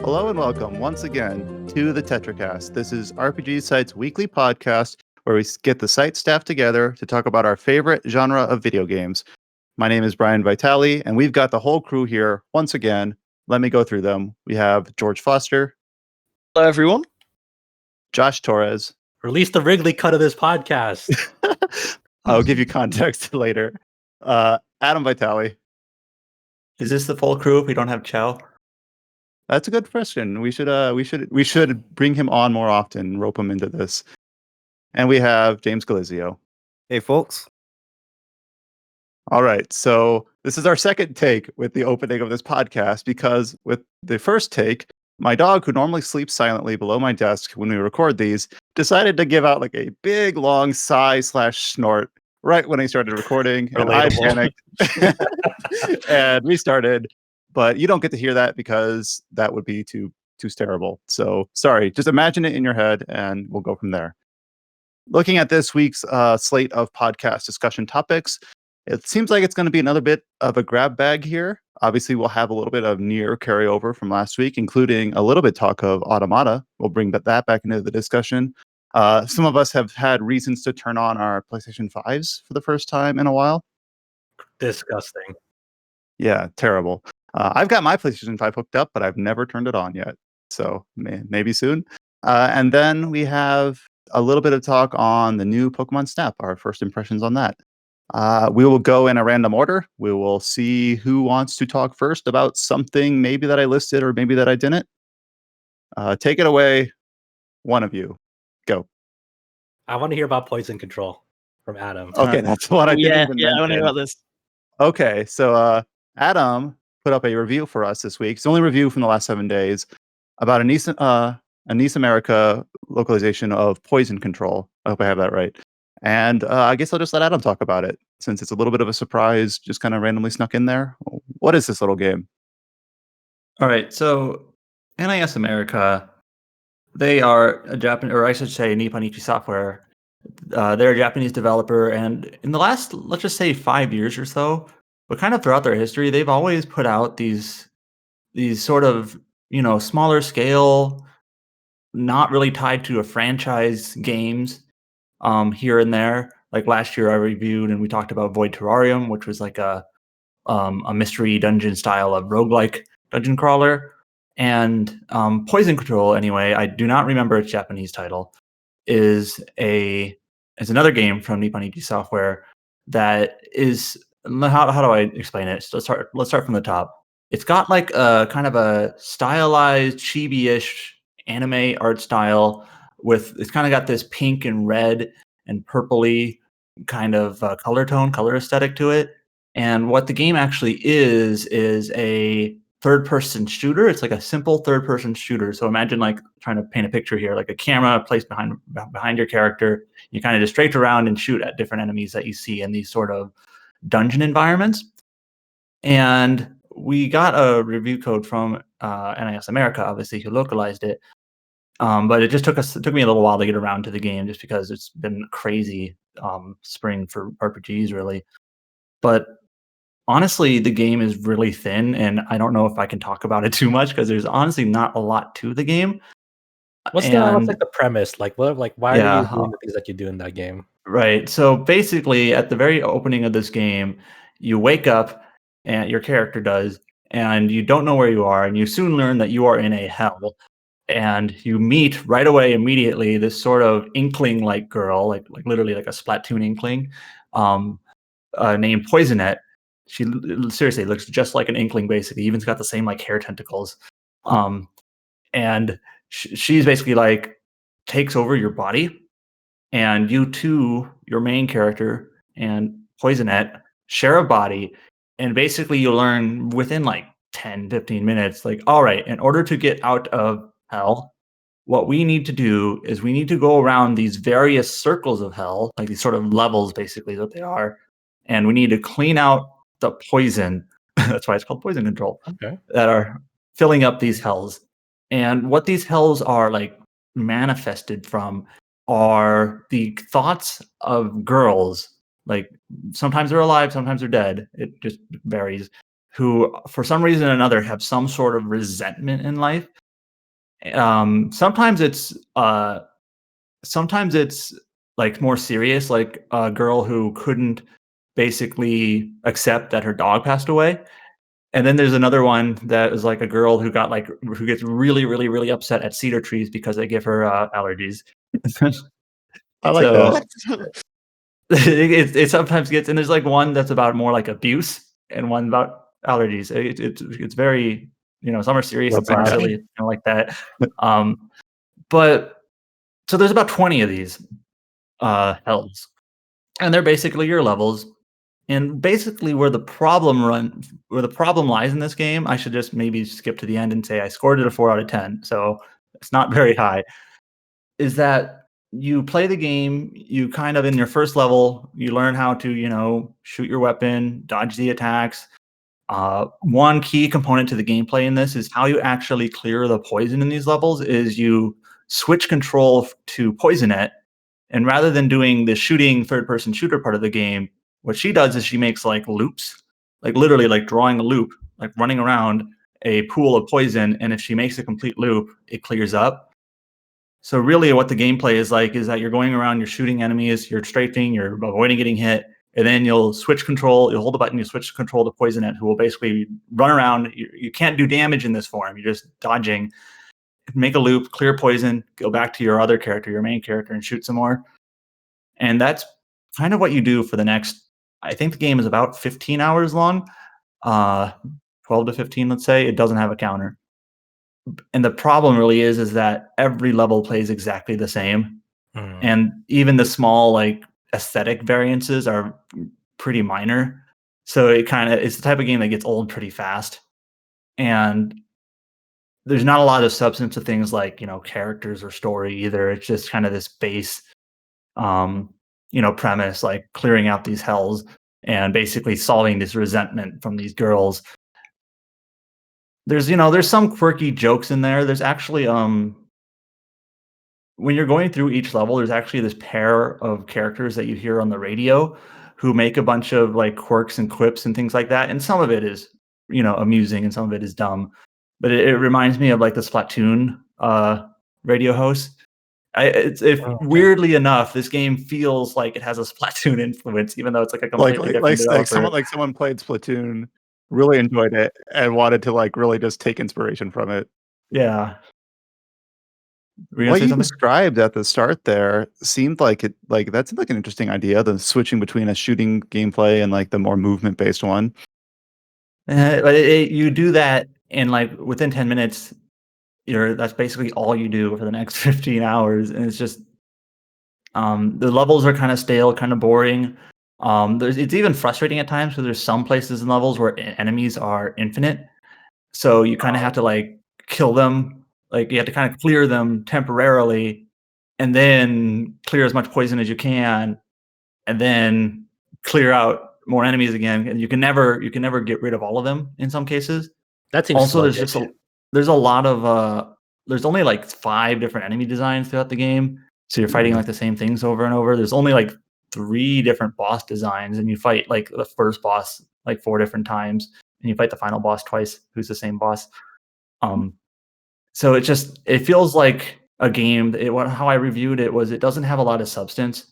Hello and welcome once again to the Tetracast. This is RPG Site's weekly podcast where we get the site staff together to talk about our favorite genre of video games. My name is Brian Vitale, and we've got the whole crew here once again. Let me go through them. We have George Foster. Hello, everyone. Josh Torres. Release the Wrigley cut of this podcast. I'll give you context later. Adam Vitale. Is this the full crew if we don't have Chow? That's a good question. We should bring him on more often, rope him into this. And we have James Galizio. Hey, folks. All right, so this is our second take with the opening of this podcast because with the first take, my dog, who normally sleeps silently below my desk when we record these, decided to give out like a big, long sigh/snort right when I started recording, and I panicked, and we started. But you don't get to hear that because that would be too terrible. So sorry, just imagine it in your head, and we'll go from there. Looking at this week's slate of podcast discussion topics, it seems like it's going to be another bit of a grab bag here. Obviously, we'll have a little bit of NieR carryover from last week, including a little bit talk of Automata. We'll bring that back into the discussion. Some of us have had reasons to turn on our PlayStation 5s for the first time in a while. Disgusting. Yeah, terrible. I've got my PlayStation 5 hooked up, but I've never turned it on yet. So maybe soon. And then we have a little bit of talk on the new Pokemon Snap, our first impressions on that. We will go in a random order. We will see who wants to talk first about something maybe that I listed or maybe that I didn't. Take it away, one of you. Go. I want to hear about poison control from Adam. Okay, that's what I didn't even I want to hear about this. Okay, so Adam put up a review for us this week. It's the only review from the last 7 days about a NieR America localization of Poison Control. I hope I have that right. And I guess I'll just let Adam talk about it since it's a little bit of a surprise, just kind of randomly snuck in there. What is this little game? All right, so NieR America, they are a Japanese, or I should say Nippon Software. They're a Japanese developer, and in the last, let's just say 5 years or so, but kind of throughout their history, they've always put out these sort of, smaller scale, not really tied to a franchise games here and there. Like last year I reviewed and we talked about Void Terrarium, which was like a mystery dungeon style of roguelike dungeon crawler. And Poison Control, anyway, I do not remember its Japanese title, is another game from Nippon Software that is, how do I explain it? So let's start from the top. It's got like a kind of a stylized chibi-ish anime art style it's kind of got this pink and red and purpley kind of color aesthetic to it. And what the game actually is a third-person shooter. It's like a simple third-person shooter. So imagine like trying to paint a picture here, like a camera placed behind your character. You kind of just straight around and shoot at different enemies that you see in these sort of dungeon environments. And we got a review code from NieR America, obviously, who localized it. But it took me a little while to get around to the game just because it's been crazy spring for RPGs, really. But honestly, the game is really thin, and I don't know if I can talk about it too much because there's honestly not a lot to the game. What's like the premise? Like why are you doing the things that you do in that game? Right. So basically, at the very opening of this game, you wake up, and your character does, and you don't know where you are, and you soon learn that you are in a hell. And you meet right away, immediately, this sort of inkling-like girl, like literally like a Splatoon inkling, named Poisonette. She seriously looks just like an inkling, basically. Even's got the same like hair tentacles, and she's basically like takes over your body, and you two, your main character and Poisonette, share a body, and basically you learn within like 10-15 minutes, like, all right, in order to get out of hell, what we need to do is we need to go around these various circles of hell, like these sort of levels, basically, that they are, and we need to clean out the poison. That's why it's called Poison Control. Okay. That are filling up these hells. And what these hells are like manifested from are the thoughts of girls. Like sometimes they're alive, sometimes they're dead. It just varies. Who, for some reason or another, have some sort of resentment in life. Sometimes it's like more serious, like a girl who couldn't basically accept that her dog passed away. And then there's another one that is like a girl who gets really, really, really upset at cedar trees because they give her allergies. I like So that. it sometimes gets, and there's like one that's about more like abuse and one about allergies. It's very, some are serious and some are silly, like that. But so there's about 20 of these hells, and they're basically your levels. And basically, where the problem lies in this game, I should just maybe skip to the end and say I scored it a 4 out of 10. So it's not very high. Is that you play the game, you kind of in your first level, you learn how to, shoot your weapon, dodge the attacks. One key component to the gameplay in this is how you actually clear the poison in these levels is you switch control to Poisonette. And rather than doing the shooting third-person shooter part of the game, what she does is she makes like loops, like literally like drawing a loop, like running around a pool of poison. And if she makes a complete loop, it clears up. So really what the gameplay is like is that you're going around, you're shooting enemies, you're strafing, you're avoiding getting hit, and then you'll switch control, you'll hold the button, you switch control to Poisonette, who will basically run around. You can't do damage in this form. You're just dodging, make a loop, clear poison, go back to your other character, your main character, and shoot some more. And that's kind of what you do for the next, I think the game is about 15 hours long, 12 to 15, let's say. It doesn't have a counter. And the problem really is that every level plays exactly the same. And even the small like aesthetic variances are pretty minor. So it's the type of game that gets old pretty fast. And there's not a lot of substance to things like, characters or story either. It's just kind of this base premise, like clearing out these hells and basically solving this resentment from these girls. There's some quirky jokes in there. There's actually when you're going through each level, there's actually this pair of characters that you hear on the radio who make a bunch of like quirks and quips and things like that. And some of it is, amusing and some of it is dumb. But it reminds me of like the Splatoon radio host. Weirdly enough, this game feels like it has a Splatoon influence, even though it's like a completely different developer. Like someone played Splatoon, really enjoyed it, and wanted to like really just take inspiration from it. Yeah. What you described at the start there seemed like that seemed like an interesting idea, the switching between a shooting gameplay and like the more movement based one. But you do that and like within 10 minutes, that's basically all you do for the next 15 hours. And it's just, the levels are kind of stale, kind of boring. It's even frustrating at times because there's some places in levels where enemies are infinite. So you kind of have to like kill them. Like you have to kind of clear them temporarily and then clear as much poison as you can and then clear out more enemies again. And you can never get rid of all of them in some cases. That seems also there's a lot of there's only like 5 different enemy designs throughout the game. So you're fighting like the same things over and over. There's only like 3 different boss designs and you fight like the first boss like 4 different times and you fight the final boss twice, who's the same boss. So it feels like a game. How I reviewed it was it doesn't have a lot of substance.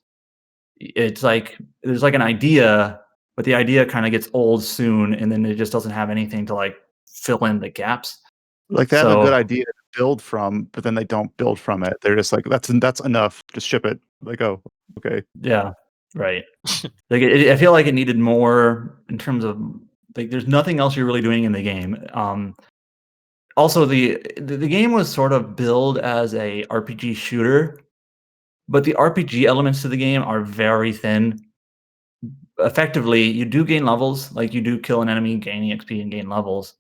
It's like there's like an idea, but the idea kind of gets old soon, and then it just doesn't have anything to like fill in the gaps. Like they have a good idea to build from, but then they don't build from it. They're just like that's enough. Just ship it. Like, oh, okay. Yeah, right. Like I feel like it needed more in terms of like there's nothing else you're really doing in the game. Also, the game was sort of billed as a RPG shooter, but the RPG elements to the game are very thin. Effectively, you do gain levels, like you do kill an enemy, gain EXP, and gain levels.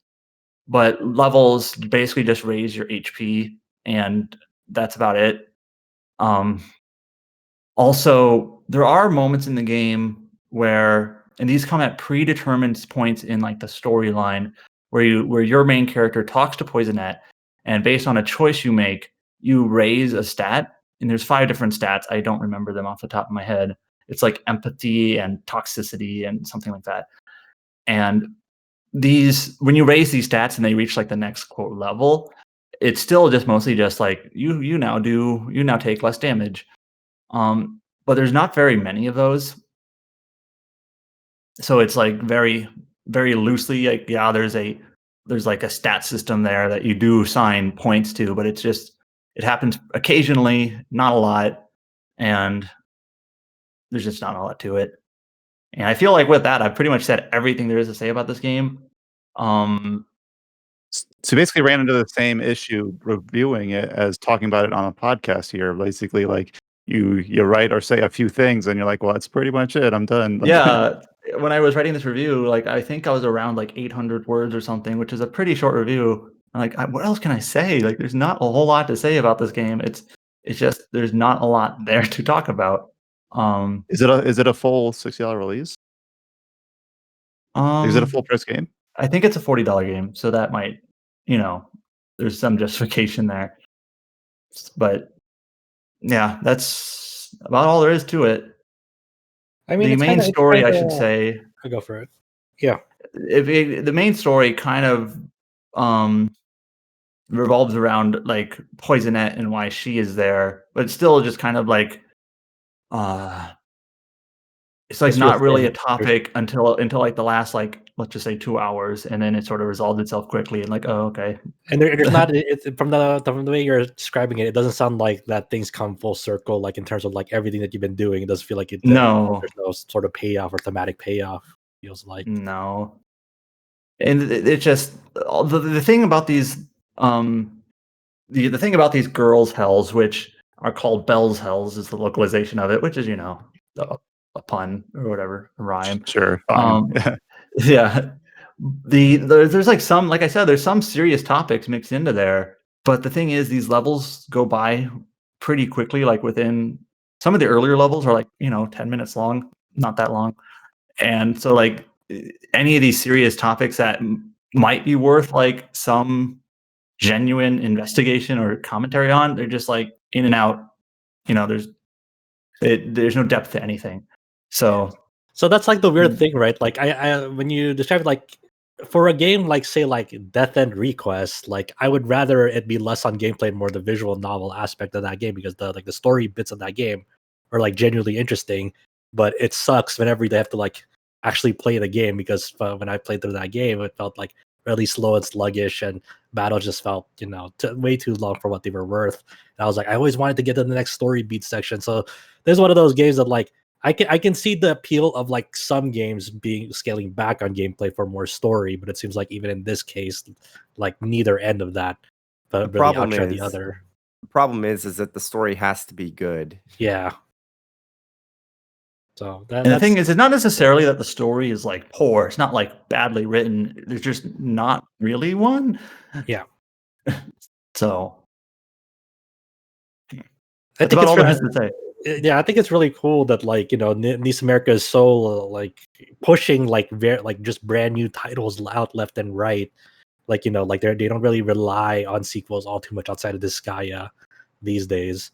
But levels basically just raise your HP, and that's about it. Also, there are moments in the game where, and these come at predetermined points in like the storyline, where your main character talks to Poisonette, and based on a choice you make, you raise a stat. And there's 5 different stats. I don't remember them off the top of my head. It's like empathy and toxicity and something like that. And when you raise these stats and they reach like the next quote level, it's still just mostly just like you now take less damage. But there's not very many of those. So it's like very, very loosely like, yeah, there's like a stat system there that you do assign points to, but it happens occasionally, not a lot, and there's just not a lot to it. And I feel like with that, I've pretty much said everything there is to say about this game. So basically ran into the same issue reviewing it as talking about it on a podcast here. Basically, like you write or say a few things and you're like, well, that's pretty much it. I'm done. Like, Yeah, when I was writing this review, like I think I was around like 800 words or something, which is a pretty short review. I'm like, what else can I say? Like, there's not a whole lot to say about this game. It's just there's not a lot there to talk about. is it a full $60 release? Is it a full price game? I think it's a $40 game, so that might, there's some justification there. But yeah, that's about all there is to it. I mean, the main story, I should say. I go for it. Yeah. The main story kind of revolves around like Poisonette and why she is there, but it's still just kind of like it's like not really a topic until like the last, like, let's just say 2 hours, and then it sort of resolved itself quickly and like, oh, okay. And there's not from the way you're describing it, it doesn't sound like that things come full circle, like in terms of like everything that you've been doing. It doesn't feel like there's no sort of payoff or thematic payoff. Feels like no. And it just the thing about these the thing about these girls' hells, which are called Bell's hells, is the localization of it, which is a pun or whatever, a rhyme. Sure. Yeah. There's like some, like I said, there's some serious topics mixed into there. But the thing is, these levels go by pretty quickly. Like within some of the earlier levels are like 10 minutes long, not that long. And so like any of these serious topics that might be worth like some genuine investigation or commentary on, they're just like in and out. There's no depth to anything. So that's like the weird thing, right? Like I when you describe it, like for a game like say like Death End Request, like I would rather it be less on gameplay and more the visual novel aspect of that game, because the story bits of that game are like genuinely interesting. But it sucks whenever they have to like actually play the game, because when I played through that game, it felt like really slow and sluggish, and battles just felt way too long for what they were worth. And I was like, I always wanted to get to the next story beat section. So there's one of those games that like I can see the appeal of like some games being scaling back on gameplay for more story, but it seems like even in this case, like neither end of that, but the really problem outshine is the other. The problem is that the story has to be good. Yeah. So the thing is, it's not necessarily that the story is like poor. It's not like badly written. There's just not really one. Yeah. So that's about all there is to say. Yeah, I think it's really cool that like NieR America is so like pushing like just brand new titles out left and right. Like like they don't really rely on sequels all too much outside of Disgaea these days.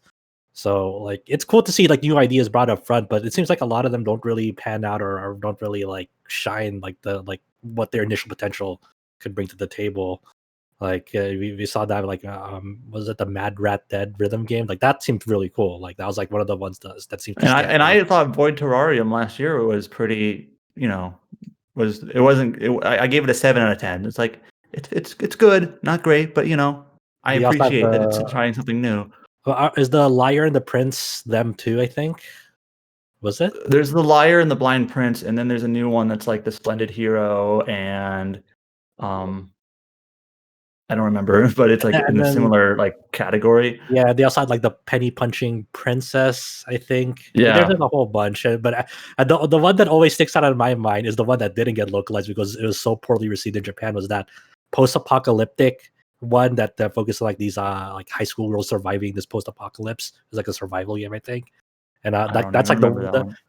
So like it's cool to see like new ideas brought up front, but it seems like a lot of them don't really pan out or don't really like shine like what their initial potential could bring to the table. Like we saw that like was it the Mad Rat Dead rhythm game? Like that seemed really cool. Like that was like one of the ones that seemed. I thought Void Terrarium last year was pretty. I gave it a 7 out of 10. It's like it's good, not great, but I appreciate that it's trying something new. Is the Liar and the Prince them too? I think. Was it? There's the Liar and the Blind Prince, and then there's a new one that's like the Splendid Hero and I don't remember, but it's like in a similar like category. Yeah, they also had like the Penny Punching Princess, I think. Yeah, there's a whole bunch, but the one that always sticks out in my mind is the one that didn't get localized because it was so poorly received in Japan. Was that post-apocalyptic one that focused on like these like high school girls surviving this post-apocalypse? It was like a survival game, I think. And that's like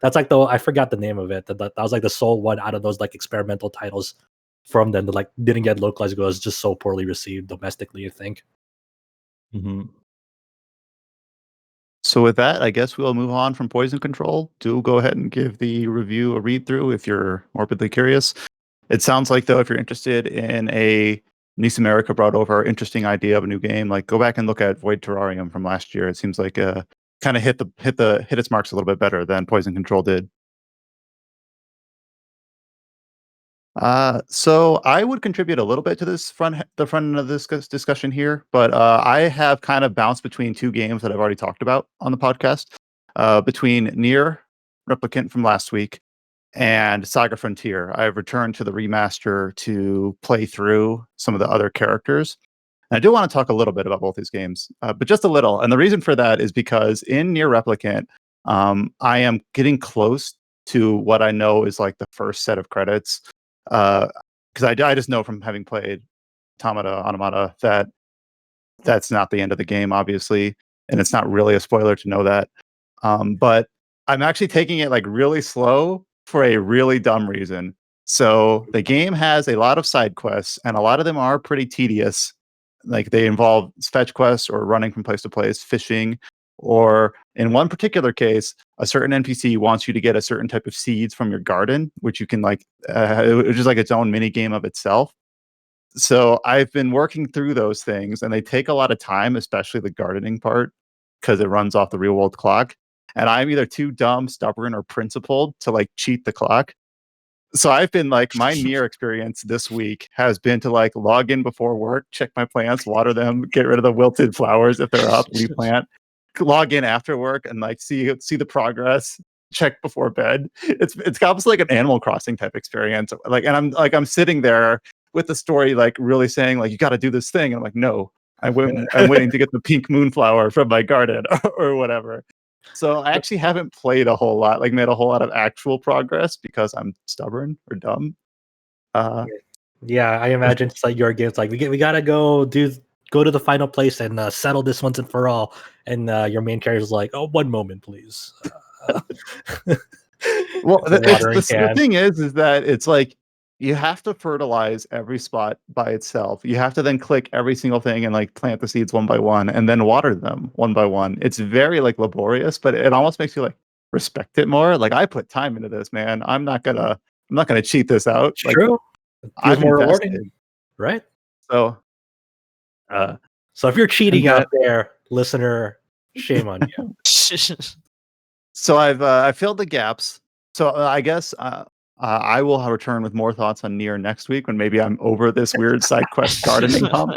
that's like the I forgot the name of it. That was like the sole one out of those like experimental titles from them that like didn't get localized because it was just so poorly received domestically, I think. Mm-hmm. So with that, I guess we'll move on from Poison Control. Do go ahead and give the review a read through if you're morbidly curious. It sounds like though, if you're interested in a NieR America brought over an interesting idea of a new game. Like, go back and look at Void Terrarium from last year. It seems like kind of hit its marks a little bit better than Poison Control did. So I would contribute a little bit to the front end of this discussion here, but I have kind of bounced between two games that I've already talked about on the podcast, between NieR Replicant from last week and SaGa Frontier. I've returned to the remaster to play through some of the other characters. And I do want to talk a little bit about both these games, but just a little. And the reason for that is because in NieR Replicant, I am getting close to what I know is like the first set of credits. Because I just know from having played Automata that that's not the end of the game, obviously, and it's not really a spoiler to know that. But I'm actually taking it like really slow for a really dumb reason. So the game has a lot of side quests, and a lot of them are pretty tedious. Like they involve fetch quests or running from place to place, fishing, or in one particular case, a certain NPC wants you to get a certain type of seeds from your garden, which you can like, which is like its own mini game of itself. So I've been working through those things, and they take a lot of time, especially the gardening part, because it runs off the real world clock. And I'm either too dumb, stubborn, or principled to like cheat the clock. So I've been like, my NieR experience this week has been to like log in before work, check my plants, water them, get rid of the wilted flowers if they're up, replant, log in after work, and like see the progress, check before bed. It's almost like an Animal Crossing type experience. Like, and I'm sitting there with the story like really saying like, you got to do this thing, and I'm like, no, I'm waiting to get the pink moonflower from my garden or whatever. So I actually haven't played a whole lot, like made a whole lot of actual progress because I'm stubborn or dumb. Yeah, I imagine it's like your game's like we gotta go to the final place and settle this once and for all. And your main character's like, oh, one moment, please. Well, the Can. thing is that it's like you have to fertilize every spot by itself. You have to then click every single thing and like plant the seeds one by one and then water them one by one. It's very like laborious, but it almost makes you like respect it more. Like I put time into this, man. I'm not gonna cheat this out. It's Like true. Feels I've more invested. rewarding, right? So So if you're cheating that- out there, listener, shame on you. So I filled the gaps. So I guess I will return with more thoughts on NieR next week when maybe I'm over this weird side quest gardening hump.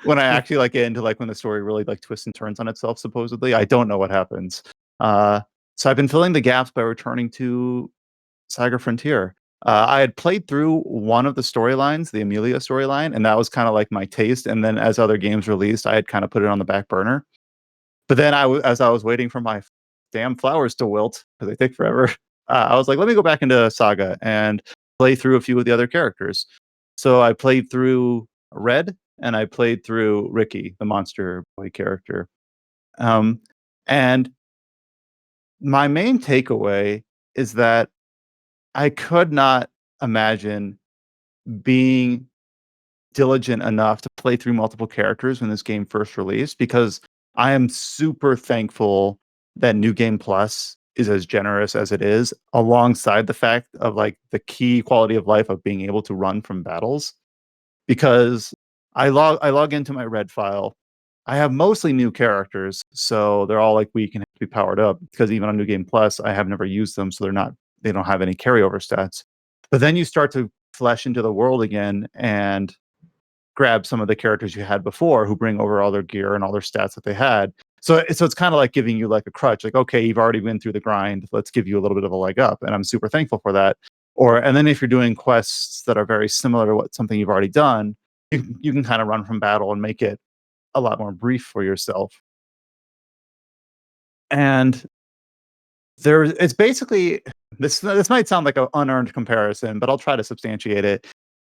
When I actually like get into like when the story really like twists and turns on itself. Supposedly, I don't know what happens. So I've been filling the gaps by returning to SaGa Frontier. I had played through one of the storylines, the Amelia storyline, and that was kind of like my taste. And then as other games released, I had kind of put it on the back burner. But then as I was waiting for my damn flowers to wilt because they take forever, I was like, let me go back into SaGa and play through a few of the other characters. So I played through Red and I played through Ricky, the monster boy character. And my main takeaway is that I could not imagine being diligent enough to play through multiple characters when this game first released because I am super thankful that New Game Plus is as generous as it is, alongside the fact of like the key quality of life of being able to run from battles. Because I log into my Red file. I have mostly new characters, so they're all like weak and have to be powered up. Because even on New Game Plus, I have never used them, so they don't have any carryover stats. But then you start to flesh into the world again and grab some of the characters you had before who bring over all their gear and all their stats that they had. So it's kind of like giving you like a crutch, like, okay, you've already been through the grind. Let's give you a little bit of a leg up. And I'm super thankful for that. And then if you're doing quests that are very similar to something you've already done, you can kind of run from battle and make it a lot more brief for yourself. And it's basically this might sound like an unearned comparison, but I'll try to substantiate it.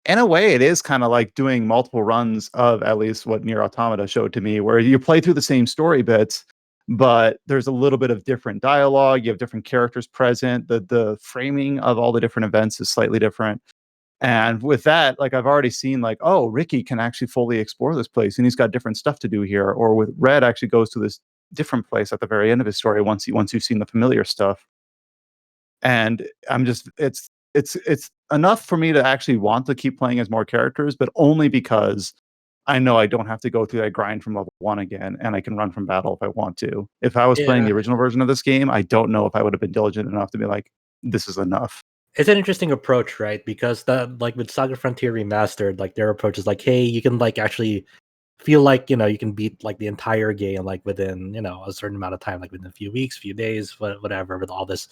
In a way, it is kind of like doing multiple runs of at least what NieR Automata showed to me, where you play through the same story bits, but there's a little bit of different dialogue. You have different characters present. The framing of all the different events is slightly different. And with that, like I've already seen like, oh, Ricky can actually fully explore this place and he's got different stuff to do here. Or with Red actually goes to this different place at the very end of his story once you've seen the familiar stuff. And it's enough for me to actually want to keep playing as more characters, but only because I know I don't have to go through that grind from level 1 again, and I can run from battle if I want to. If I was playing the Yeah. original version of this game, I don't know if I would have been diligent enough to be like, this is enough. It's an interesting approach, right? Because that, like with Saga Frontier Remastered, like their approach is like, hey, you can like actually feel like, you know, you can beat like the entire game like within, you know, a certain amount of time, like within a few weeks, few days, whatever, with all this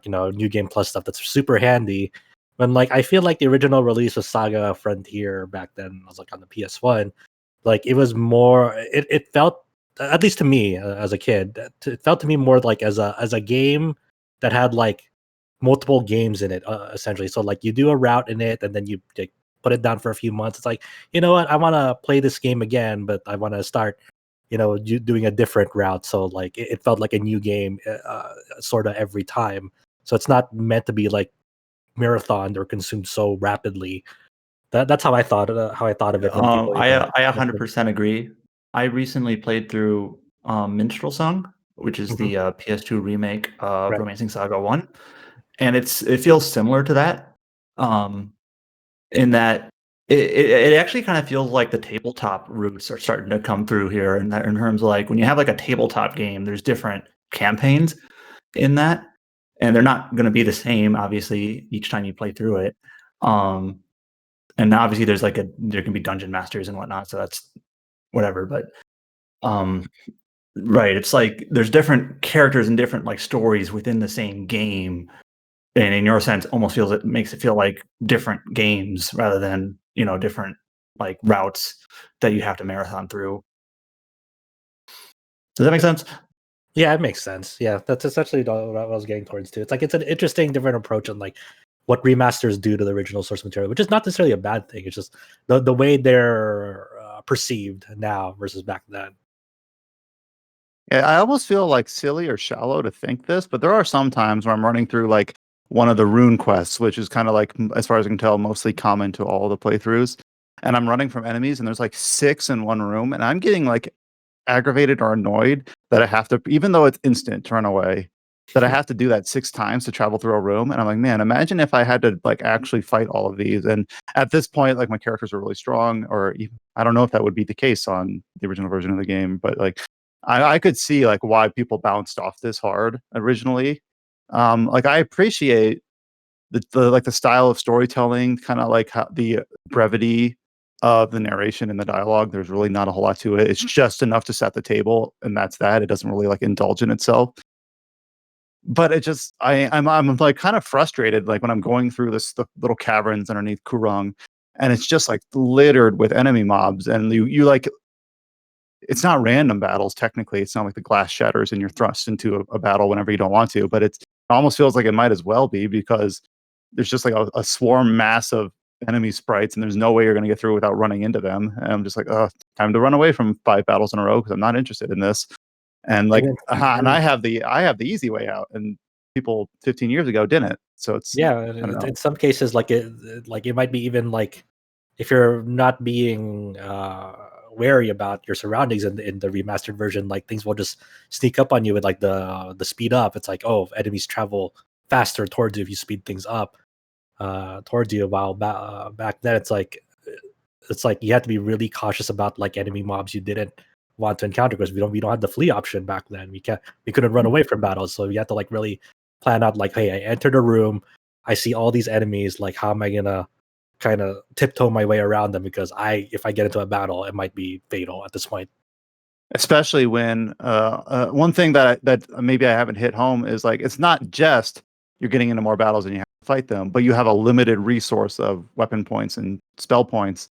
you know, new game plus stuff that's super handy. When like I feel like the original release of Saga Frontier back then was like on the PS1, like it was more, it felt, at least to me as a kid, it felt to me more like as a game that had like multiple games in it, essentially. So like you do a route in it, and then you like, put it down for a few months. It's like, you know what, I want to play this game again, but I want to start, you know, doing a different route. So like it felt like a new game, sort of every time. So it's not meant to be like marathoned or consumed so rapidly. That's how I thought of it when people even. I 100% agree. I recently played through Minstrel Song, which is Mhm. the PS2 remake of Right. Romancing Saga 1, and it feels similar to that, in that it actually kind of feels like the tabletop roots are starting to come through here, in that, in terms of like when you have like a tabletop game, there's different campaigns in that, and they're not going to be the same obviously each time you play through it. And obviously there can be dungeon masters and whatnot, so that's whatever. But right, it's like there's different characters and different like stories within the same game, and in your sense, almost makes it feel like different games rather than, you know, different like routes that you have to marathon through. Does that make sense? Yeah, it makes sense. Yeah, that's essentially what I was getting towards too. It's like it's an interesting, different approach on like what remasters do to the original source material, which is not necessarily a bad thing. It's just the way they're perceived now versus back then. Yeah, I almost feel like silly or shallow to think this, but there are some times where I'm running through like one of the rune quests, which is kind of like, as far as I can tell, mostly common to all the playthroughs. And I'm running from enemies, and there's like 6 in one room, and I'm getting like aggravated or annoyed that I have to, even though it's instant to run away, that I have to do that 6 times to travel through a room. And I'm like, man, imagine if I had to like actually fight all of these. And at this point, like my characters are really strong, or even, I don't know if that would be the case on the original version of the game, but like I could see like why people bounced off this hard originally. Like I appreciate the like the style of storytelling, kind of like how the brevity of the narration and the dialogue. There's really not a whole lot to it. It's just enough to set the table, and that's that. It doesn't really like indulge in itself. But it just I'm like kind of frustrated like when I'm going through the little caverns underneath Kurong, and it's just like littered with enemy mobs, and you like, it's not random battles technically. It's not like the glass shatters and you're thrust into a battle whenever you don't want to, but it almost feels like it might as well be, because there's just like a swarm mass of enemy sprites, and there's no way you're going to get through without running into them. And I'm just like, oh, time to run away from 5 battles in a row because I'm not interested in this. And like, And and I have the easy way out, and people 15 years ago didn't. So it's, yeah, I don't know. in some cases, like it might be even like if you're not being wary about your surroundings in the remastered version, like things will just sneak up on you with like the speed up. It's like, oh, enemies travel faster towards you if you speed things up towards you. While back then, it's like you have to be really cautious about like enemy mobs you didn't want to encounter, because we don't have the flee option back then. We couldn't run away from battles, so you have to like really plan out like, hey, I entered a room, I see all these enemies, like how am I gonna kind of tiptoe my way around them, because if I get into a battle, it might be fatal at this point. Especially when one thing that maybe I haven't hit home is like, it's not just you're getting into more battles and you have to fight them, but you have a limited resource of weapon points and spell points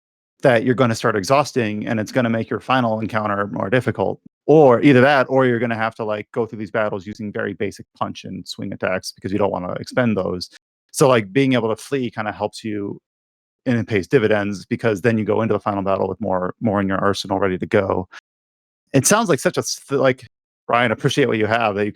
that you're going to start exhausting, and it's going to make your final encounter more difficult. Or either that, or you're going to have to like go through these battles using very basic punch and swing attacks because you don't want to expend those. So like being able to flee kind of helps you, and it pays dividends, because then you go into the final battle with more in your arsenal ready to go. It sounds like such a like Brian, appreciate what you have that you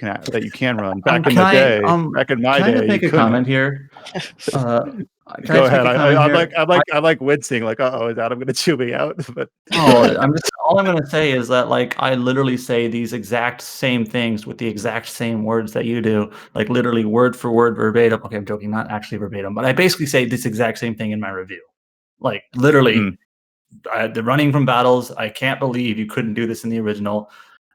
can run. Back in Can the I, day, back in my can I day, just make you a couldn't. comment here? Can I Go just make ahead. a comment here? I'm like wincing, like, is Adam going to chew me out? But Oh, all I'm gonna say is that like I literally say these exact same things with the exact same words that you do, like literally word for word verbatim. Okay, I'm joking, not actually verbatim, but I basically say this exact same thing in my review. Like literally, the running from battles. I can't believe you couldn't do this in the original.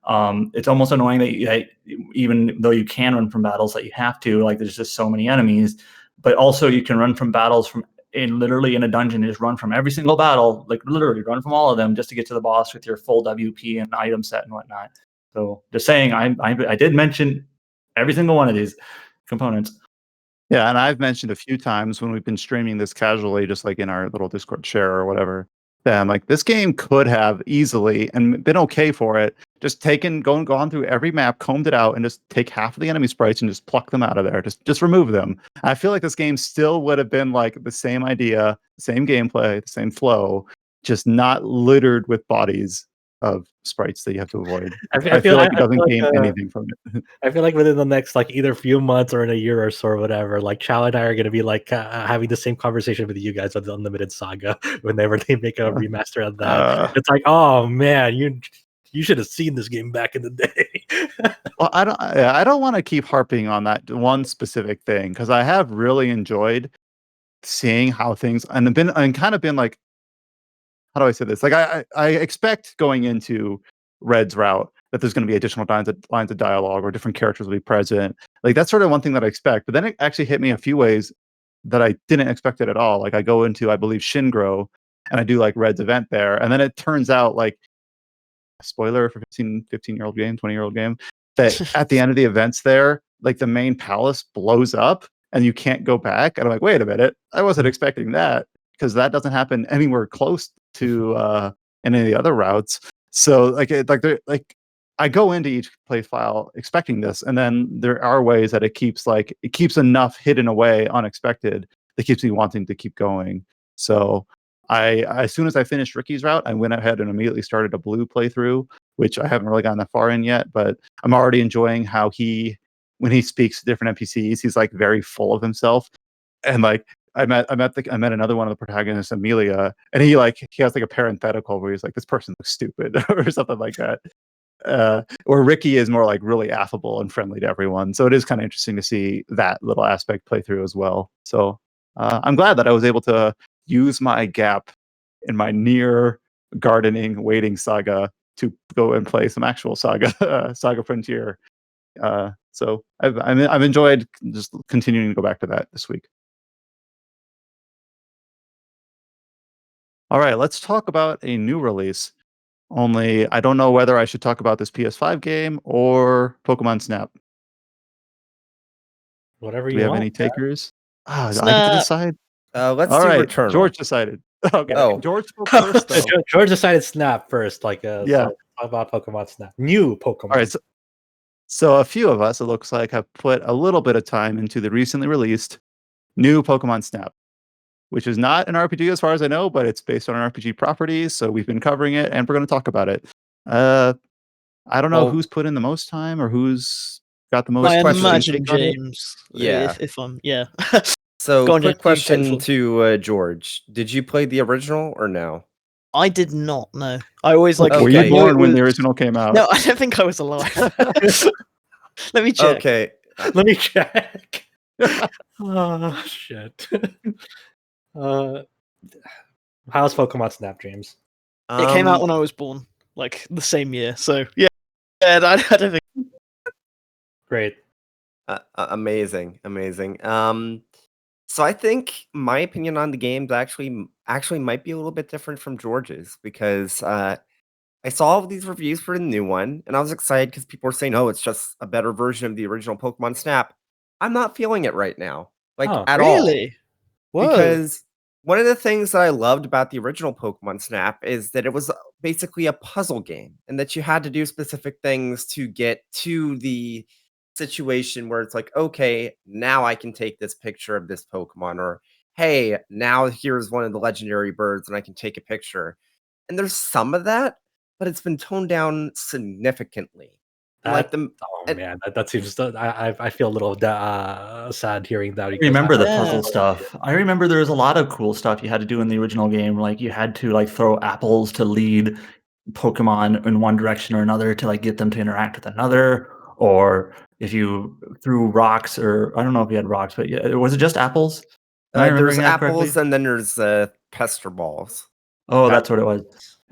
It's almost annoying that even though you can run from battles, that you have to. Like there's just so many enemies, but also you can run from battles literally in a dungeon, just run from every single battle, like literally run from all of them just to get to the boss with your full WP and item set and whatnot. So just saying, I did mention every single one of these components. yeah, and I've mentioned a few times when we've been streaming this casually, just like in our little Discord share or whatever, that I'm like, this game could have easily and been okay for it. Just gone through every map, combed it out, and just take half of the enemy sprites and just pluck them out of there. Just remove them. I feel like this game still would have been like the same idea, the same gameplay, the same flow, just not littered with bodies of sprites that you have to avoid. I feel like it doesn't gain anything from it. I feel like within the next like either few months or in a year or so or whatever, like Chow and I are going to be like having the same conversation with you guys on the Unlimited SaGa whenever they make a remaster of that. It's like, oh man, you should have seen this game back in the day. Well, I don't want to keep harping on that one specific thing because I have really enjoyed seeing how things and kind of been like, how do I say this? Like I expect going into Red's route that there's going to be additional lines of dialogue or different characters will be present. Like that's sort of one thing that I expect. But then it actually hit me a few ways that I didn't expect it at all. Like I go into, I believe, Shingro and I do like Red's event there. And then it turns out like, spoiler for 15-year-old game, 20-year-old game, that at the end of the events there, like the main palace blows up and you can't go back. And I'm like, wait a minute, I wasn't expecting that because that doesn't happen anywhere close to any of the other routes. So like I go into each play file expecting this, and then there are ways that it keeps enough hidden away unexpected that keeps me wanting to keep going. So as soon as I finished Ricky's route, I went ahead and immediately started a blue playthrough, which I haven't really gotten that far in yet, but I'm already enjoying how when he speaks to different NPCs, he's like very full of himself. And like I met another one of the protagonists, Amelia, and he has like a parenthetical where he's like, this person looks stupid or something like that. Or Ricky is more like really affable and friendly to everyone. So it is kind of interesting to see that little aspect play through as well. So I'm glad that I was able to use my gap in my NieR gardening waiting saga to go and play some actual Saga Frontier. So I've enjoyed just continuing to go back to that this week. All right, let's talk about a new release. Only I don't know whether I should talk about this PS5 game or Pokemon Snap. Whatever Do you we have want. any takers? I get to Snap. decide. Let's All do right, Returnal. George decided. Okay, Oh. George spoke first though. George decided Snap first. Like, Yeah. so talk about Pokemon Snap. New Pokemon. All right, so a few of us, it looks like, have put a little bit of time into the recently released new Pokemon Snap, which is not an RPG as far as I know, but it's based on an RPG property. So we've been covering it, and we're going to talk about it. I don't know who's put in the most time or who's got the most. I question. imagine take on it. James. Yeah. If I'm, yeah. So, Go on, quick James, you question pencil. to George. Did you play the original or no? I did not know. I always like. Were you Okay. born when the original came out? No, I don't think I was alive. Let me check. Okay. Let me check. Oh shit. How's Pokemon Snap, James? It came out when I was born, like the same year. So yeah, I don't think. Great. Amazing. So I think my opinion on the games actually might be a little bit different from George's because I saw all of these reviews for the new one, and I was excited because people were saying, "Oh, it's just a better version of the original Pokemon Snap." I'm not feeling it right now, like at all. Really? Whoa. Because one of the things that I loved about the original Pokemon Snap is that it was basically a puzzle game and that you had to do specific things to get to the situation where it's like, okay, now I can take this picture of this Pokemon, or hey, now here's one of the legendary birds and I can take a picture. And there's some of that, but it's been toned down significantly. like the Oh man, that seems. I feel a little sad hearing that. I remember the Yeah. puzzle stuff. I remember there was a lot of cool stuff you had to do in the original game. Like you had to like throw apples to lead Pokemon in one direction or another to like get them to interact with another. Or if you threw rocks, or I don't know if you had rocks, but was it just apples? Am I there's remembering that correctly? apples and then there's pester balls. Oh, that's what it was.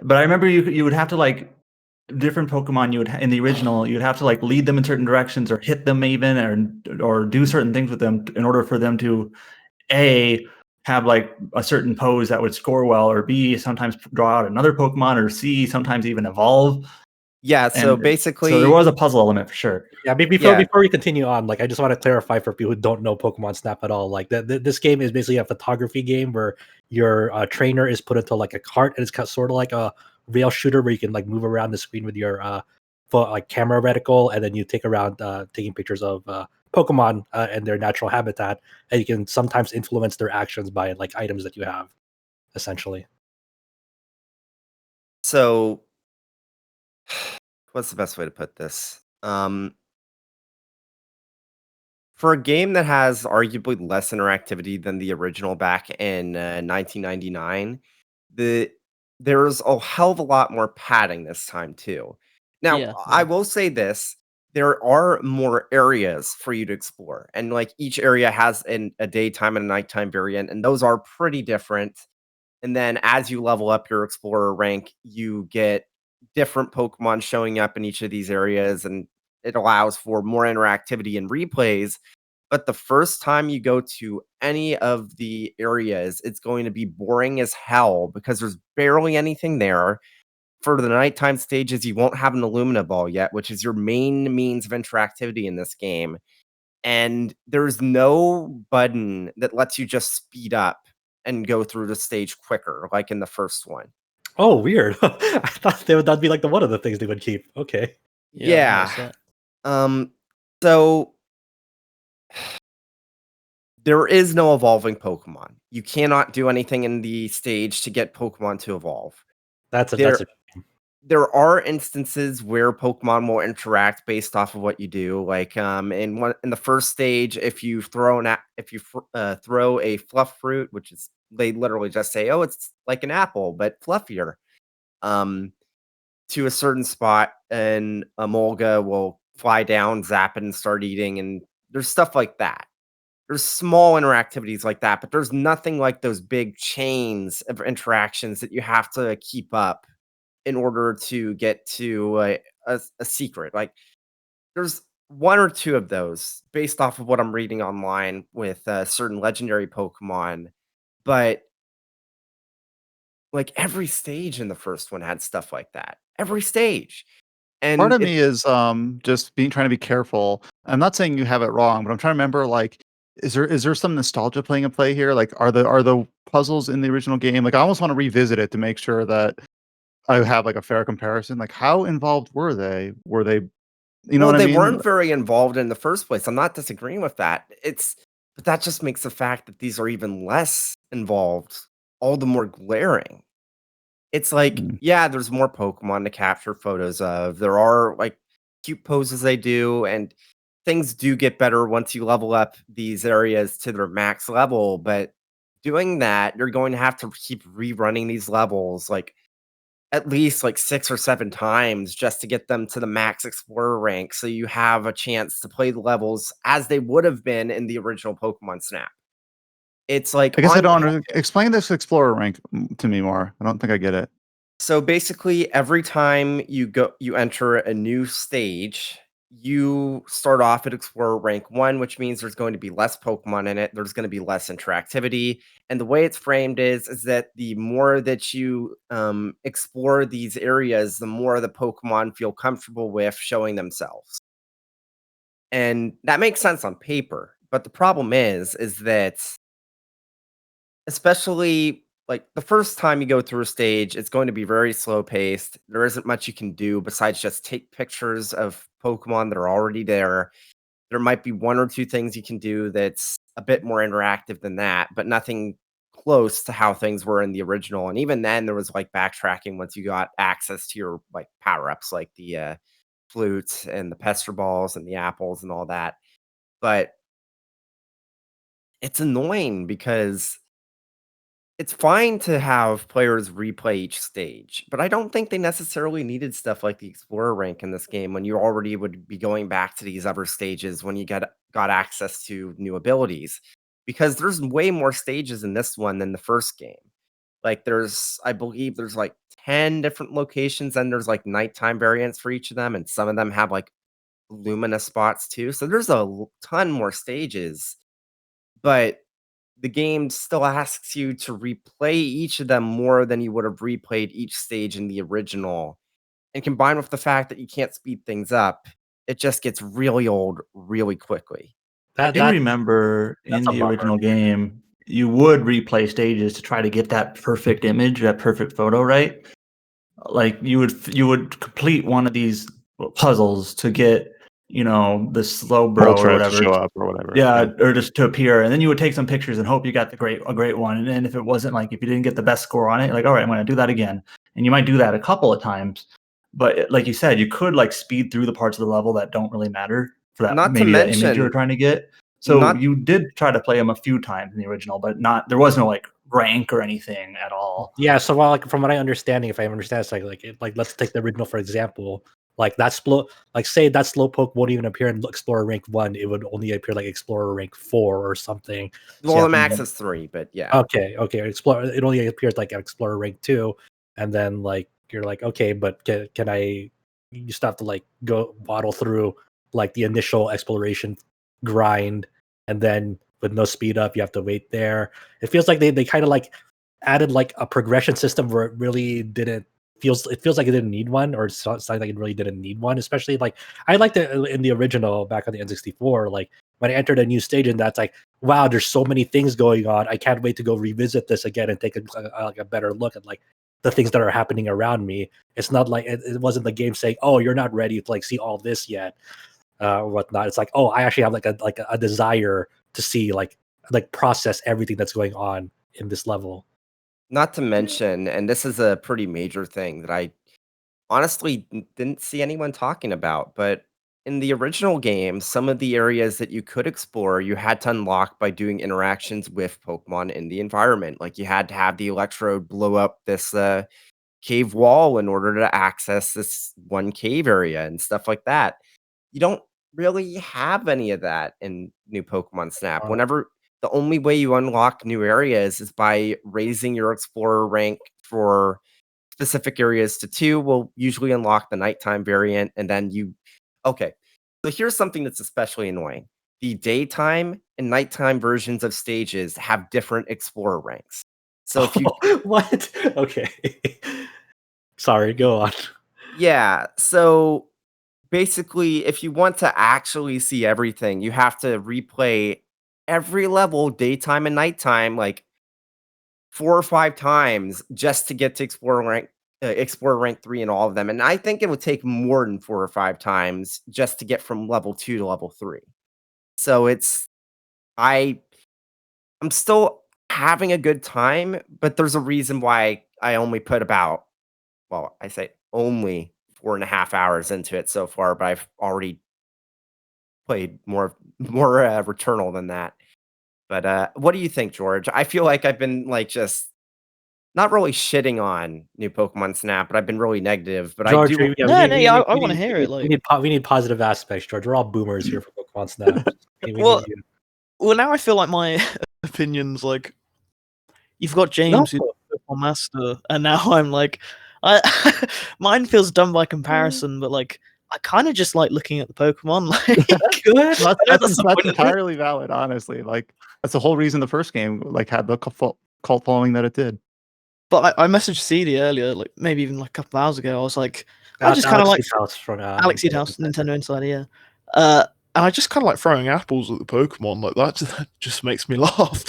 But I remember you would have to like different Pokemon you would in the original you'd have to like lead them in certain directions or hit them even or do certain things with them in order for them to A, have like a certain pose that would score well, or B, sometimes draw out another Pokemon, or C, sometimes even evolve. Yeah, so And basically so there was a puzzle element for sure. Yeah, before we continue on, like I just want to clarify for people who don't know Pokemon Snap at all. Like this game is basically a photography game where your trainer is put into like a cart, and it's sort of like a rail shooter where you can like move around the screen with your like camera reticle, and then you take around taking pictures of Pokemon and their natural habitat, and you can sometimes influence their actions by like items that you have, essentially. So what's the best way to put this? For a game that has arguably less interactivity than the original back in 1999, there's a hell of a lot more padding this time too. Now, Yeah, I yeah. will say this: there are more areas for you to explore, and like each area has a daytime and a nighttime variant, and those are pretty different. And then as you level up your explorer rank, you get different Pokemon showing up in each of these areas, and it allows for more interactivity and replays. But the first time you go to any of the areas, it's going to be boring as hell because there's barely anything there. For the nighttime stages, you won't have an Illumina Ball yet, which is your main means of interactivity in this game. And there's no button that lets you just speed up and go through the stage quicker, like in the first one. Oh, weird. I thought that'd be like one of the things they would keep. Okay. Yeah, I've Yeah. noticed that. So there is no evolving Pokemon. You cannot do anything in the stage to get Pokemon to evolve. That's There a there are instances where Pokemon will interact based off of what you do. Like in the first stage, if you throw throw a fluff fruit, which is they literally just say, "Oh, it's like an apple but fluffier," um, to a certain spot, and a Molga will fly down, zap it, and start eating. And there's stuff like that. There's small interactivities like that, but there's nothing like those big chains of interactions that you have to keep up in order to get to a secret. Like there's one or two of those based off of what I'm reading online with certain legendary Pokemon, but like every stage in the first one had stuff like that. Every stage. Part And of me is just trying to be careful. I'm not saying you have it wrong, but I'm trying to remember like is there some nostalgia playing a play here? Like are the puzzles in the original game like I almost want to revisit it to make sure that I have like a fair comparison. Like how involved were they? Were they you know well, what I they mean? weren't very involved in the first place. I'm not disagreeing with that. But that just makes the fact that these are even less involved all the more glaring. It's like, Mm. yeah, there's more Pokemon to capture photos of. There are like cute poses they do, and things do get better once you level up these areas to their max level. But doing that, you're going to have to keep rerunning these levels like at least like 6 or 7 times just to get them to the max explorer rank so you have a chance to play the levels as they would have been in the original Pokemon Snap. It's like I guess I on don't explain this explorer rank to me more. I don't think I get it. So basically, every time you enter a new stage, you start off at Explorer rank 1, which means there's going to be less Pokemon in it. There's going to be less interactivity, and the way it's framed is that the more that you explore these areas, the more the Pokemon feel comfortable with showing themselves, and that makes sense on paper. But the problem is that especially, like, the first time you go through a stage, it's going to be very slow paced. There isn't much you can do besides just take pictures of Pokemon that are already there. There might be 1 or 2 things you can do that's a bit more interactive than that, but nothing close to how things were in the original, and even then, there was, like, backtracking once you got access to your, like, power-ups, like the flute and the pester balls and the apples and all that. But it's annoying because it's fine to have players replay each stage, but I don't think they necessarily needed stuff like the Explorer rank in this game when you already would be going back to these other stages when you got access to new abilities. Because there's way more stages in this one than the first game. Like I believe there's like 10 different locations, and there's like nighttime variants for each of them, and some of them have like luminous spots too. So there's a ton more stages, but the game still asks you to replay each of them more than you would have replayed each stage in the original. And combined with the fact that you can't speed things up, it just gets really old really quickly. I do remember in the original game, you would replay stages to try to get that perfect image, that perfect photo, right? Like you would complete one of these puzzles to get, the slow bro or whatever to show up or whatever. Yeah, or just to appear, and then you would take some pictures and hope you got a great one. And then if it wasn't if you didn't get the best score on it, you're like, all right, I'm going to do that again. And you might do that a couple of times, but like you said, you could speed through the parts of the level that don't really matter for that that image you were trying to get. So you did try to play them a few times in the original, but there was no rank or anything at all. Yeah, so from what I understand, if I understand, it's let's take the original for example. Like that say that slowpoke won't even appear in Explorer rank 1. It would only appear like Explorer rank 4 or something. Well, the max is 3, but yeah. Okay. Explorer. It only appears like Explorer rank 2, and then you're like, okay, but can I? You just have to go waddle through the initial exploration grind, and then with no speed up, you have to wait there. It feels like they kind of added a progression system where it really didn't. It feels like it didn't need one, or it sounds like it really didn't need one. Especially I liked it in the original back on the N64. When I entered a new stage, and that's wow, there's so many things going on. I can't wait to go revisit this again and take a better look at the things that are happening around me. It's not it wasn't the game saying, oh, you're not ready to see all this yet, or whatnot. It's oh, I actually have a desire to see process everything that's going on in this level. Not to mention, and this is a pretty major thing that I honestly didn't see anyone talking about, but in the original game, some of the areas that you could explore, you had to unlock by doing interactions with Pokemon in the environment. Like you had to have the Electrode blow up this cave wall in order to access this one cave area and stuff like that. You don't really have any of that in new Pokemon Snap. The only way you unlock new areas is by raising your Explorer rank for specific areas to 2. Will usually unlock the nighttime variant, and then okay. So here's something that's especially annoying. The daytime and nighttime versions of stages have different Explorer ranks. So if you what? Okay. Sorry, go on. Yeah, so basically, if you want to actually see everything, you have to replay every level, daytime and nighttime, 4 or 5 times just to get to Explorer rank 3 in all of them. And I think it would take more than 4 or 5 times just to get from level 2 to level 3. So I'm still having a good time, but there's a reason why I only put I say only 4.5 hours into it so far, but I've already played more Returnal than that. But what do you think, George? I feel like I've been just not really shitting on new Pokemon Snap, but I've been really negative. But George, I do. I want to hear it. We need positive aspects, George. We're all boomers here for Pokemon Snap. Well, now I feel like my opinions you've got James who's Pokemon Master, and now I'm mine feels dumb by comparison, but I kind of just like looking at the Pokemon. Good. That's entirely valid, honestly. That's the whole reason the first game had the cult following that it did. But I messaged CD earlier, maybe even a couple of hours ago. I was I just kind of Alex House, Nintendo Insider, yeah. And I just kind of throwing apples at the Pokemon. That just makes me laugh.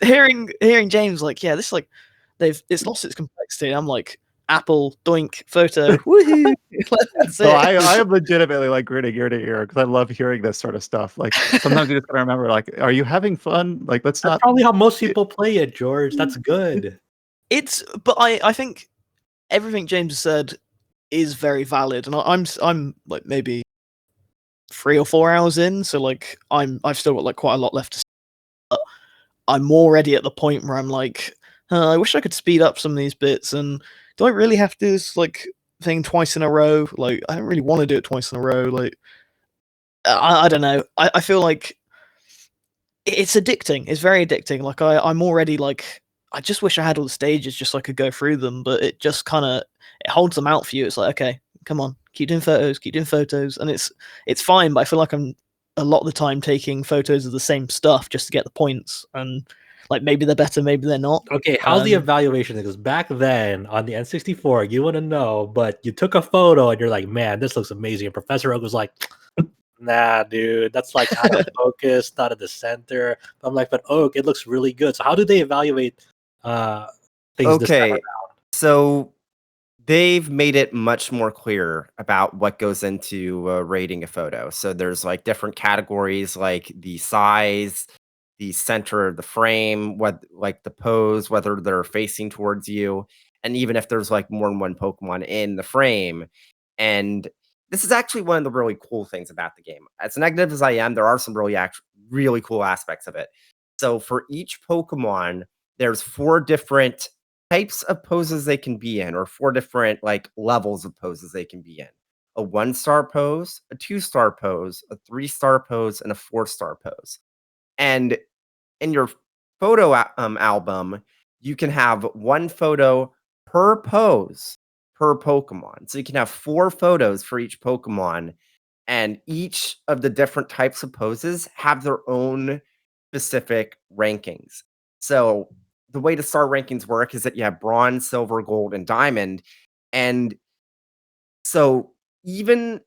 Hearing James yeah, this it's lost its complexity. I'm apple, doink, photo, woohoo. So I am legitimately grinning ear to ear because I love hearing this sort of stuff. Sometimes you just gotta remember, are you having fun? That's not probably how most people play it, George. That's good. But I think everything James said is very valid, and I'm like maybe 3 or 4 hours in, so like I've still got like quite a lot left to see. But I'm already at the point where I'm like, I wish I could speed up some of these bits, and do I really have to do this like thing twice in a row? Like, I don't really want to do it twice in a row. Like, I don't know. I feel like it's addicting. It's very addicting. Like, I'm already like, I just wish I had all the stages just so I could go through them, but it just kind of it holds them out for you. It's like, okay, come on, keep doing photos, and it's fine. But I feel like I'm a lot of the time taking photos of the same stuff just to get the points, and like maybe they're better, maybe they're not. Okay, how's the evaluation? Because back then on the N64, you wouldn't know, but you took a photo and you're like, man, this looks amazing. And Professor Oak was like, nah, dude, that's like out of focus, not in the center. I'm like, but Oak, it looks really good. So how do they evaluate things this time Okay, around? so they've made it much more clear about what goes into rating a photo. So there's like different categories, like the size, the center of the frame, what like the pose, whether they're facing towards you, and even if there's like more than one Pokemon in the frame. And this is actually one of the really cool things about the game. As negative as I am, there are some really cool aspects of it. So for each Pokemon, there's 4 different types of poses they can be in, or 4 different like levels of poses they can be in. A 1-star pose, a 2-star pose, a 3-star pose, and a 4-star pose. And in your photo album, you can have 1 photo per pose per Pokemon. So you can have 4 photos for each Pokemon, and each of the different types of poses have their own specific rankings. So the way the star rankings work is that you have bronze, silver, gold, and diamond. And so even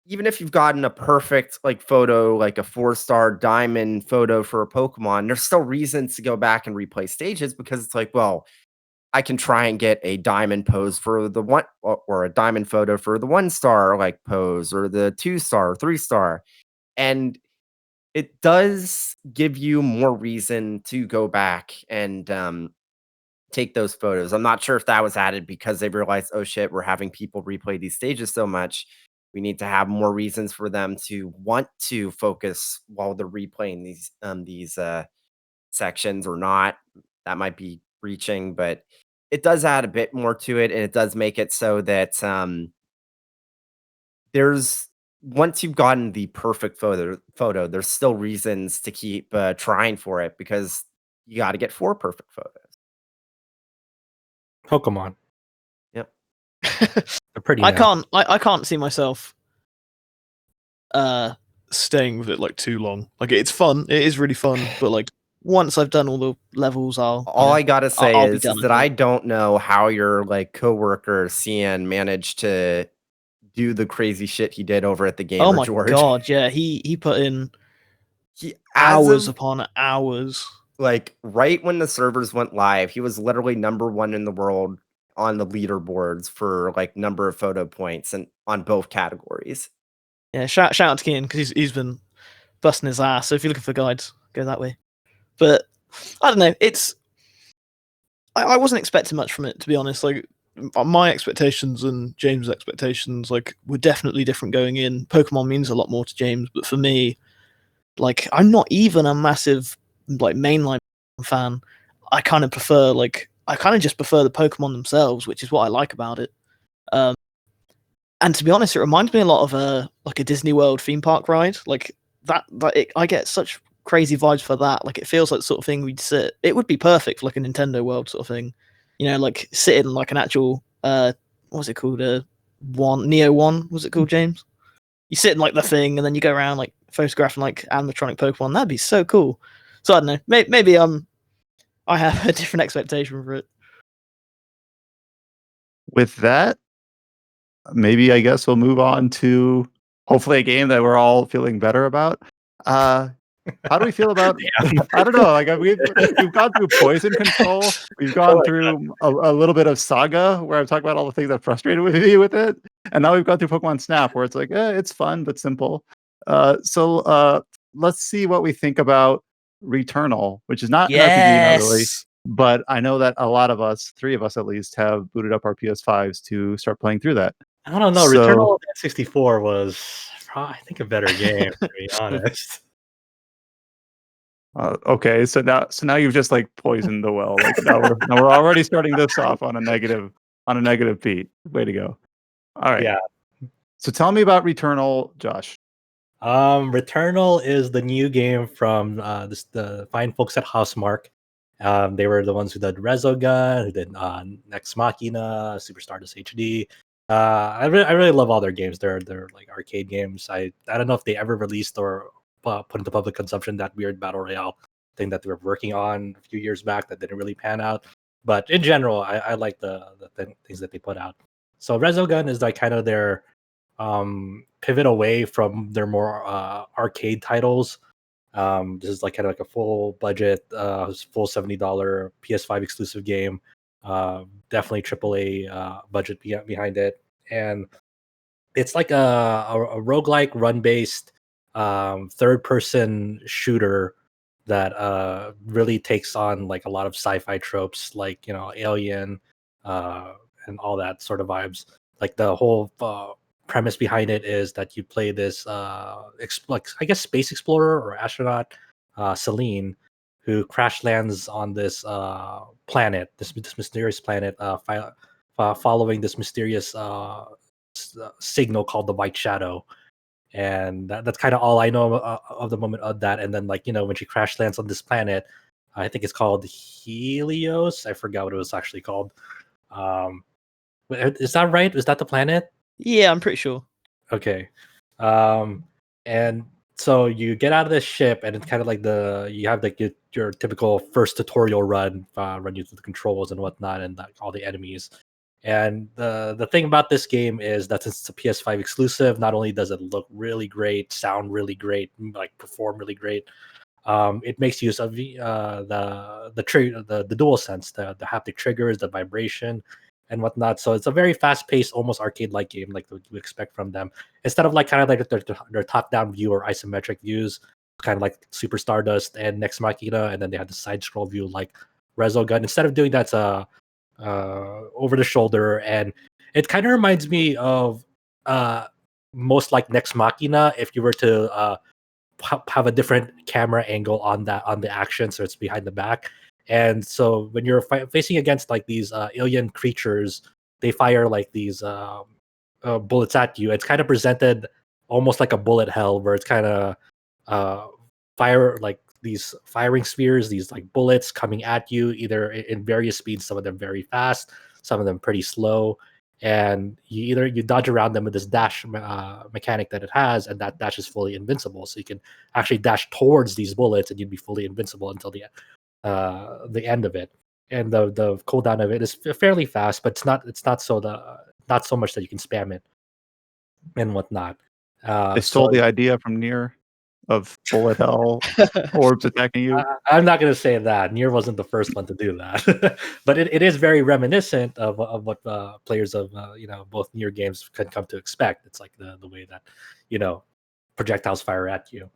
if you've gotten a perfect like photo, like a 4-star diamond photo for a Pokemon, there's still reasons to go back and replay stages, because it's like, well, I can try and get a diamond pose for the one, or a diamond photo for the 1-star like pose, or the 2-star, 3-star. And it does give you more reason to go back and take those photos. I'm not sure if that was added because they realized, oh shit, we're having people replay these stages so much. We need to have more reasons for them to want to focus while they're replaying these sections, or not. That might be reaching, but it does add a bit more to it, and it does make it so that there's once you've gotten the perfect photo, there's still reasons to keep trying for it, because you got to get 4 perfect photos. Pokemon. Yep. They're pretty I now. can't see myself staying with it like too long. Like, it's fun, it is really fun, but like once I've done all the levels, All I gotta say I'll be is done, that I I think. don't know how your like coworker Cian managed to do the crazy shit he did over at the Oh Gamer my George. god, yeah, he put in He, hours upon hours. like right when the servers went live, he was literally #1 in the world on the leaderboards for like number of photo points, and on both categories. Yeah, shout out to Kian, because he's been busting his ass. So if you're looking for guides, go that way. But I don't know. I wasn't expecting much from it, to be honest. Like, my expectations and James' expectations like were definitely different going in. Pokemon means a lot more to James, but for me, like, I'm not even a massive like mainline fan. I kind of just prefer the Pokemon themselves, which is what I like about it. And to be honest, it reminds me a lot of like a Disney World theme park ride. Like I get such crazy vibes for that. Like, it feels like the sort of thing we'd sit. It would be perfect for like a Nintendo World sort of thing. You know, like sit in like an actual what was it called? Neo One, was it called, James? You sit in like the thing, and then you go around like photographing like animatronic Pokemon. That'd be so cool. So I don't know. Maybe I have a different expectation for it. With that, maybe I guess we'll move on to hopefully a game that we're all feeling better about. How do we feel about? I don't know. Like, we've gone through Poison Control. We've gone through a little bit of SaGa, where I've talked about all the things that frustrated me with it, and now we've gone through Pokemon Snap, where it's like, it's fun but simple. So let's see what we think about Returnal, which is not an RPG, not really. Yes. but I know that a lot of us, 3 of us at least, have booted up our PS5s to start playing through that. I don't know. So- Returnal 64 was, I think, a better game, to be honest. Okay, so now you've just like poisoned the well. Like now we're already starting this off on a negative beat. Way to go! All right. Yeah. So tell me about Returnal, Josh. Returnal is the new game from the fine folks at Housemarque. They were the ones who did Resogun, who did Nex Machina, Super Stardust HD. I really love all their games. They're like arcade games. I don't know if they ever released or put into public consumption that weird battle royale thing that they were working on a few years back that didn't really pan out. But in general, I like the things that they put out. So Resogun is like kind of their pivot away from their more arcade titles. This is like kind of like a full budget, full $70 PS5 exclusive game. Definitely AAA budget behind it, and it's like a roguelike run based third person shooter that really takes on like a lot of sci-fi tropes, like Alien, and all that sort of vibes. Like the whole premise behind it is that you play this like I guess space explorer or astronaut, Celine, who crash lands on this planet, this mysterious planet, following this mysterious signal called the White Shadow. And that's kind of all I know of the moment of that. And then, like, when she crash lands on this planet, I think it's called Helios. I forgot what it was actually called. Is that right? Is that the planet? Yeah, I'm pretty sure. Okay. And so you get out of this ship, and it's kind of like you have like your typical first tutorial run you through the controls and whatnot, and like all the enemies. And the thing about this game is that since it's a PS5 exclusive, not only does it look really great, sound really great, like perform really great, it makes use of the dual sense, the haptic triggers, the vibration, and whatnot. So it's a very fast-paced, almost arcade-like game, like what you expect from them. Instead of like kind of like their top-down view or isometric views, kind of like Super Stardust and Nex Machina, and then they had the side-scroll view like Resogun. Instead of doing that, it's over the shoulder, and it kind of reminds me of most like Nex Machina if you were to have a different camera angle on the action, so it's behind the back. And so when you're facing against like these alien creatures, they fire like these bullets at you. It's kind of presented almost like a bullet hell, where it's kind of fire like these firing spheres, these like bullets coming at you, either in various speeds, some of them very fast, some of them pretty slow. And you dodge around them with this dash mechanic that it has, and that dash is fully invincible. So you can actually dash towards these bullets, and you'd be fully invincible until the end of it. And the cooldown of it is fairly fast, but it's not so much that you can spam it and whatnot. They stole the idea from NieR of bullet hell orbs attacking you. I'm not going to say that. NieR wasn't the first one to do that, but it is very reminiscent of what players of both NieR games can come to expect. It's like the way that projectiles fire at you.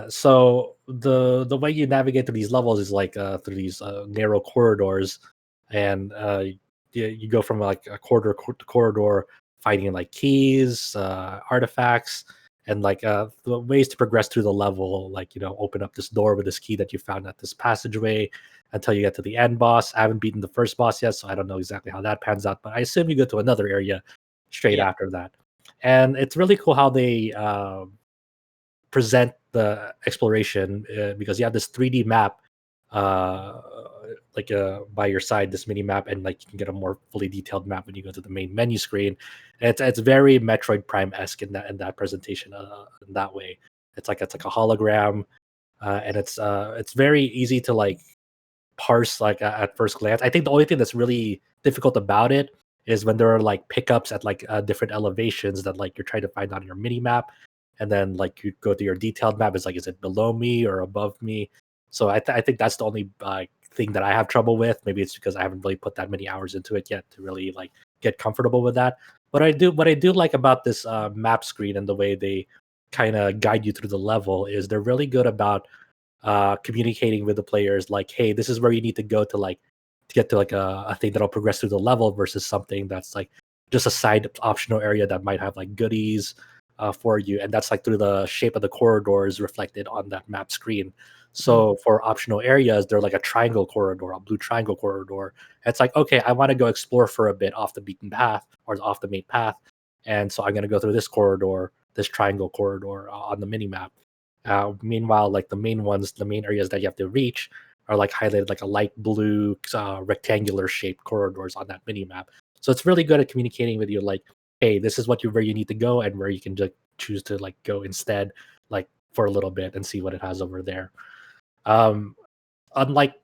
So the way you navigate through these levels is like through these narrow corridors, and you go from like a corridor to corridor, finding like keys, artifacts, and like the ways to progress through the level. Like open up this door with this key that you found at this passageway until you get to the end boss. I haven't beaten the first boss yet, so I don't know exactly how that pans out, but I assume you go to another area straight after that. And it's really cool how they present the exploration, because you have this 3D map by your side, this mini map, and like you can get a more fully detailed map when you go to the main menu screen. And it's very Metroid Prime-esque in that presentation, in that way. It's like a hologram, and it's very easy to like parse like at first glance. I think the only thing that's really difficult about it is when there are like pickups at like different elevations that like you're trying to find on your mini map, and then like you go to your detailed map, it's like, is it below me or above me? So I think that's the only thing that I have trouble with. Maybe it's because I haven't really put that many hours into it yet to really like get comfortable with that. But what I do like about this map screen and the way they kind of guide you through the level is they're really good about communicating with the players like, hey, this is where you need to go to get to a thing that'll progress through the level versus something that's like just a side optional area that might have like goodies for you, and that's like through the shape of the corridors reflected on that map screen. So for optional areas, they're like a triangle corridor, a blue triangle corridor. It's like, okay, I want to go explore for a bit off the beaten path or off the main path, and so I'm going to go through this corridor, this triangle corridor on the mini map. Meanwhile, like the main areas that you have to reach are like highlighted like a light blue rectangular shaped corridors on that mini map. So it's really good at communicating with you, like, hey, this is where you need to go, and where you can just choose to like go instead, like for a little bit and see what it has over there. Unlike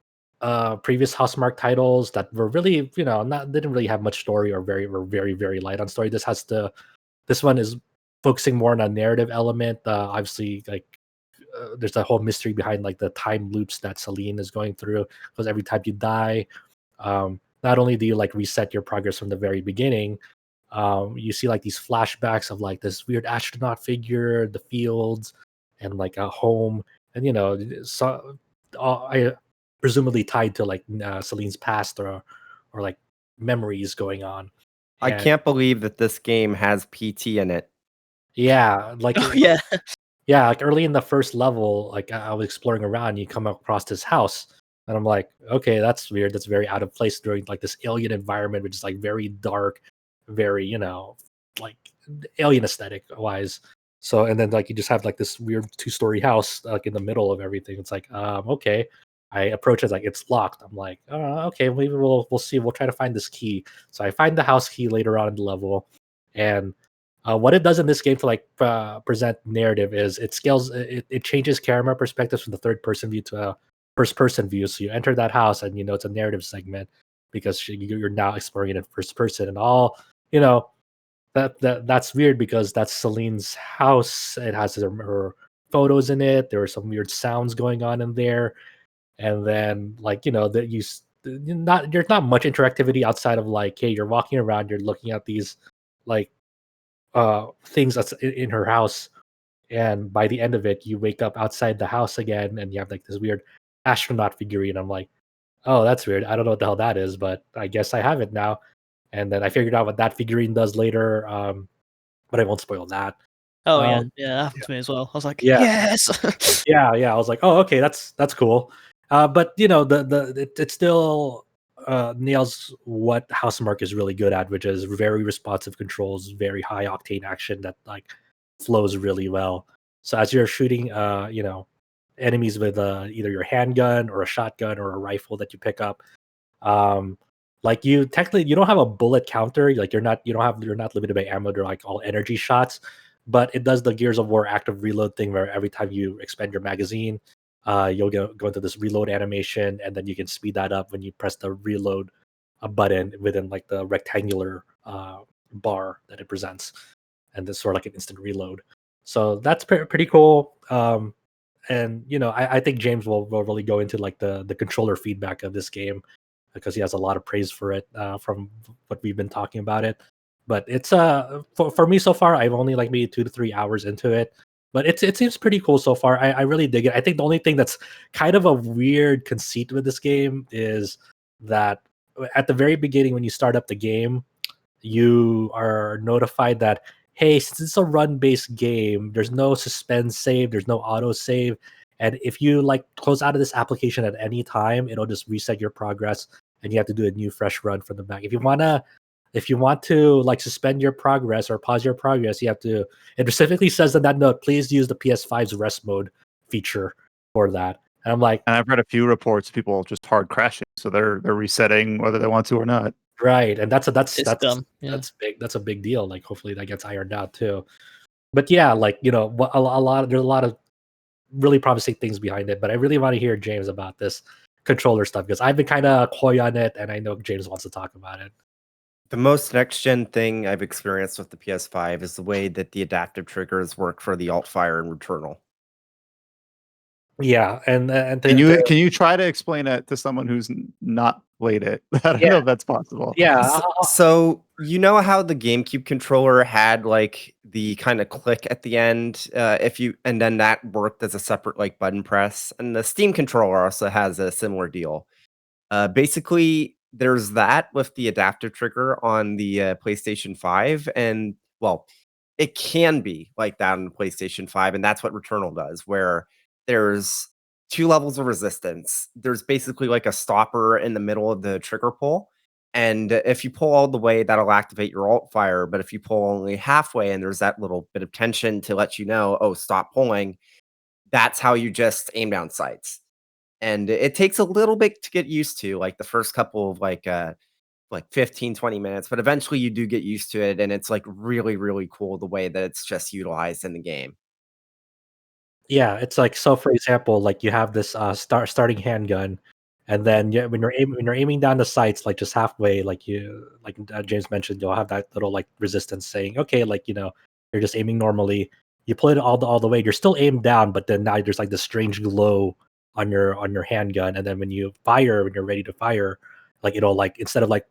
previous Housemarque titles that were really, didn't really have much story or were very, very light on story. This one is focusing more on a narrative element. Obviously, like there's a whole mystery behind like the time loops that Celine is going through, because every time you die, not only do you like reset your progress from the very beginning, you see like these flashbacks of like this weird astronaut figure, the fields, and like a home, and I presumably tied to like Celine's past or like memories going on. I And can't believe that this game has PT in it. yeah, like Oh, yeah. yeah, like early in the first level, like I was exploring around, you come across this house, and I'm like, okay, that's weird. That's very out of place during like this alien environment, which is like very dark, very like alien aesthetic wise. So and then like you just have like this weird 2-story house like in the middle of everything. It's like, okay. I approach it like it's locked. I'm like, okay, maybe we'll see. We'll try to find this key. So I find the house key later on in the level, and what it does in this game to like present narrative is it scales. It changes camera perspectives from the third person view to a first person view. So you enter that house, and it's a narrative segment because you're now exploring it in first person, and all that's weird because that's Celine's house. It has her photos in it. There are some weird sounds going on in there, and then like that there's not much interactivity outside of like, hey, you're walking around, you're looking at these like things that's in her house, and by the end of it you wake up outside the house again and you have like this weird astronaut figurine. I'm like, oh, that's weird. I don't know what the hell that is, but I guess I have it now. And then I figured out what that figurine does later, but I won't spoil that. Oh, yeah. Um, Yeah, that happened to me as well. I was like, Yeah. yes! yeah, I was like, oh, okay, that's cool. But it still nails what Housemarque is really good at, which is very responsive controls, very high octane action that like flows really well. So as you're shooting enemies with either your handgun or a shotgun or a rifle that you pick up, like you don't have a bullet counter, like you're not limited by ammo to like all energy shots, but it does the Gears of War active reload thing where every time you expend your magazine, you'll go into this reload animation, and then you can speed that up when you press the reload button within like the rectangular bar that it presents, and this sort of like an instant reload. So that's pretty cool. And I think James will really go into like the controller feedback of this game, because he has a lot of praise for it from what we've been talking about it. But it's for me so far, I've only like maybe 2 to 3 hours into it, but it seems pretty cool so far. I really dig it. I think the only thing that's kind of a weird conceit with this game is that at the very beginning when you start up the game, you are notified that, hey, since it's a run-based game, there's no suspend save, there's no auto save, and if you like close out of this application at any time, it'll just reset your progress, and you have to do a new fresh run from the back. If you want to like suspend your progress or pause your progress, you have to. It specifically says in that note, please use the PS5's rest mode feature for that. And I'm like, And I've read a few reports of people just hard crashing, so they're resetting whether they want to or not. right, and that's It's dumb. Yeah. that's big. That's a big deal. Like, hopefully that gets ironed out too. But yeah, like there's a lot of really promising things behind it. But I really want to hear James about this controller stuff, because I've been kind of coy on it, and I know James wants to talk about it. The most next-gen thing I've experienced with the PS5 is the way that the adaptive triggers work for the alt-fire and Returnal. Yeah, and Can you try to explain it to someone who's not played it? I don't know if that's possible. yeah, So you know how the GameCube controller had like the kind of click at the end, and then that worked as a separate like button press, and the Steam controller also has a similar deal. Basically, there's that with the adaptive trigger on the PlayStation 5, and well, it can be like that on the PlayStation 5, and that's what Returnal does, where there's two levels of resistance. There's basically like a stopper in the middle of the trigger pull, and if you pull all the way, that'll activate your alt fire. But if you pull only halfway, and there's that little bit of tension to let you know, oh, stop pulling, that's how you just aim down sights. And it takes a little bit to get used to, like the first couple of like 15, 20 minutes, but eventually you do get used to it, and it's like really, really cool the way that it's just utilized in the game. Yeah, it's like, so for example, like you have this starting handgun, and then when you're aiming down the sights, like just halfway, like James mentioned, you'll have that little like resistance saying, okay, like you're just aiming normally. You pull it all the way, you're still aimed down, but then now there's like this strange glow on your handgun, and then when you're ready to fire, like it'll like, instead of like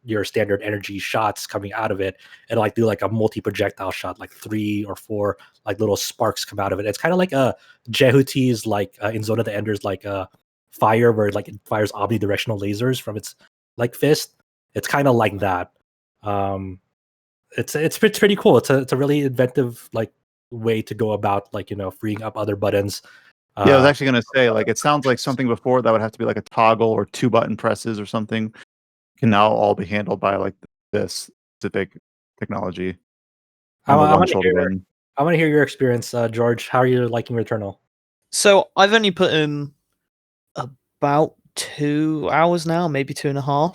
your standard energy shots coming out of it, it'll like do like a multi-projectile shot, like 3 or 4 like little sparks come out of it. It's kind of like a Jehuti's, like in Zone of the Enders, like fire, where like it fires omnidirectional lasers from its like fist. It's kind of like that. It's pretty cool. It's a really inventive like way to go about like freeing up other buttons. Yeah, I was actually going to say, like, it sounds like something before that would have to be like a toggle or 2 button presses or something can now all be handled by like this specific technology. I On the one want to shoulder hear. button. I want to hear your experience, George. How are you liking Returnal? So I've only put in about 2 hours now, maybe 2.5.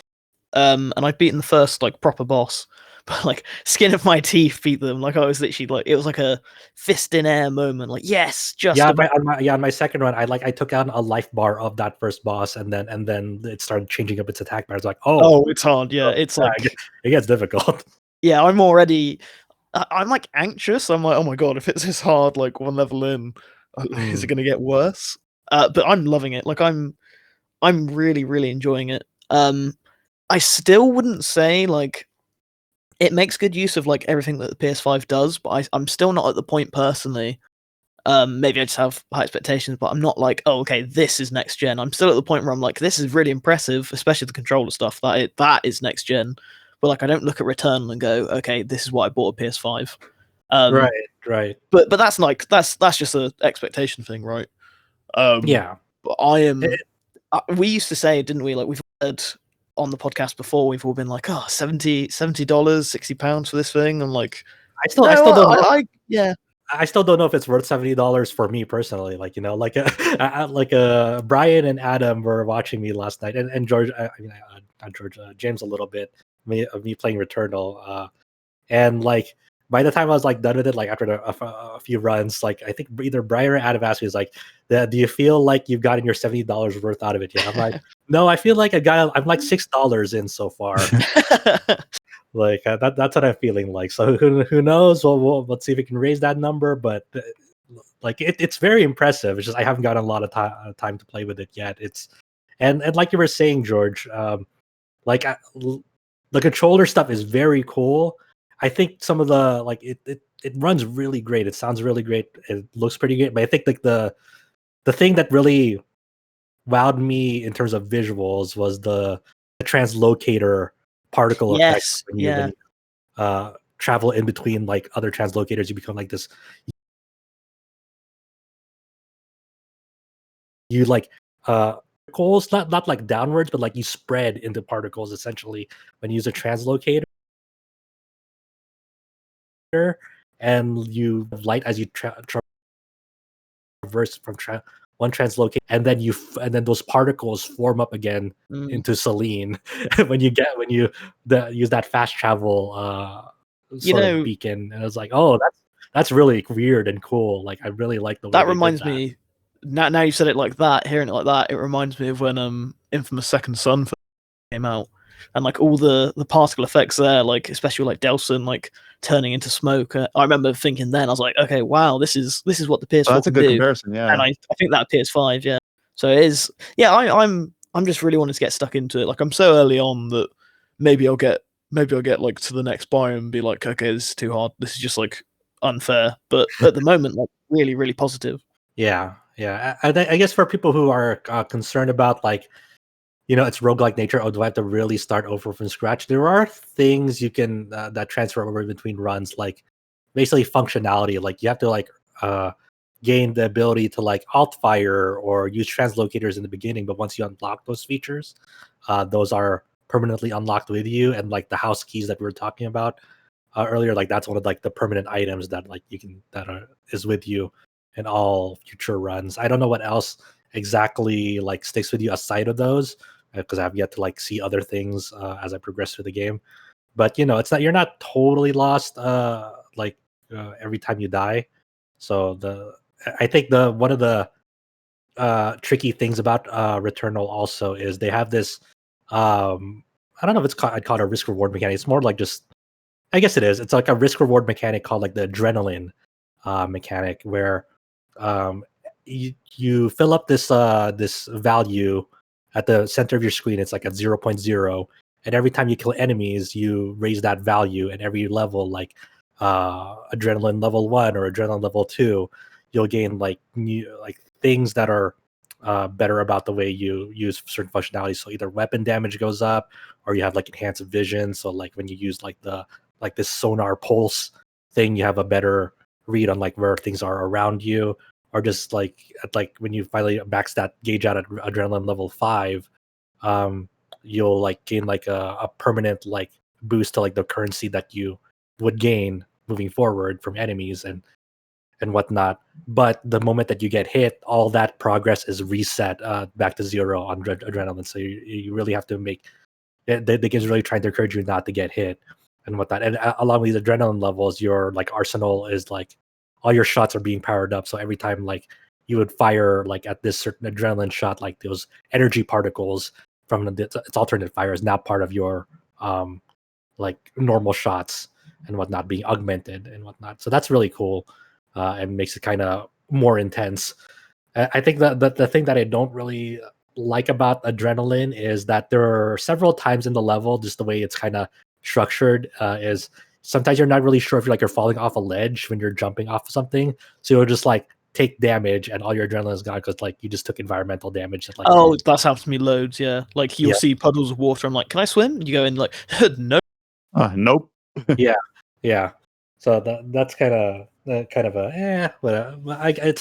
And I've beaten the first like proper boss, but like skin of my teeth beat them. Like I was literally like, it was like a fist in air moment. Like yes, just Yeah, about. on my second run, I took out a life bar of that first boss, and then it started changing up its attack bar. It's like, Oh, it's hard. Yeah, it's like it gets difficult. yeah, I'm already. I'm like anxious. I'm like, oh my god, if it's this hard, like one level in, is it going to get worse? But I'm loving it. Like I'm really, really enjoying it. I still wouldn't say like it makes good use of like everything that the PS5 does, but I'm still not at the point personally. Maybe I just have high expectations, but I'm not like, oh, okay, this is next gen. I'm still at the point where I'm like, this is really impressive, especially the controller stuff. That is next gen. But like, I don't look at Returnal and go, okay, this is what I bought a PS5. Right. But that's like that's just an expectation thing, right? Yeah. But I am. We used to say, didn't we? Like we've heard on the podcast before, we've all been like, oh, $70, £60 for this thing. I'm like, I still don't know. Yeah. I still don't know if it's worth $70 for me personally. Like Brian and Adam were watching me last night, and George, not George, James a little bit. Me playing Returnal, and like by the time I was like done with it, like after a few runs, like I think either Brian or Adam asked me, "Is like, do you feel like you've gotten your $70 worth out of it yet?" I'm like, no, I feel like I'm like $6 in so far. Like that's what I'm feeling like. So who knows? Let's see if we can raise that number. But like it's very impressive. It's just I haven't gotten a lot of time to play with it yet. It's and like you were saying, George, like the controller stuff is very cool. I think some of the like it runs really great. It sounds really great. It looks pretty great. But I think like the thing that really wowed me in terms of visuals was the translocator particle effect. When you travel in between like other translocators, you become like this. You like particles, not like downwards, but like you spread into particles essentially when you use a translocator, and you have light as you traverse from one translocate, and then those particles form up again into Selene when you use that fast travel sort of beacon. And it's like, oh, that's really weird and cool. Like I really like the way that reminds me. Now you said it like that, hearing it like that, it reminds me of when Infamous Second Son came out, and like all the particle effects there, like especially like Delson like turning into smoke. I remember thinking then, I was like, okay, wow, this is what the PS4 that's a good do. comparison, yeah. And I think that PS5, yeah. So it is, yeah. I'm just really wanting to get stuck into it. Like I'm so early on that maybe I'll get maybe I'll get like to the next biome and be like, okay, this is too hard. This is just like unfair. But at the moment, like really, really positive. Yeah. I guess for people who are concerned about like, its roguelike nature, do I have to really start over from scratch? There are things you can that transfer over between runs, like basically functionality. Like you have to like gain the ability to like alt fire or use translocators in the beginning, but once you unlock those features, those are permanently unlocked with you. And like the house keys that we were talking about earlier, like that's one of like the permanent items that like is with you in all future runs. I don't know what else exactly like sticks with you aside of those, because I've yet to like see other things as I progress through the game. But it's not, you're not totally lost every time you die. So I think the one of the tricky things about Returnal also is they have this I don't know if I'd call it a risk reward mechanic. It's more like just, I guess it is. It's like a risk reward mechanic called like the adrenaline mechanic, where you fill up this value at the center of your screen. It's like at 0.0, and every time you kill enemies, you raise that value. And every level, like adrenaline level 1 or adrenaline level 2, you'll gain like new like things that are better about the way you use certain functionalities. So either weapon damage goes up, or you have like enhanced vision. So like when you use like this sonar pulse thing, you have a better read on like where things are around you. Or just like when you finally max that gauge out at adrenaline level 5, you'll like gain like a permanent like boost to like the currency that you would gain moving forward from enemies and whatnot. But the moment that you get hit, all that progress is reset back to 0 on adrenaline. So you really have to make the game's really trying to encourage you not to get hit and whatnot. And along with these adrenaline levels, your like arsenal is like all your shots are being powered up. So every time like you would fire like at this certain adrenaline shot, like those energy particles from its alternate fire is now part of your like normal shots and whatnot, being augmented and whatnot. So that's really cool and makes it kind of more intense. I think that the thing that I don't really like about adrenaline is that there are several times in the level, just the way it's kind of structured, is sometimes you're not really sure if you're falling off a ledge when you're jumping off of something. So you'll just like take damage and all your adrenaline is gone because like you just took environmental damage. That, like, oh, that's happened to me loads. Yeah, like you'll see puddles of water. I'm like, can I swim? You go in like, no. Nope. Yeah. So that's kind of it's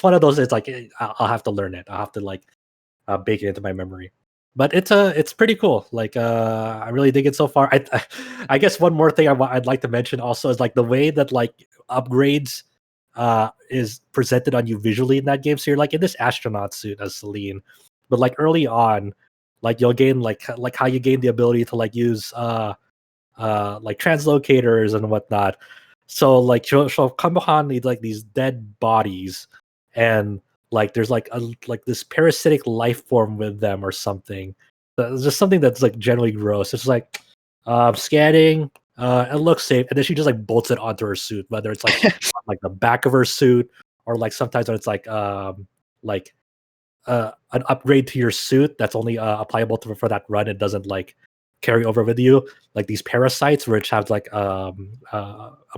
one of those. It's like I'll have to learn it. I'll have to like bake it into my memory. But it's pretty cool. Like I really dig it so far. I guess one more thing I'd like to mention also is like the way that like upgrades is presented on you visually in that game. So you're like in this astronaut suit as Celine, but like early on, like you'll gain like how you gain the ability to like use like translocators and whatnot. So like she'll come upon these dead bodies, and like there's like this parasitic life form with them or something. It's just something that's like generally gross. It's like scanning, it looks safe, and then she just like bolts it onto her suit, whether it's like on, like the back of her suit, or like sometimes when it's like an upgrade to your suit that's only applicable for that run. It doesn't like carry over with you, like these parasites, which have like a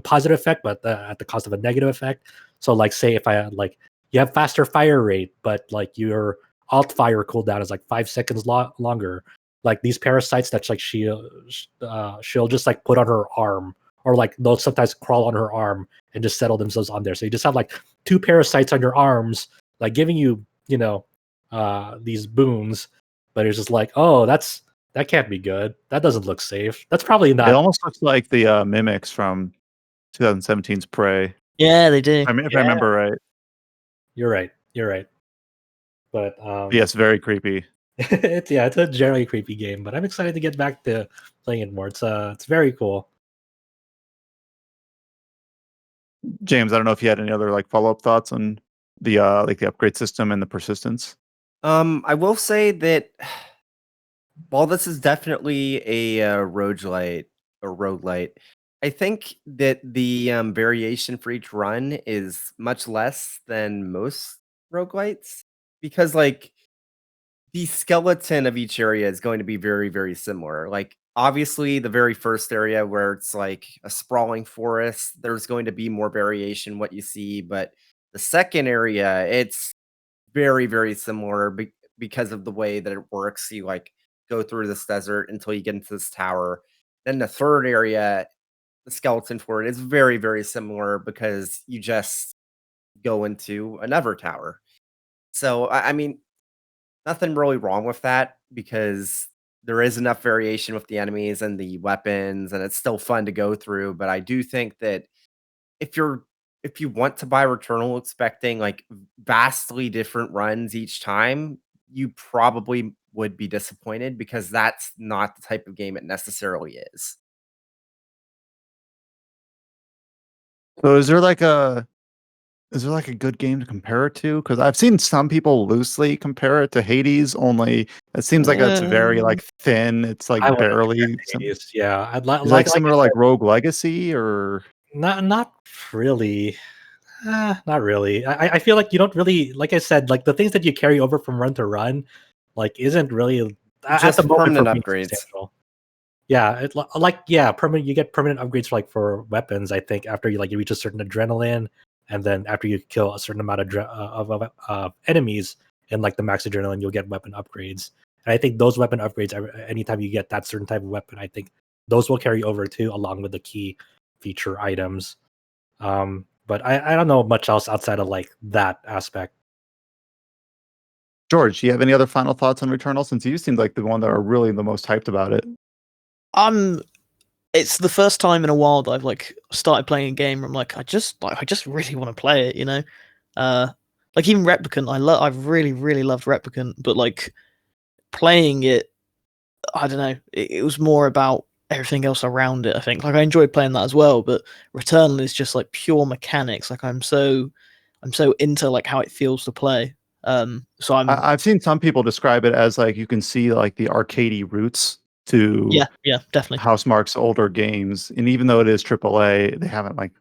positive effect, but at the cost of a negative effect. So like say if I like you have faster fire rate, but like your alt fire cooldown is like 5 seconds longer. Like these parasites, that's like she'll just like put on her arm, or like they'll sometimes crawl on her arm and just settle themselves on there. So you just have like 2 parasites on your arms, like giving you these boons. But it's just like, oh, that can't be good. That doesn't look safe. That's probably not. It almost looks like the mimics from 2017's Prey. Yeah, they do. I mean, if I remember right. You're right. But yes, very creepy. it's a generally creepy game, but I'm excited to get back to playing it more. It's very cool. James, I don't know if you had any other like follow-up thoughts on the like the upgrade system and the persistence. I will say that while this is definitely a roguelite or roguelite, I think that the variation for each run is much less than most roguelites, because like the skeleton of each area is going to be very, very similar. Like obviously the very first area where it's like a sprawling forest, there's going to be more variation what you see, but the second area, it's very, very similar because of the way that it works. You like go through this desert until you get into this tower. Then the third area, the skeleton fort, is very, very similar because you just go into another tower. So I mean, nothing really wrong with that because there is enough variation with the enemies and the weapons, and it's still fun to go through. But I do think that if you're if you want to buy Returnal expecting like vastly different runs each time, you probably would be disappointed because that's not the type of game it necessarily is. So is there like a good game to compare it to? Because I've seen some people loosely compare it to Hades, only it seems like it's very like thin. It's I like would barely. yeah, I'd Is it like like I similar to said, like Rogue Legacy or not really. Not really. I feel like you don't really, like I said, like the things that you carry over from run to run, like isn't really at the Just moment for permanent me upgrades. substantial. Yeah, like yeah, permanent. You get permanent upgrades like for weapons. I think after you reach a certain adrenaline, and then after you kill a certain amount of enemies and like the max adrenaline, you'll get weapon upgrades. And I think those weapon upgrades, anytime you get that certain type of weapon, I think those will carry over too, along with the key feature items. But I don't know much else outside of like that aspect. George? Do you have any other final thoughts on Returnal? Since you seem like the one that are really the most hyped about it. It's the first time in a while that I've like started playing a game where I'm like, I just really want to play it, you know? Like even Replicant, I've really, really loved Replicant, but like playing it, I don't know, it was more about everything else around it, I think. Like I enjoyed playing that as well, but Returnal is just like pure mechanics. Like I'm so into like how it feels to play. So I've seen some people describe it as like you can see like the arcadey roots to yeah, definitely. Housemarque's older games, and even though it is AAA, they haven't like,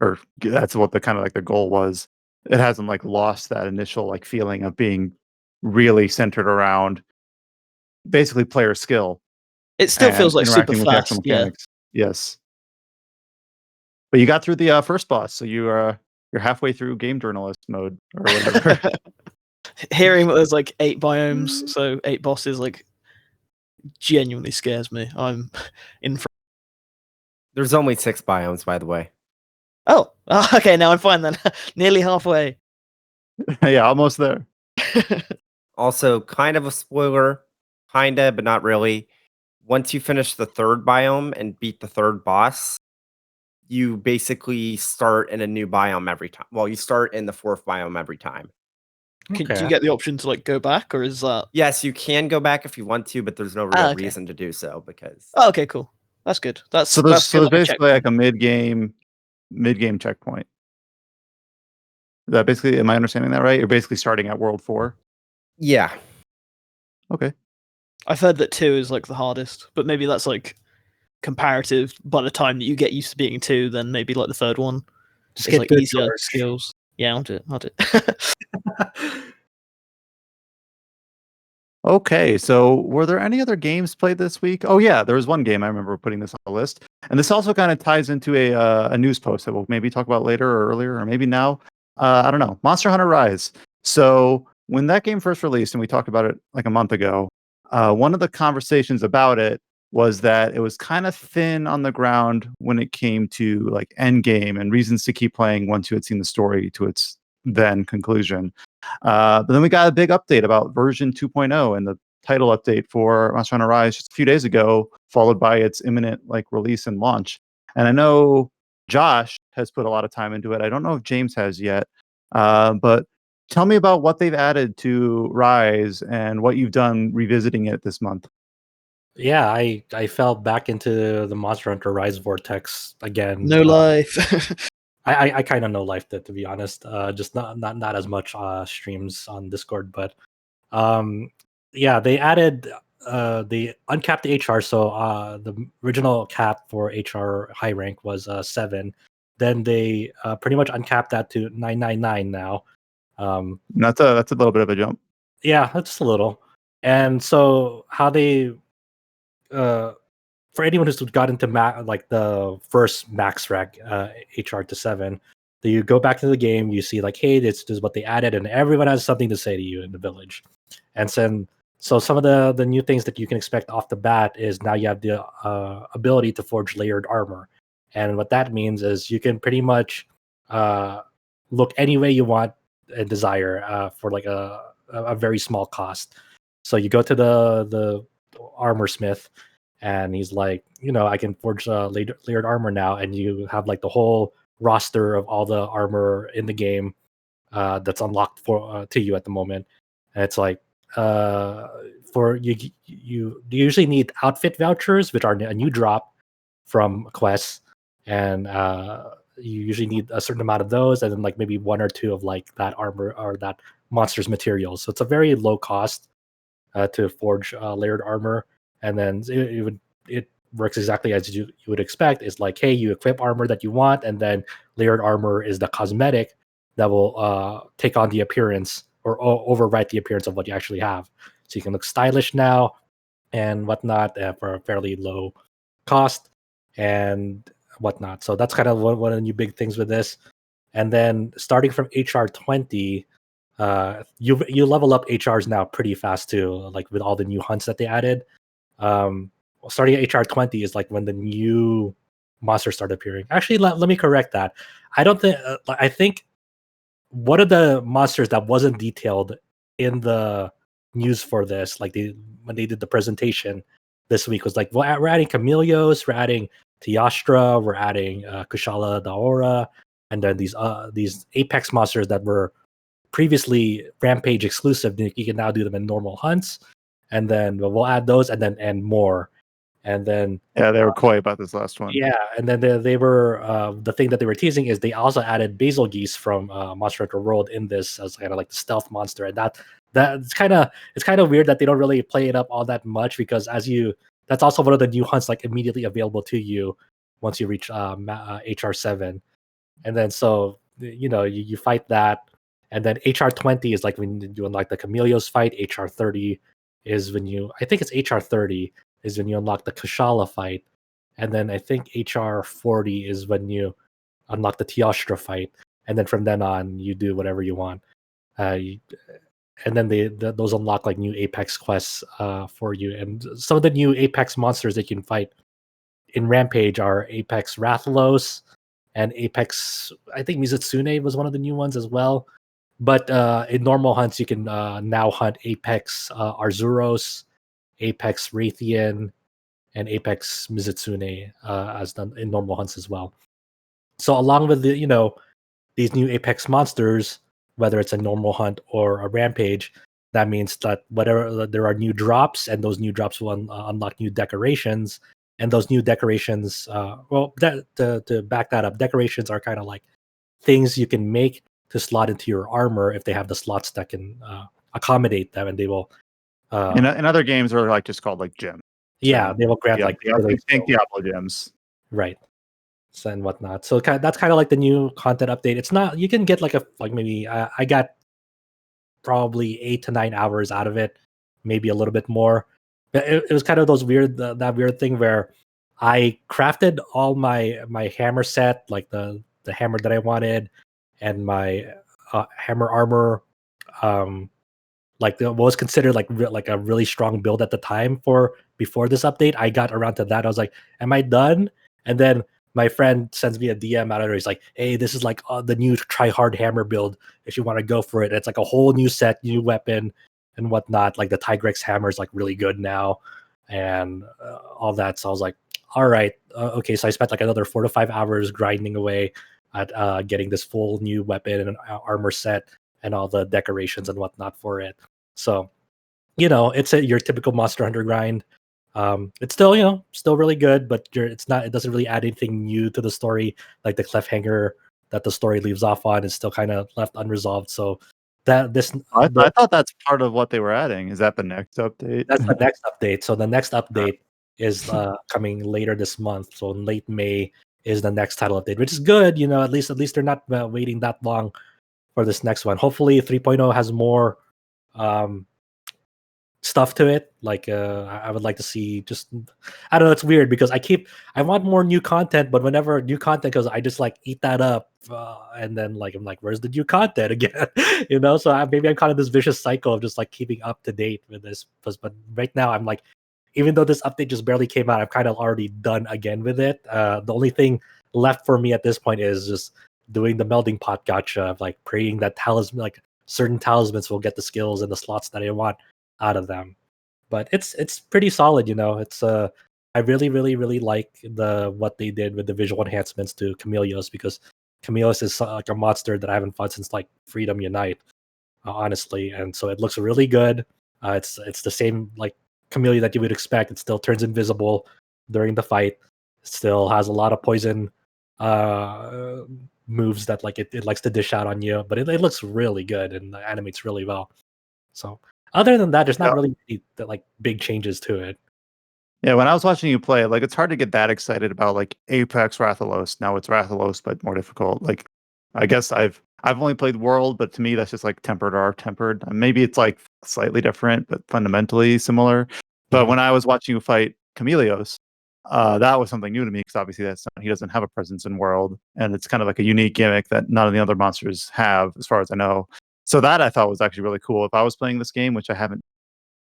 or that's what the kind of like the goal was. It hasn't like lost that initial like feeling of being really centered around basically player skill It still and feels like super interacting with the actual fast, yeah. mechanics. Yes, but you got through the first boss, so you're halfway through game journalist mode or whatever. Hearing that there's like 8 biomes, so 8 bosses, like genuinely scares me. I'm in. There's only 6 biomes, by the way. Oh, okay. Now I'm fine then. Nearly halfway. Yeah, almost there. Also, kind of a spoiler, kinda, but not really. Once you finish the third biome and beat the third boss, you basically start in a new biome every time. Well, you start in the fourth biome every time. Do Okay. you get the option to like go back, or is that? Yes, you can go back if you want to, but there's no real Okay. reason to do so because Oh, okay, cool. That's good. That's So that's good. there's Like a basically like checkpoint. a mid game checkpoint. Is that basically, am I understanding that right? You're basically starting at World 4. yeah. Okay. I've heard that 2 is like the hardest, but maybe that's like comparative. By the time that you get used to being 2, then maybe like the third one Just is get like good, easier George. skills. Yeah, I'll do it. I'll do it. Okay, so were there any other games played this week? Oh yeah, there was one game I remember putting this on the list, and this also kind of ties into a news post that we'll maybe talk about later or earlier or maybe now. I don't know. Monster Hunter Rise. So when that game first released, and we talked about it like a month ago, one of the conversations about it was that it was kind of thin on the ground when it came to like end game and reasons to keep playing once you had seen the story to its then conclusion. But then we got a big update about version 2.0 and the title update for Monster Hunter Rise just a few days ago, followed by its imminent like release and launch. And I know Josh has put a lot of time into it. I don't know if James has yet, but tell me about what they've added to Rise and what you've done revisiting it this month. Yeah, I fell back into the Monster Hunter Rise vortex again. No life. I kind of know life that, to be honest. Just not as much streams on Discord, but yeah, they added the uncapped HR. So the original cap for HR high rank was 7. Then they pretty much uncapped that to 999 now. That's a little bit of a jump. Yeah, that's just a little. And so how they for anyone who's got into like the first max rec HR to 7, you go back to the game, you see like, hey, this is what they added, and everyone has something to say to you in the village. And so some of the new things that you can expect off the bat is now you have the ability to forge layered armor. And what that means is you can pretty much look any way you want and desire for like a very small cost. So you go to the armor smith, and he's like, I can forge layered armor now, and you have like the whole roster of all the armor in the game that's unlocked for to you at the moment. And it's like for you usually need outfit vouchers, which are a new drop from quests, and you usually need a certain amount of those, and then like maybe 1 or 2 of like that armor or that monster's materials. So it's a very low cost to forge layered armor, and then it works exactly as you would expect. It's like, hey, you equip armor that you want, and then layered armor is the cosmetic that will take on the appearance or overwrite the appearance of what you actually have. So you can look stylish now and whatnot for a fairly low cost and whatnot. So that's kind of one of the new big things with this. And then starting from HR 20, you level up HRs now pretty fast too, like with all the new hunts that they added. Starting at HR 20 is like when the new monsters start appearing. Actually, let me correct that. I don't think I think one of the monsters that wasn't detailed in the news for this, like when they did the presentation this week, was like, well, we're adding Chameleos, we're adding Tiastra, we're adding Kushala Daora, and then these Apex monsters that were previously Rampage exclusive. You can now do them in normal hunts, and then we'll add those, and then more. And then Yeah, they were coy about this last one. yeah, and then they were the thing that they were teasing is they also added Basil Geese from Monster Hunter World in this as kind of like the stealth monster, and it's kind of weird that they don't really play it up all that much, because that's also one of the new hunts like immediately available to you once you reach HR 7, and then so you fight that, and then HR 20 is like when you unlock the Chameleos fight. HR 30 is when I think it's HR 30 is when you unlock the Kushala fight. And then I think HR 40 is when you unlock the Tiastra fight. And then from then on, you do whatever you want. And then those unlock like new Apex quests for you. And some of the new Apex monsters that you can fight in Rampage are Apex Rathalos and Apex, I think Mizutsune was one of the new ones as well. But in normal hunts, you can now hunt Apex Arzuros, Apex Raytheon, and Apex Mizutsune as done in normal hunts as well. So along with these new Apex monsters, whether it's a normal hunt or a Rampage, that means that whatever there are new drops, and those new drops will unlock new decorations, and those new decorations, to back that up, decorations are kind of like things you can make to slot into your armor if they have the slots that can accommodate them, and they will. In other games, are like just called like gems. Yeah, they will grant like think Diablo gems, right, and whatnot. So that's kind of like the new content update. It's not, you can get like maybe I got probably 8 to 9 hours out of it, maybe a little bit more. But it was kind of those that weird thing where I crafted all my hammer set, like the hammer that I wanted, and my hammer armor, like what was considered like a really strong build at the time before this update. I got around to that. I was like, am I done? And then my friend sends me a DM out of there. He's like, hey, this is like the new try hard hammer build if you want to go for it. It's like a whole new set, new weapon and whatnot. Like the Tigrex hammer is like really good now and all that. So I was like, all right, okay. So I spent like another 4 to 5 hours grinding away at getting this full new weapon and armor set and all the decorations and whatnot for it. So, it's your typical Monster Hunter grind. It's still, still really good, but it doesn't really add anything new to the story. Like the cliffhanger that the story leaves off on is still kind of left unresolved. So I thought that's part of what they were adding. Is that the next update? That's the next update. So the next update is coming later this month. So in late May is the next title update, which is good. At least they're not waiting that long for this next one. Hopefully 3.0 has more stuff to it. Like I would like to see just I don't know. It's weird because I want more new content, but whenever new content goes, I just like eat that up, and then like I'm like, where's the new content again? So maybe I'm kind of this vicious cycle of just like keeping up to date with this. But right now I'm like, even though this update just barely came out, I'm kind of already done again with it. The only thing left for me at this point is just doing the melding pot gotcha of like praying that talisman, like certain talismans will get the skills and the slots that I want out of them. But it's pretty solid. It's I really like what they did with the visual enhancements to Chameleos, because Chameleos is like a monster that I haven't fought since like Freedom Unite, honestly, and so it looks really good. It's the same like Chameleon that you would expect. It still turns invisible during the fight. It still has a lot of poison moves that like it likes to dish out on you, but it looks really good and animates really well. So other than that, there's not really any, like big changes to it. Yeah, when I was watching you play, like it's hard to get that excited about like Apex Rathalos. Now it's Rathalos, but more difficult. Like, I guess I've only played World, but to me that's just like tempered or tempered. Maybe it's like slightly different, but fundamentally similar. But when I was watching you fight Chameleos, that was something new to me because obviously he doesn't have a presence in World, and it's kind of like a unique gimmick that none of the other monsters have, as far as I know. So that I thought was actually really cool. If I was playing this game, which I haven't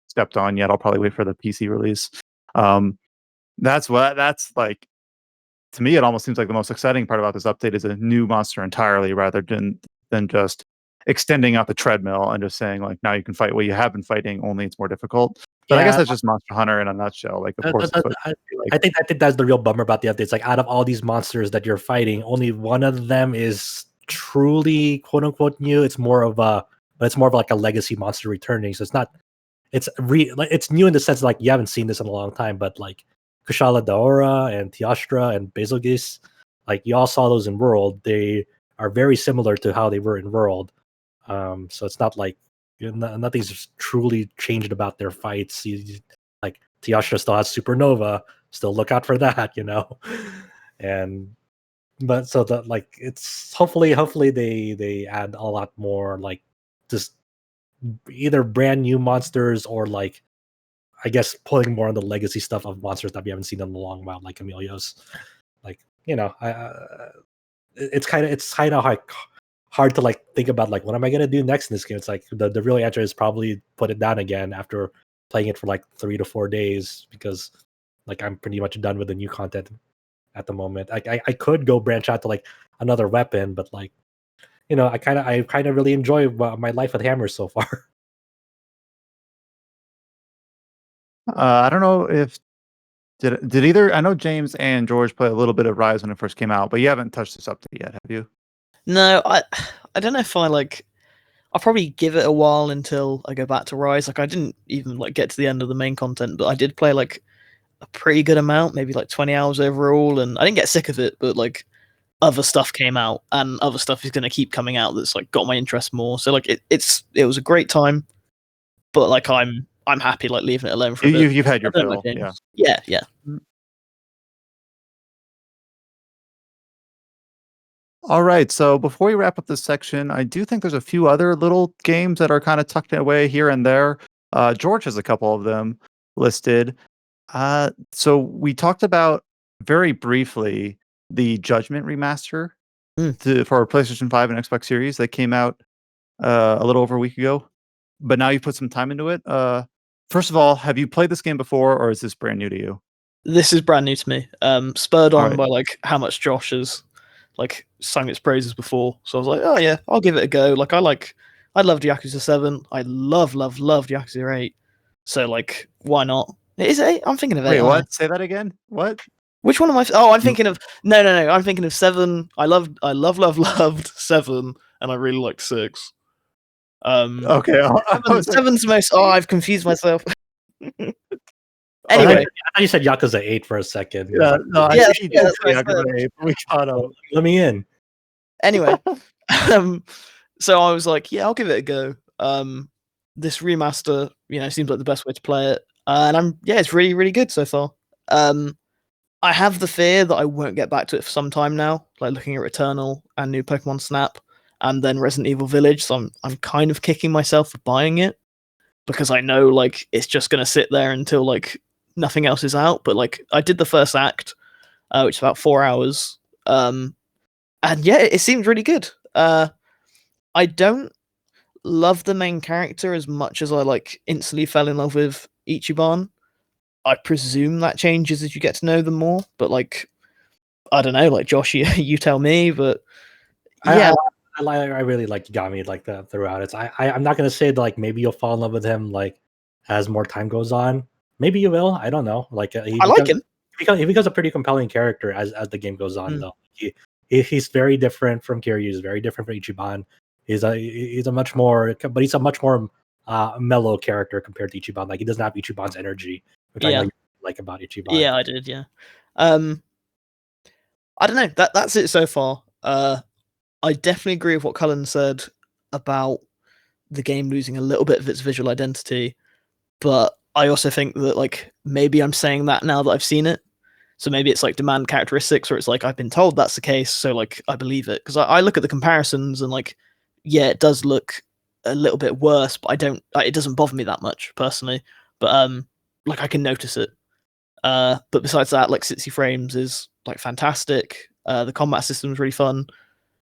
stepped on yet, I'll probably wait for the PC release. That's like, to me, it almost seems like the most exciting part about this update is a new monster entirely, rather than just extending out the treadmill and just saying like, now you can fight what you have been fighting, only it's more difficult. But I guess that's just Monster Hunter in a nutshell. Like, of course, I think that's the real bummer about the updates. Like, out of all these monsters that you're fighting, only one of them is truly quote unquote new. It's more of like a legacy monster returning. So it's new in the sense like you haven't seen this in a long time. But like Kushala Daora and Teostra and Bazelgeuse, like you all saw those in World. They are very similar to how they were in World. So it's not like nothing's truly changed about their fights. Like Teostra still has Supernova. Still look out for that, And but so that like it's hopefully they add a lot more like just either brand new monsters or like I guess pulling more on the legacy stuff of monsters that we haven't seen in a long while, like Chameleos. Like it's kind of like hard to like think about like what am I gonna do next in this game. It's like the real answer is probably put it down again after playing it for like 3 to 4 days, because like I'm pretty much done with the new content at the moment. I could go branch out to like another weapon, but like I kind of really enjoy my life with hammers so far. I don't know if did either. I know James and George play a little bit of Rise when it first came out, but you haven't touched this update yet, have you? No, I don't know if I'll probably give it a while until I go back to Rise. Like I didn't even like get to the end of the main content, but I did play like a pretty good amount, maybe like 20 hours overall, and I didn't get sick of it, but like other stuff came out and other stuff is going to keep coming out that's like got my interest more. So like it was a great time, but like I'm happy like leaving it alone for a bit. You've had your fill, yeah. All right, so before we wrap up this section, I do think there's a few other little games that are kind of tucked away here and there. George has a couple of them listed. So we talked about very briefly the Judgment remaster for PlayStation 5 and Xbox Series that came out a little over a week ago. But now you've put some time into it. First of all, have you played this game before, or is this brand new to you? This is brand new to me. Spurred on by like how much Josh has like sung its praises before. So I was like, oh yeah, I'll give it a go. Like I loved Yakuza 7. I loved Yakuza 8. So like, why not? Is it 8? I'm thinking of 8. Wait, what? Say that again? What? Which one am I? Oh, I'm thinking of no. I'm thinking of 7. I loved 7, and I really liked 6. Okay. 7's most. Oh, I've confused myself. Anyway, I thought you said Yakuza 8 for a second. Yeah, no, I think you did say Yakuza 8. We caught up. Let me in. Anyway, so I was like, yeah, I'll give it a go. This remaster, seems like the best way to play it, and it's really, really good so far. I have the fear that I won't get back to it for some time now, like looking at Returnal and new Pokemon Snap, and then Resident Evil Village. So I'm kind of kicking myself for buying it, because I know like it's just gonna sit there until like nothing else is out. But like I did the first act, which is about 4 hours, and yeah, it seemed really good. I don't love the main character as much as I like instantly fell in love with Ichiban. I presume that changes as you get to know them more, but like I don't know, like Josh, you tell me, but yeah, I really like Yagami like that throughout. I'm not gonna say that, like maybe you'll fall in love with him like as more time goes on. Maybe you will. I don't know. Like I like him. He becomes a pretty compelling character as the game goes on. Though he's very different from Kiryu. He's very different from Ichiban. He's a much more mellow character compared to Ichiban. Like he doesn't have Ichiban's energy, which I know you like about Ichiban. Yeah, I did. Yeah. I don't know. That's it so far. I definitely agree with what Cullen said about the game losing a little bit of its visual identity, but I also think that like maybe I'm saying that now that I've seen it. So maybe it's like demand characteristics, or it's like I've been told that's the case, so like I believe it. Because I look at the comparisons and like, yeah, it does look a little bit worse, but I don't. It doesn't bother me that much personally. But like I can notice it. But besides that, like 60 frames is like fantastic. The combat system is really fun.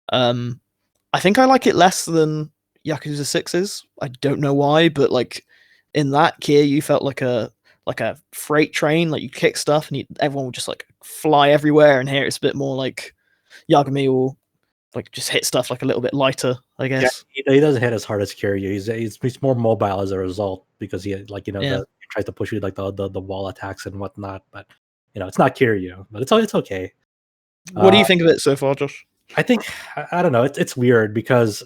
I think I like it less than Yakuza 6's. I don't know why, but like in that, Kiryu felt like a freight train. Like you kick stuff and everyone would just like fly everywhere. And here it's a bit more like Yagami will like just hit stuff like a little bit lighter, I guess. Yeah, he doesn't hit as hard as Kiryu. He's more mobile as a result because he like he tries to push you like the wall attacks and whatnot. But it's not Kiryu, but it's okay. What do you think of it so far, Josh? I think I don't know. It's weird because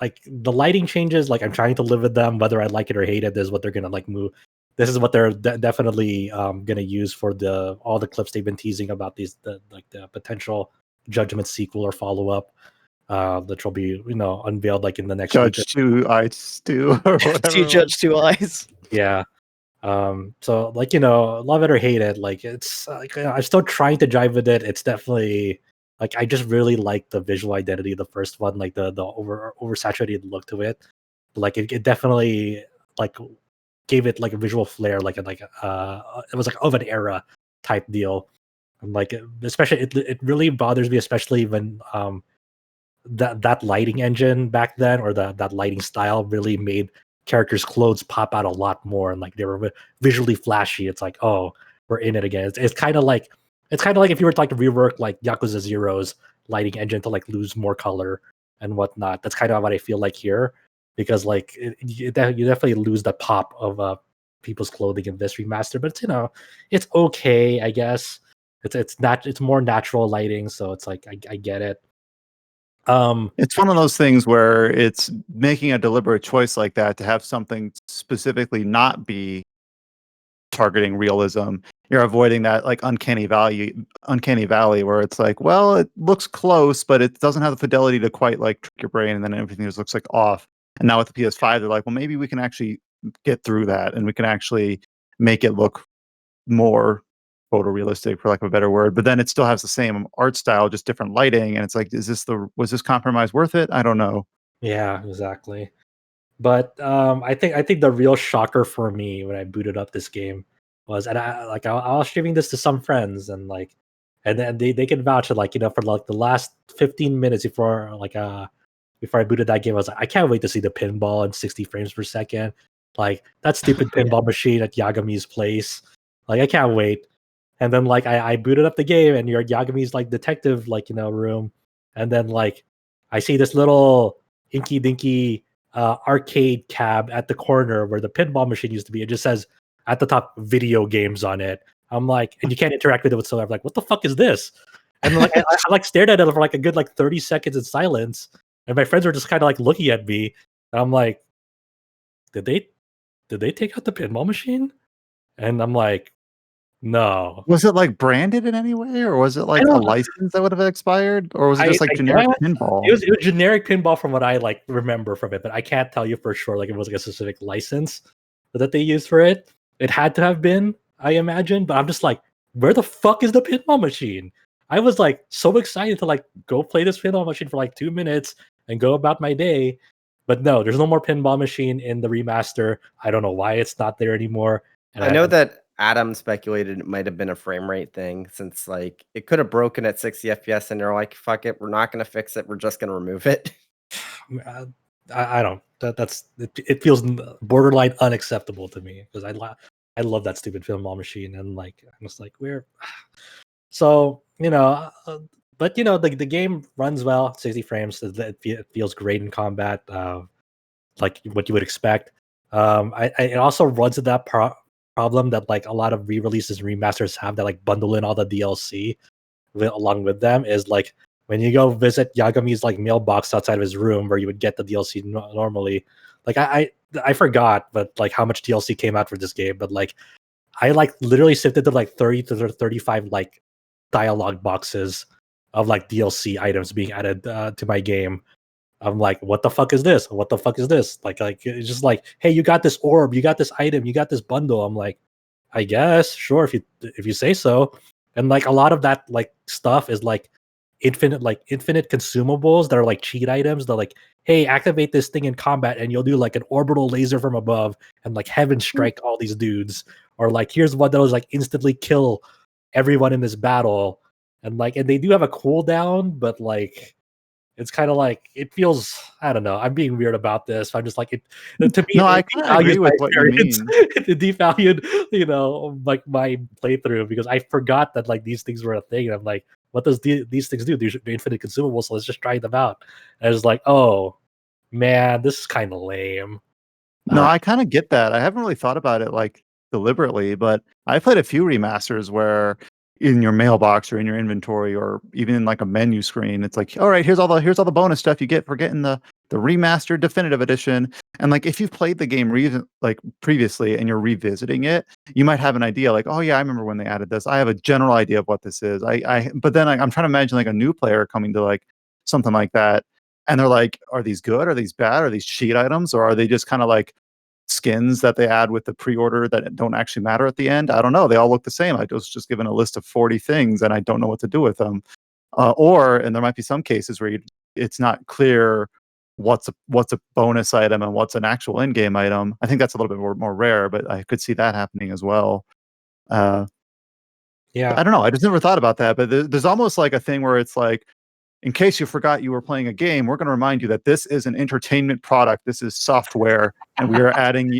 like the lighting changes. Like I'm trying to live with them, whether I like it or hate it. This is what they're gonna like move. This is what they're definitely gonna use for all the clips they've been teasing about the potential Judgment sequel or follow up, that will be unveiled like in the next Judge week. 2 Eyes 2 or whatever. Judge 2 Eyes. Yeah. So like love it or hate it, like it's like I'm still trying to jive with it. It's definitely like I just really like the visual identity of the first one, like the oversaturated look to it. Like it definitely like gave it like a visual flair, like it was like of an era type deal. And like especially it really bothers me, especially when that lighting engine back then, or that lighting style really made characters' clothes pop out a lot more, and like they were visually flashy. It's like, oh, we're in it again. It's kind of like if you were to like rework like Yakuza Zero's lighting engine to like lose more color and whatnot. That's kind of what I feel like here, because like you definitely lose the pop of people's clothing in this remaster. But it's okay, I guess. It's more natural lighting, so it's like I get it. It's one of those things where it's making a deliberate choice like that to have something specifically not be targeting realism. You're avoiding that like uncanny valley where it's like, well, it looks close, but it doesn't have the fidelity to quite like trick your brain, and then everything just looks like off. And now with the PS5, they're like, well, maybe we can actually get through that, and we can actually make it look more photorealistic, for lack of a better word. But then it still has the same art style, just different lighting, and it's like, was this compromise worth it? I don't know. Yeah, exactly. But I think the real shocker for me when I booted up this game was, and I was streaming this to some friends, and like, and then they can vouch it, like for like the last 15 minutes before I booted that game, I was like, I can't wait to see the pinball in 60 frames per second, like that stupid pinball machine at Yagami's place. Like I can't wait. And then like I booted up the game, and you're at Yagami's like detective room, and then like I see this little inky dinky arcade cab at the corner where the pinball machine used to be. It just says at the top video games on it. I'm like, and you can't interact with it whatsoever. Like, what the fuck is this? And like I like stared at it for like a good like 30 seconds in silence, and my friends were just kind of like looking at me, and I'm like, did they take out the pinball machine? And I'm like, no. Was it like branded in any way, or was it like a license that would have expired, or was it just like generic pinball? It was generic pinball from what I like remember from it, but I can't tell you for sure like it was like a specific license that they used for it. It had to have been, I imagine, but I'm just like, where the fuck is the pinball machine? I was like so excited to like go play this pinball machine for like 2 minutes and go about my day, But no, there's no more pinball machine in the remaster. I don't know why it's not there anymore. And I know that Adam speculated it might have been a frame rate thing, since like it could have broken at 60 FPS, and they're like, "Fuck it, we're not going to fix it. We're just going to remove it." I don't. It feels borderline unacceptable to me because I love that stupid pinball machine, and like I'm just like we're so but the game runs well, 60 frames. It feels great in combat, like what you would expect. It also runs into that problem that like a lot of re-releases and remasters have, that like bundle in all the DLC along with them, is like when you go visit Yagami's like mailbox outside of his room where you would get the DLC normally. Like I forgot, but like how much DLC came out for this game, but like I like literally sifted through like 30 to 35 like dialogue boxes of like DLC items being added to my game. I'm like, what the fuck is this? What the fuck is this? Like it's just like, hey, you got this orb, you got this item, you got this bundle. I'm like, I guess, sure, if you say so. And like a lot of that like stuff is like infinite consumables that are like cheat items. They're like, hey, activate this thing in combat and you'll do like an orbital laser from above and like heaven strike all these dudes. Or like, here's one that was like instantly kill everyone in this battle. And like, and they do have a cooldown, but like it's kind of like it feels. I don't know. I'm being weird about this. I'm just like it. To me, No, I kind of agree with what you mean. It devalued, like my playthrough because I forgot that like these things were a thing. And I'm like, what does these things do? These are infinite consumables. So let's just try them out. And I was like, oh man, this is kind of lame. No, I kind of get that. I haven't really thought about it like deliberately, but I played a few remasters where in your mailbox or in your inventory or even in like a menu screen, it's like, all right, here's all the bonus stuff you get for getting the remastered definitive edition. And like if you've played the game like previously and you're revisiting it, you might have an idea like, oh yeah, I remember when they added this. I have a general idea of what this is. But then I'm trying to imagine like a new player coming to like something like that. And they're like, are these good? Are these bad? Are these cheat items? Or are they just kind of like skins that they add with the pre-order that don't actually matter at the end? I don't know. They all look the same. I was just given a list of 40 things and I don't know what to do with them. And there might be some cases where it's not clear what's a bonus item and what's an actual in-game item. I think that's a little bit more rare, but I could see that happening as well. Yeah, I don't know. I just never thought about that, but there's almost like a thing where it's like, in case you forgot you were playing a game, we're going to remind you that this is an entertainment product. This is software, and we are adding,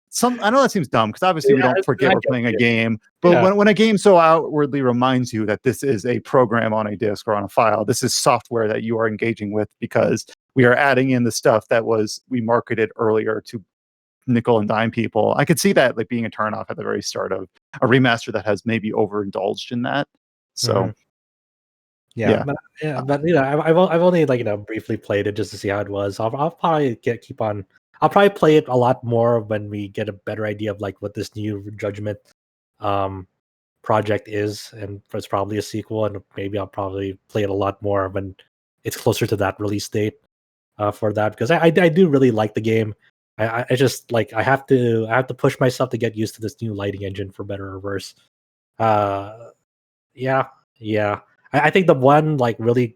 some. I know that seems dumb because obviously we don't forget we're playing a game, but when a game so outwardly reminds you that this is a program on a disk or on a file, this is software that you are engaging with because we are adding in the stuff that we marketed earlier to nickel and dime people. I could see that like being a turnoff at the very start of a remaster that has maybe overindulged in that. So. Mm-hmm. Yeah. But I've only like briefly played it just to see how it was. I'll probably I'll probably play it a lot more when we get a better idea of like what this new Judgment project is, and it's probably a sequel. And maybe I'll probably play it a lot more when it's closer to that release date for that, because I do really like the game. I just like I have to push myself to get used to this new lighting engine, for better or worse. Yeah. I think the one like really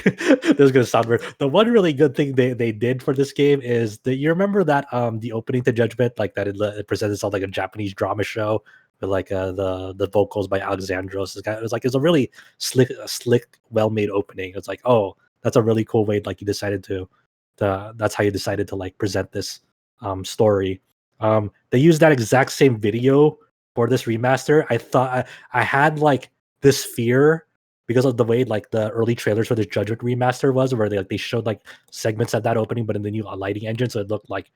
this is gonna sound weird. The one really good thing they did for this game is that you remember that the opening to Judgment, like that it presented itself like a Japanese drama show with like the vocals by Alexandros. This guy, it was a really slick, well made opening. It's like, oh, that's a really cool way. Like you decided to that's how you decided to like present this story. They used that exact same video for this remaster. I thought I had like this fear because of the way like the early trailers for the Judgment remaster was, where they showed like segments of that opening, but in the new lighting engine, so it looked like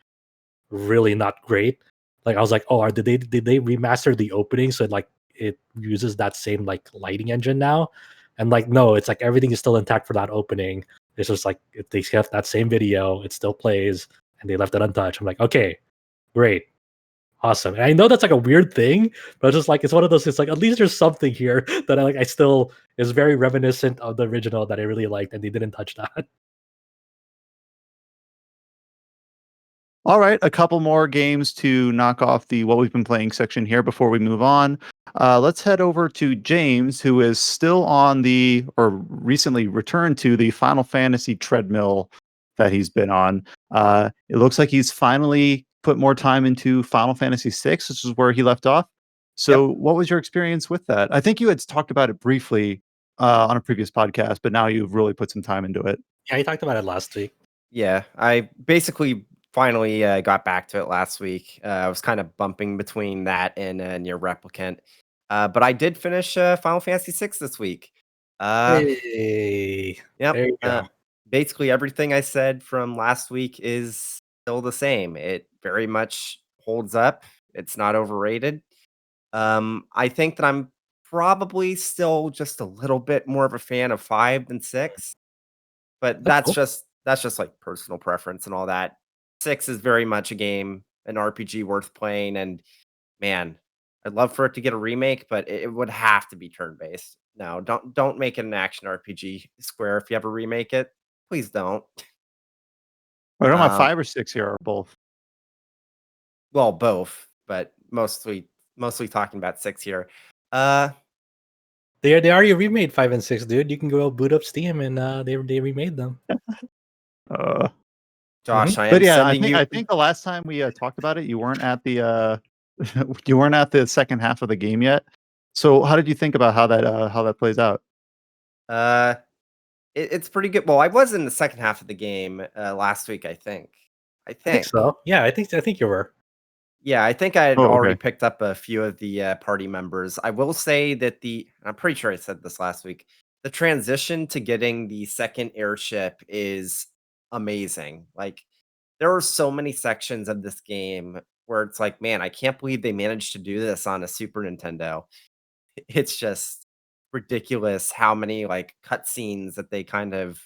really not great. Like I was like, oh, did they remaster the opening so it uses that same like lighting engine now? And like no, it's like everything is still intact for that opening. It's just like if they kept that same video, it still plays, and they left it untouched. I'm like, okay, great. Awesome. And I know that's like a weird thing, but it's just like it's one of those. It's like at least there's something here that I still is very reminiscent of the original that I really liked, and they didn't touch that. All right, a couple more games to knock off the what we've been playing section here before we move on. Let's head over to James, who is still on or recently returned to the Final Fantasy treadmill that he's been on. It looks like he's finally put more time into Final Fantasy VI, which is where he left off. So, what was your experience with that? I think you had talked about it briefly on a previous podcast, but now you've really put some time into it. Yeah, you talked about it last week. Yeah, I basically finally got back to it last week. I was kind of bumping between that and NieR Replicant. But I did finish Final Fantasy VI this week. Hey, Yep. there you go. Basically, everything I said from last week is still the same. It very much holds up. It's not overrated. I think that I'm probably still just a little bit more of a fan of 5 than 6, but That's cool. that's just like personal preference and all that. 6 is very much a game, an RPG worth playing, and man, I'd love for it to get a remake, but it would have to be turn-based. No, don't make it an action RPG, Square. If you ever remake it, please don't. I don't have Um, 5 or 6 here, or both. Well, both, but mostly talking about 6 here. Uh, They already remade 5 and 6, dude. You can go boot up Steam and they remade them. Josh, I But am yeah, sending you. I think the last time we talked about it, you weren't at the you weren't at the second half of the game yet. So how did you think about how that plays out? It's pretty good. Well, I was in the second half of the game last week, I think. I think so. Yeah, I think you were. Yeah, I think I had Oh, already okay. picked up a few of the party members. I will say that I'm pretty sure I said this last week. The transition to getting the second airship is amazing. Like, there are so many sections of this game where it's like, man, I can't believe they managed to do this on a Super Nintendo. It's just ridiculous how many like cutscenes that they kind of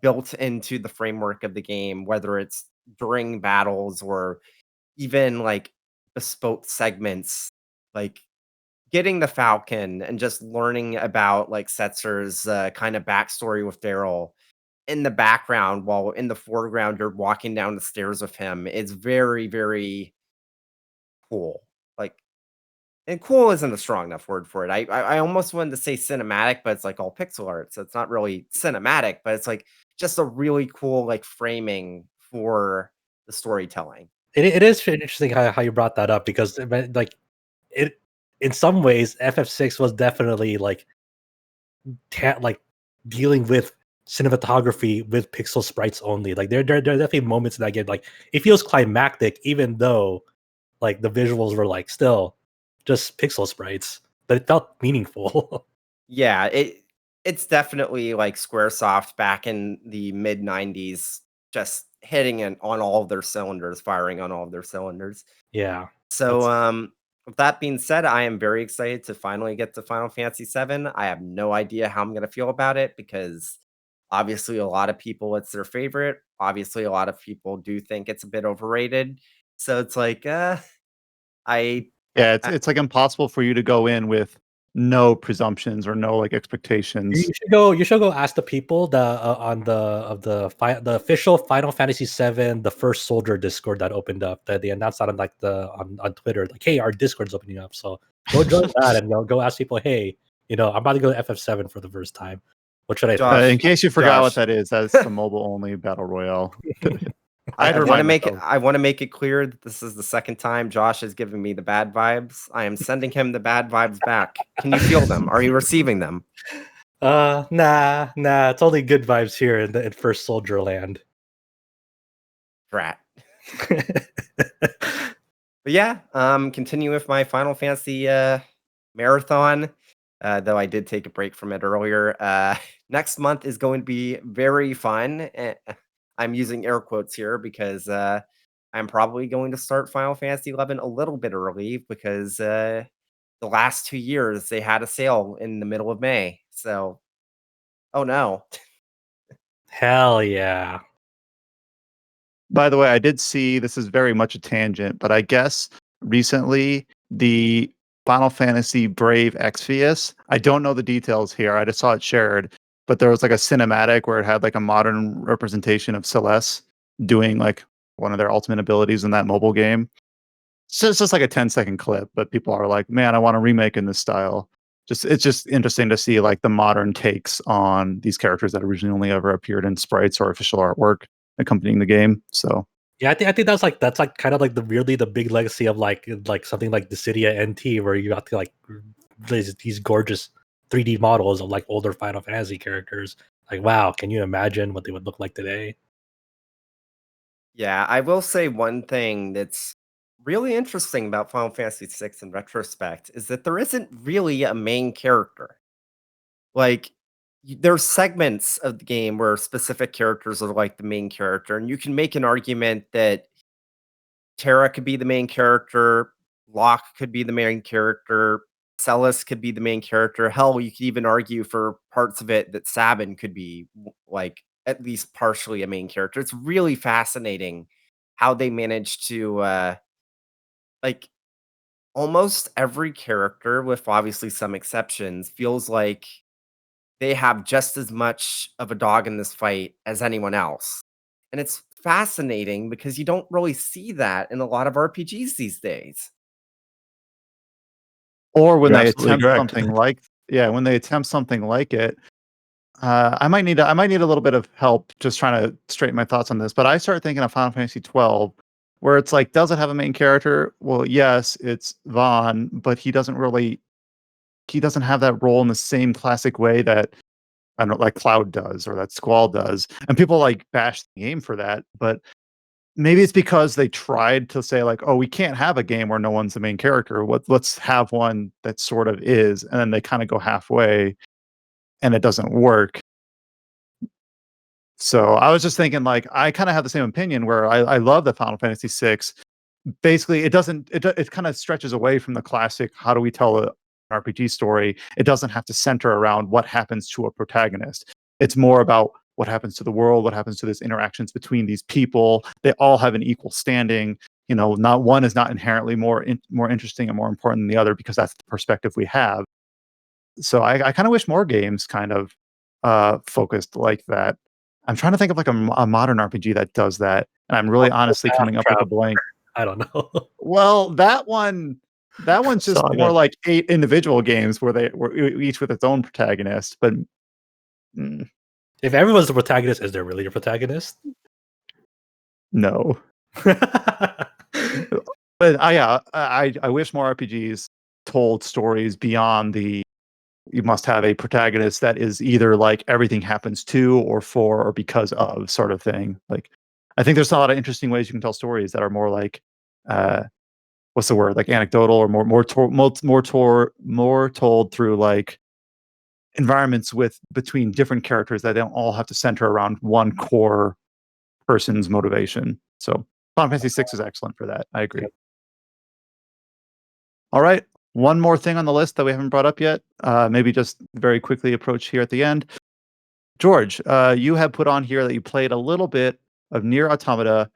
built into the framework of the game, whether it's during battles or even like bespoke segments, like getting the Falcon and just learning about like Setzer's kind of backstory with Daryl in the background while in the foreground you're walking down the stairs with him is very, very cool. Like, and cool isn't a strong enough word for it. I almost wanted to say cinematic, but it's like all pixel art, so it's not really cinematic, but it's like just a really cool like framing for the storytelling. It is interesting how you brought that up because like it in some ways FF6 was definitely like like dealing with cinematography with pixel sprites only. Like there are definitely moments in that game like it feels climactic even though like the visuals were like still just pixel sprites, but it felt meaningful. Yeah, it's definitely like Squaresoft back in the mid 90s, just hitting it on all of their cylinders, firing on all of their cylinders. Yeah. So, with that being said, I am very excited to finally get to Final Fantasy VII. I have no idea how I'm going to feel about it because obviously a lot of people it's their favorite. Obviously, a lot of people do think it's a bit overrated. So it's like, I Yeah, it's like impossible for you to go in with no presumptions or no like expectations. You should go ask the people on the official Final Fantasy VII the First Soldier Discord that opened up that they announced that on like on Twitter like hey our Discord's opening up, so go join that and go ask people hey I'm about to go to FF7 for the first time, what should I Josh, think? In case you forgot what Josh. that is, that's the mobile only battle royale. I I'd want to remind make myself. I want to make it clear that this is the second time Josh has given me the bad vibes. I am sending him the bad vibes back. Can you feel them? Are you receiving them? Nah, it's only good vibes here in First Soldier Land. Drat. But yeah, continue with my Final Fantasy marathon. Though I did take a break from it earlier. Next month is going to be very fun. I'm using air quotes here because I'm probably going to start Final Fantasy 11 a little bit early because the last 2 years they had a sale in the middle of May. So, oh no. Hell yeah. By the way, I did see this is very much a tangent, but I guess recently the Final Fantasy Brave Exvius, I don't know the details here. I just saw it shared, but there was like a cinematic where it had like a modern representation of Celeste doing like one of their ultimate abilities in that mobile game. So it's just like a 10-second clip, but people are like, man, I want a remake in this style. It's just interesting to see like the modern takes on these characters that originally only ever appeared in sprites or official artwork. accompanying the game. So Yeah, I think that's like kind of like the big legacy of like something like Dissidia NT, where you got to like these gorgeous 3D models of like older Final Fantasy characters. Like, wow, can you imagine what they would look like today? Yeah, I will say one thing that's really interesting about Final Fantasy VI in retrospect is that there isn't really a main character. Like, there's segments of the game where specific characters are like the main character, and you can make an argument that Terra could be the main character, Locke could be the main character, Celis could be the main character. Hell, you could even argue for parts of it that Sabin could be like at least partially a main character. It's really fascinating how they managed to like almost every character, with obviously some exceptions, feels like they have just as much of a dog in this fight as anyone else. And it's fascinating because you don't really see that in a lot of RPGs these days. or when You're they absolutely attempt correct. something like when they attempt something like it, I might need a little bit of help just trying to straighten my thoughts on this. But I start thinking of Final Fantasy 12, where it's like, does it have a main character? Well, yes, it's Vaughn, but he doesn't have that role in the same classic way that I don't know, like Cloud does or that Squall does. And people like bash the game for that, but maybe it's because they tried to say like, oh, we can't have a game where no one's the main character. Let's have one that sort of is, and then they kind of go halfway, and it doesn't work. So I was just thinking, like, I kind of have the same opinion where I love the Final Fantasy VI. Basically, it kind of stretches away from the classic. How do we tell an RPG story? It doesn't have to center around what happens to a protagonist. It's more about what happens to the world, what happens to these interactions between these people. They all have an equal standing. Not one is not inherently more interesting and more important than the other because that's the perspective we have. So I kind of wish more games kind of focused like that. I'm trying to think of like a modern RPG that does that, and I'm really honestly coming up with a blank. I don't know. Well, that one's just SaGa. more like 8 individual games where they were each with its own protagonist. But If everyone's the protagonist, is there really a protagonist? no. But I wish more RPGs told stories beyond the you must have a protagonist that is either like everything happens to or for or because of sort of thing. Like, I think there's a lot of interesting ways you can tell stories that are more like what's the word, like anecdotal or more told through like environments with between different characters that don't all have to center around one core person's motivation. So Final Fantasy VI is excellent for that. I agree. Yep. All right. One more thing on the list that we haven't brought up yet. Maybe just very quickly approach here at the end. George, you have put on here that you played a little bit of NieR Automata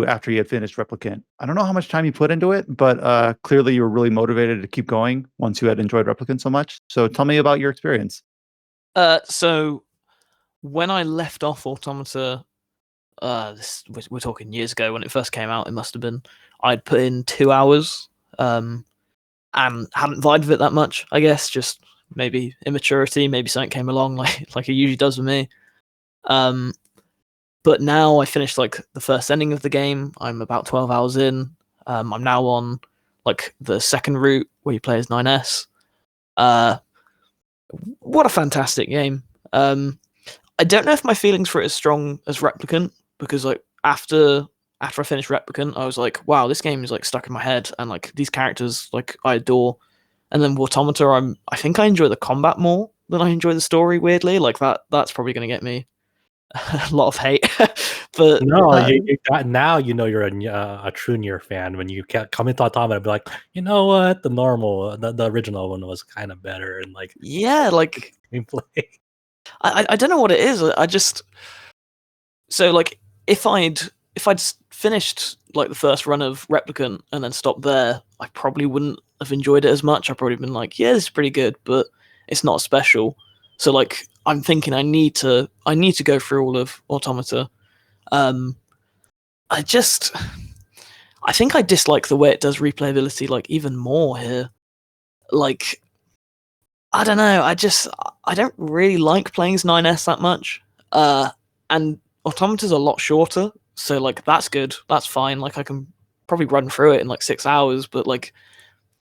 after you had finished Replicant. I don't know how much time you put into it, but clearly you were really motivated to keep going once you had enjoyed Replicant so much. So tell me about your experience. So when I left off Automata, we're talking years ago when it first came out. It must have been. I'd put in 2 hours, and hadn't vibed with it that much. I guess just maybe immaturity, maybe something came along like it usually does with me. But now I finished like the first ending of the game. I'm about 12 hours in. I'm now on like the second route where you play as 9S. What a fantastic game. I don't know if my feelings for it are as strong as Replicant, because like after I finished Replicant, I was like, wow, this game is like stuck in my head, and like these characters like I adore. And then Automata, I think I enjoy the combat more than I enjoy the story. Weirdly, like that's probably going to get me a lot of hate. But No, now you know you're a true NieR fan when you come into Automata and be like, you know what, the original one was kind of better, and like yeah, like gameplay. I don't know what it is. I just so like if I'd finished like the first run of Replicant and then stopped there, I probably wouldn't have enjoyed it as much. I'd probably been like, yeah, this is pretty good, but it's not special. So like I'm thinking I need to go through all of Automata. I think I dislike the way it does replayability like even more here. Like I don't know, I don't really like playing as 9S that much. And Automata's a lot shorter, so like that's good. That's fine. Like I can probably run through it in like 6 hours, but like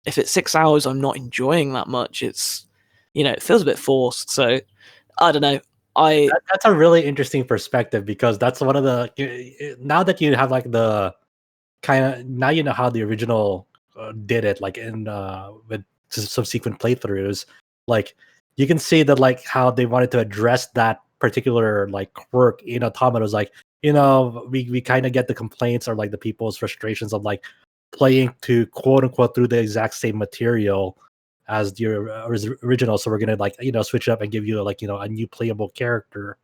if it's 6 hours I'm not enjoying that much, it's it feels a bit forced. So I don't know. That's a really interesting perspective, because that's one of the, now that you have like the kind of, now you know how the original did it, like in with subsequent playthroughs, like you can see that like how they wanted to address that particular like quirk in Automata. Was like, we kind of get the complaints or like the people's frustrations of like playing to quote unquote through the exact same material as the original, so we're gonna like switch it up and give you like a new playable character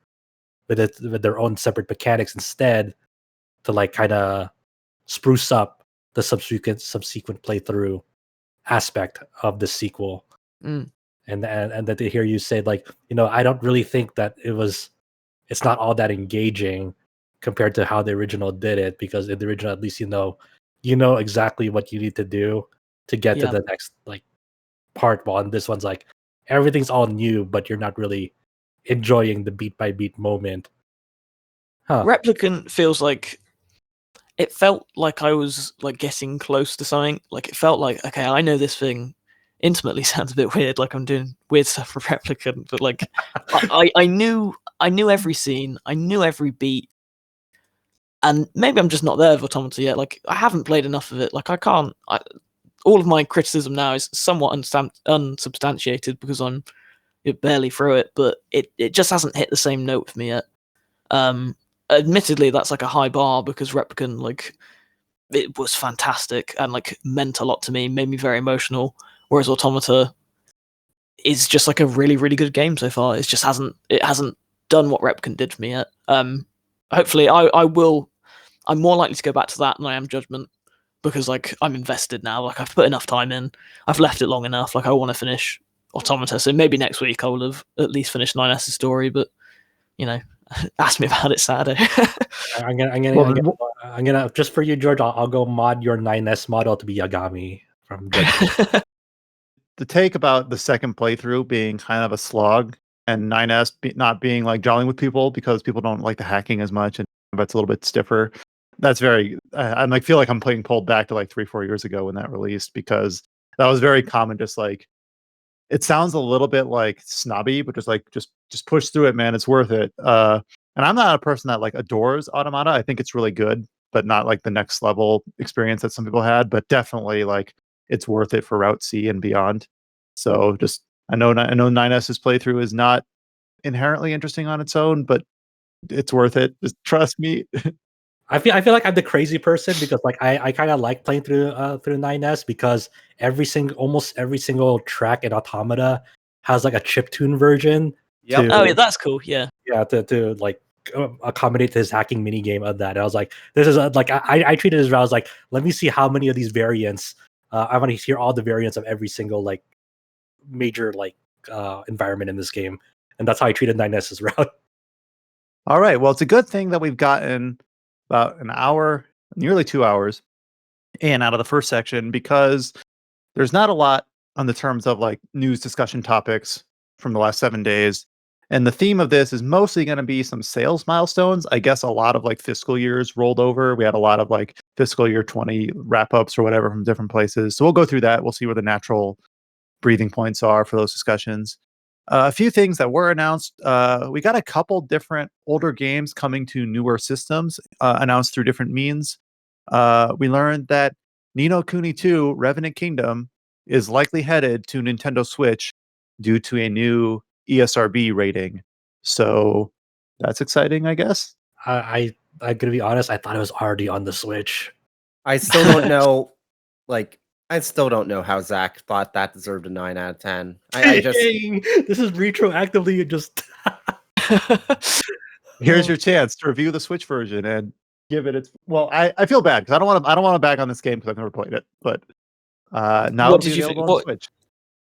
with their own separate mechanics instead, to like kind of spruce up the subsequent playthrough aspect of the sequel. Mm. And that to hear you say like, I don't really think that it's not all that engaging compared to how the original did it, because in the original at least you know exactly what you need to do to get to the next like part. While in this one's like everything's all new, but you're not really enjoying the beat by beat moment. Replicant feels like, it felt like I was like getting close to something. Like it felt like, okay, I know this thing intimately. Sounds a bit weird, like I'm doing weird stuff for Replicant, but like I knew every scene, I knew every beat, and maybe I'm just not there with Automata yet. Like I haven't played enough of it. Like all of my criticism now is somewhat unsubstantiated because I'm barely through it, but it just hasn't hit the same note with me yet. Admittedly, that's like a high bar, because Replicant, like, it was fantastic and like meant a lot to me, made me very emotional. Whereas Automata is just like a really, really good game so far. It hasn't done what Replicant did for me yet. Hopefully, I will. I'm more likely to go back to that than I am Judgment, because like I'm invested now. Like I've put enough time in. I've left it long enough. Like I want to finish Automata. So maybe next week I will have at least finished 9S's story. But ask me about it Saturday. I'm gonna just for you, George. I'll go mod your 9S model to be Yagami from Judgment. The take about the second playthrough being kind of a slog, and 9S not being like gelling with people because people don't like the hacking as much, and it's a little bit stiffer. That's very. I'm like feel like I'm playing pulled back to like 3-4 years ago when that released, because that was very common. Just like it sounds a little bit like snobby, but just push through it, man. It's worth it. And I'm not a person that like adores Automata. I think it's really good, but not like the next level experience that some people had. But definitely like it's worth it for Route C and beyond. So just I know 9S's playthrough is not inherently interesting on its own, but it's worth it. Just trust me. I feel like I'm the crazy person, because like I kind of like playing through 9S, because almost every single track in Automata has like a chiptune version. Yep. Oh, yeah, that's cool. Yeah. Yeah, to like accommodate his hacking mini game of that. And I was like, this is like I treated it as I was like, let me see how many of these variants. I want to hear all the variants of every single like major like environment in this game, and that's how I treated 9S's route. All right. Well, it's a good thing that we've gotten about an hour, nearly 2 hours, in out of the first section, because there's not a lot on the terms of like news discussion topics from the last 7 days. And the theme of this is mostly going to be some sales milestones. I guess a lot of like fiscal years rolled over. We had a lot of like fiscal year 20 wrap ups or whatever from different places. So we'll go through that. We'll see where the natural breathing points are for those discussions. A few things that were announced. We got a couple different older games coming to newer systems announced through different means. We learned that Ni no Kuni 2 Revenant Kingdom is likely headed to Nintendo Switch due to a new ESRB rating. So that's exciting, I guess. I'm gonna be honest, I thought it was already on the Switch. I still don't know. Like, I still don't know how Zach thought that deserved a 9 out of 10. I just This is retroactively just. Here's your chance to review the Switch version and give it its. Well, I feel bad because I don't want to bag on this game because I've never played it, but now What it'll be did you think? available on Switch.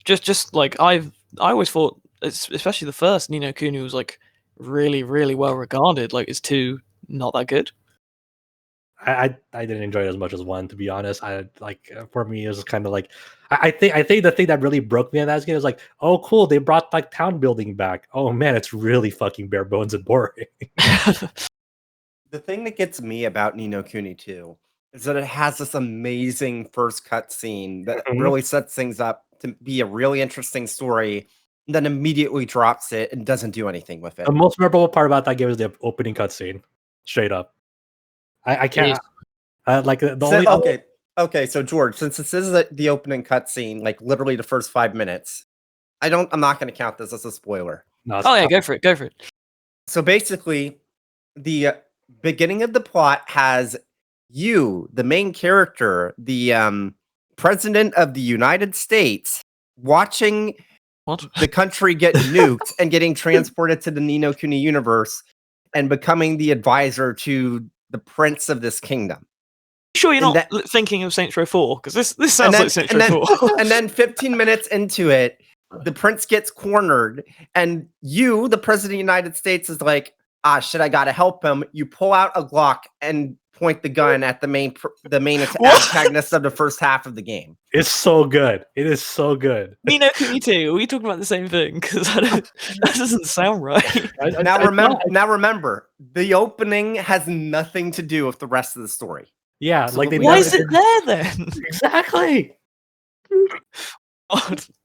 Just like I always thought, especially the first Ni no Kuni was like really, really well regarded. Like it's 2 not that good. I didn't enjoy it as much as 1, to be honest. For me it was kind of like I think the thing that really broke me on that game is like, oh cool, they brought like town building back. Oh man, it's really fucking bare bones and boring. The thing that gets me about Ni no Kuni 2 is that it has this amazing first cutscene that really sets things up to be a really interesting story, and then immediately drops it and doesn't do anything with it. The most memorable part about that game is the opening cutscene. Straight up, I can't. Like the only. Okay. So George, since this is the opening cutscene, like literally the first 5 minutes, I'm not going to count this as a spoiler. No, Oh yeah, go for it. So basically, the beginning of the plot has you, the main character, the president of the United States, watching What? the country get nuked and getting transported to the Ni no Kuni universe and becoming the advisor to the prince of this kingdom. Sure, you're And not thinking of Saints Row 4 because this sounds like Saints Row 4. And then 15 minutes into it, the prince gets cornered, and you, the president of the United States, is like, shit, I gotta help him. You pull out a Glock and point the gun at the main antagonist of the first half of the game. It's so good. It is so good. Ni no Kuni 2, are we talking about the same thing? Because that doesn't sound right. Now remember, the opening has nothing to do with the rest of the story. Yeah, like Absolutely. Why is it there then? Exactly.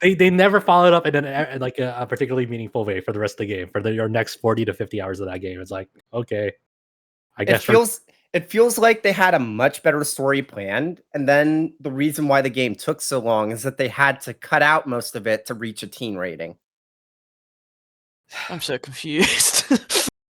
They never followed up in like a particularly meaningful way for the rest of the game for your next 40 to 50 hours of that game. It's like, okay, I guess it feels like they had a much better story planned, and then the reason why the game took so long is that they had to cut out most of it to reach a teen rating. I'm so confused.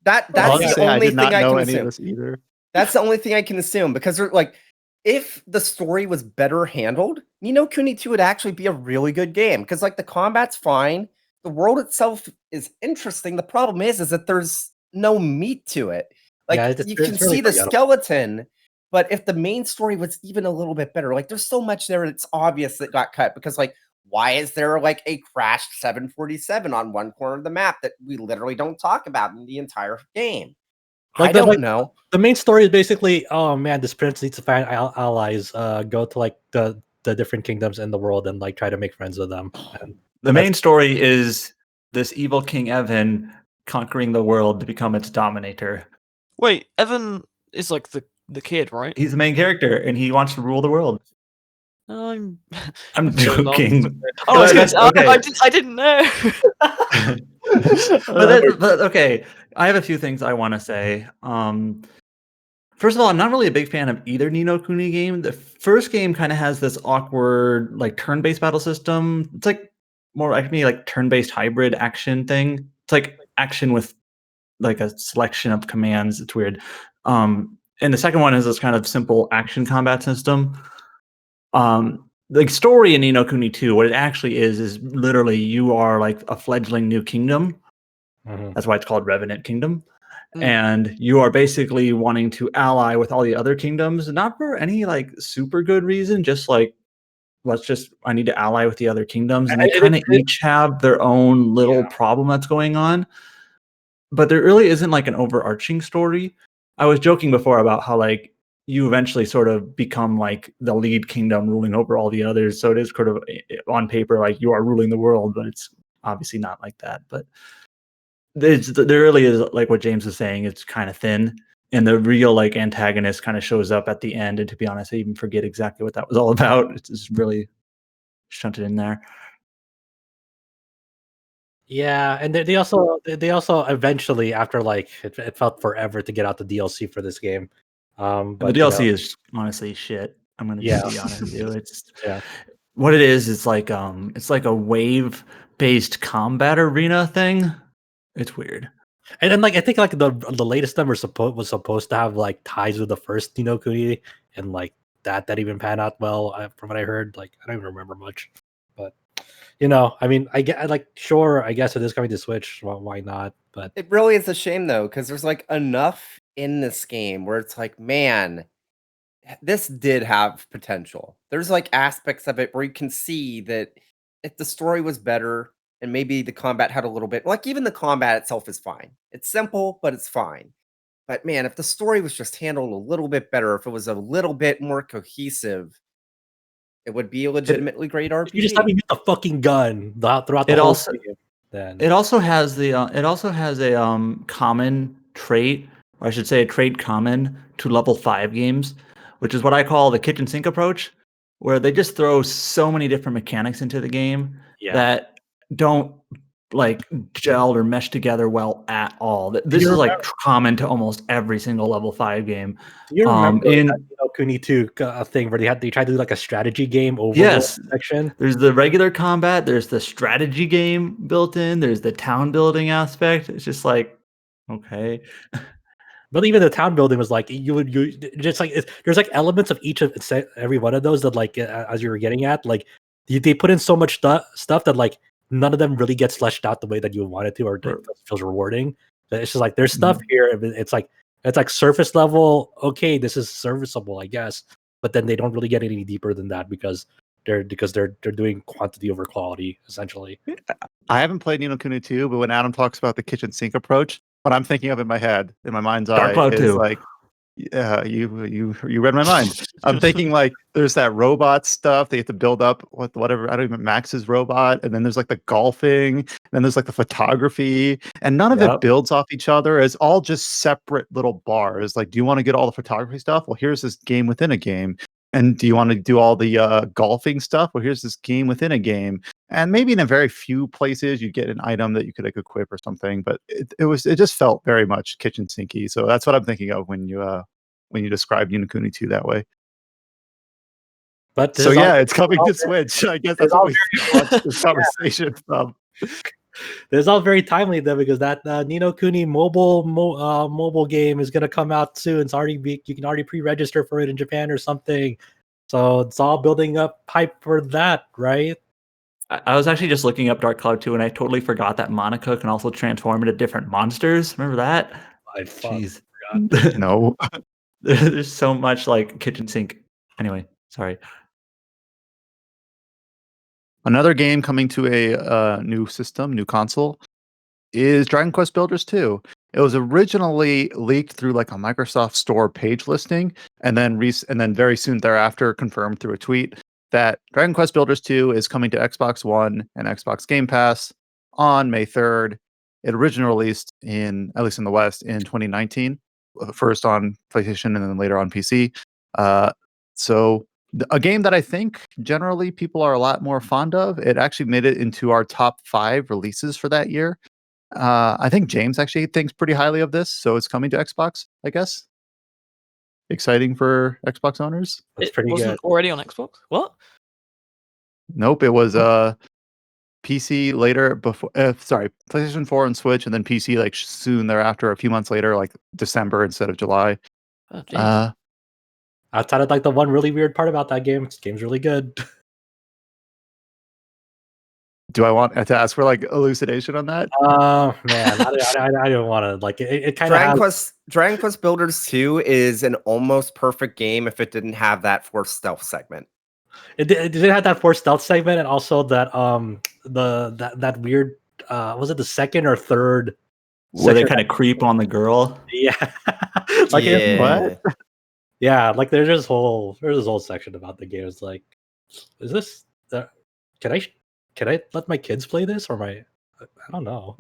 That's the only thing I can assume. Either. That's the only thing I can assume, because like, if the story was better handled, Ni no Kuni 2 would actually be a really good game. Because like the combat's fine, the world itself is interesting. The problem is that there's no meat to it. Like you can see the skeleton, but if the main story was even a little bit better, like there's so much there that's obvious that got cut. Because like, why is there like a crashed 747 on one corner of the map that we literally don't talk about in the entire game? Like I don't know. The main story is basically, oh man, this prince needs to find allies. Go to like the different kingdoms in the world and like try to make friends with them. And the main story is this evil King Evan conquering the world to become its dominator. Wait, Evan is like the kid, right? He's the main character, and he wants to rule the world. I'm joking. Oh, okay. I didn't know. but okay, I have a few things I want to say. First of all, I'm not really a big fan of either Ni no Kuni game. The first game kind of has this awkward, like turn-based battle system. It's like more like me, like turn-based hybrid action thing. It's like action with like a selection of commands. It's weird. And the second one is this kind of simple action combat system. The story in Ni no Kuni 2, what it actually is literally you are like a fledgling new kingdom. That's why it's called Revenant Kingdom. And you are basically wanting to ally with all the other kingdoms, not for any like super good reason, just like I need to ally with the other kingdoms, and they kind of each have their own little problem that's going on. But there really isn't like an overarching story. I was joking before about how like you eventually sort of become like the lead kingdom ruling over all the others. So it is sort of on paper like you are ruling the world, but it's obviously not like that. But there really is, like what James was saying, it's kind of thin. And the real like antagonist kind of shows up at the end. And to be honest, I even forget exactly what that was all about. It's just really shunted in there. Yeah, and they also eventually, after like it felt forever to get out the DLC for this game. But the DLC is honestly shit. I'm gonna be honest with you. It's what it is. It's like a wave-based combat arena thing. It's weird. And then like I think like the latest number was supposed to have like ties with the first Ni no Kuni, and like that even panned out well from what I heard. Like I don't even remember much, but I mean, I guess it is coming to Switch. Well, why not? But it really is a shame though, because there's like enough in this game where it's like, man, this did have potential. There's like aspects of it where you can see that if the story was better and maybe the combat had a little bit, like even the combat itself is fine. It's simple, but it's fine. But man, if the story was just handled a little bit better, if it was a little bit more cohesive, it would be a legitimately great RPG. You just have to get the fucking gun throughout the whole game. Then it also has a common trait or I should say a trait common to level 5 games, which is what I call the kitchen sink approach, where they just throw so many different mechanics into the game that don't like gel or mesh together well at all. This is like common to almost every single level 5 game. Do you remember that Kuni 2 thing where they tried to do like a strategy game over section? There's the regular combat, there's the strategy game built in, there's the town building aspect. It's just like, okay. But even the town building was like you just like there's like elements of each of every one of those that like as you were getting at, like they put in so much stuff that like none of them really gets fleshed out the way that you wanted to, or feels rewarding. It's just like there's stuff here. It's like surface level. Okay, this is serviceable, I guess. But then they don't really get any deeper than that because they're doing quantity over quality essentially. I haven't played Ni no Kuni 2, but when Adam talks about the kitchen sink approach, what I'm thinking of in my head, in my mind's eye, is like, yeah, you read my mind. I'm thinking like there's that robot stuff they have to build up whatever, I don't even, Max's robot, and then there's like the golfing, and then there's like the photography, and none of it builds off each other. It's all just separate little bars. Like, do you want to get all the photography stuff? Well, here's this game within a game. And do you want to do all the golfing stuff? Well, here's this game within a game. And maybe in a very few places you get an item that you could like equip or something, but it just felt very much kitchen sinky. So that's what I'm thinking of when you describe Ni no Kuni 2 that way. But so yeah, it's coming to Switch. I guess that's what we launched this conversation from. This is all very timely though, because that Ni no Kuni mobile game is gonna come out soon. It's already you can already pre-register for it in Japan or something. So it's all building up hype for that, right? I was actually just looking up Dark Cloud 2 and I totally forgot that Monica can also transform into different monsters. Remember that? Jeez. No. There's so much like kitchen sink. Anyway, sorry. Another game coming to a new system, new console, is Dragon Quest Builders 2. It was originally leaked through like a Microsoft Store page listing, and then very soon thereafter confirmed through a tweet that Dragon Quest Builders 2 is coming to Xbox One and Xbox Game Pass on May 3rd. It originally released at least in the West, in 2019, first on PlayStation and then later on PC. So a game that I think generally people are a lot more fond of. It actually made it into our top 5 releases for that year. I think James actually thinks pretty highly of this, so it's coming to Xbox, I guess. Exciting for Xbox owners. It's pretty wasn't good. already on Xbox. What? Nope, it was PC later before. Sorry, PlayStation 4 and Switch, and then PC like soon thereafter, a few months later, like December instead of July. Outside of like the one really weird part about that game, this game's really good. Do I want to ask for like elucidation on that? Man, I don't want to like it. Kind of Dragon Quest Builders 2 is an almost perfect game if it didn't have that forced stealth segment. It did have that forced stealth segment, and also that that weird was it the second or third where they kind of creep on the girl? Yeah, like what? Yeah, like there's this whole section about the game. It's like, is this? Can I let my kids play this, or I don't know.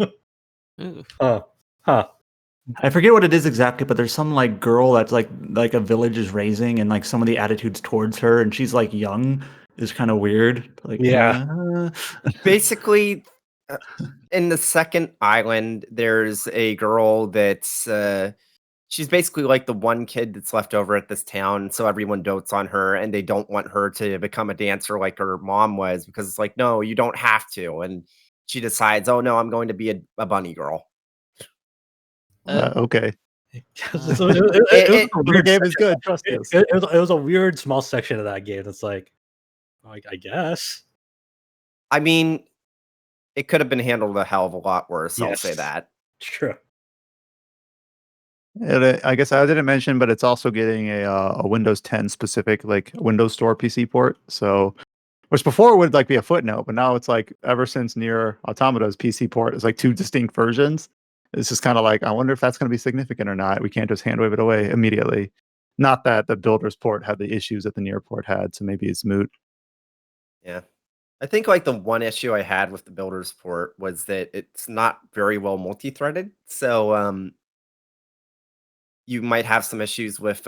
I forget what it is exactly, but there's some like girl that's like a village is raising, and like some of the attitudes towards her, and she's like young, is kind of weird. Like, basically, in the second island, there's a girl that's she's basically like the one kid that's left over at this town, so everyone dotes on her, and they don't want her to become a dancer like her mom was, because it's like, no, you don't have to. And she decides, oh no, I'm going to be a bunny girl. Okay. The game is good. Trust us. It was a weird small section of that game. It's like I guess. I mean, it could have been handled a hell of a lot worse. Yes. I'll say that. True. I guess I didn't mention, but it's also getting a Windows 10 specific like Windows Store PC port. So, which before would like be a footnote, but now it's like ever since NieR Automata's PC port is like 2 distinct versions. It's just kind of like, I wonder if that's going to be significant or not. We can't just hand wave it away immediately. Not that the Builders port had the issues that the NieR port had, so maybe it's moot. Yeah. I think like the one issue I had with the Builders port was that it's not very well multi-threaded. So you might have some issues with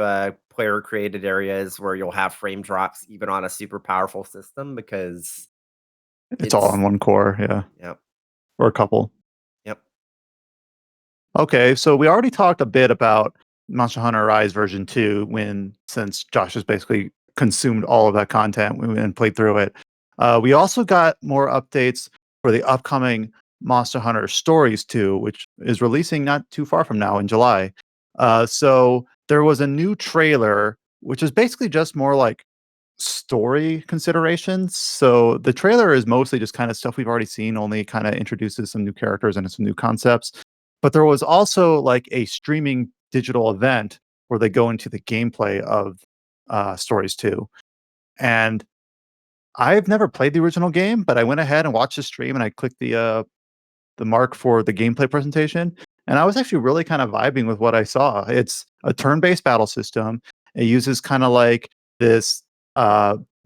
player created areas where you'll have frame drops even on a super powerful system because It's all on one core, yeah, Yep. or a couple. Yep. Okay, so we already talked a bit about Monster Hunter Rise version 2 since Josh has basically consumed all of that content and played through it. We also got more updates for the upcoming Monster Hunter Stories 2, which is releasing not too far from now in July. So there was a new trailer, which is basically just more like story considerations. So the trailer is mostly just kind of stuff we've already seen, only kind of introduces some new characters and some new concepts. But there was also like a streaming digital event where they go into the gameplay of Stories 2. And I've never played the original game, but I went ahead and watched the stream and I clicked the mark for the gameplay presentation. And I was actually really kind of vibing with what I saw. It's a turn-based battle system. It uses kind of like this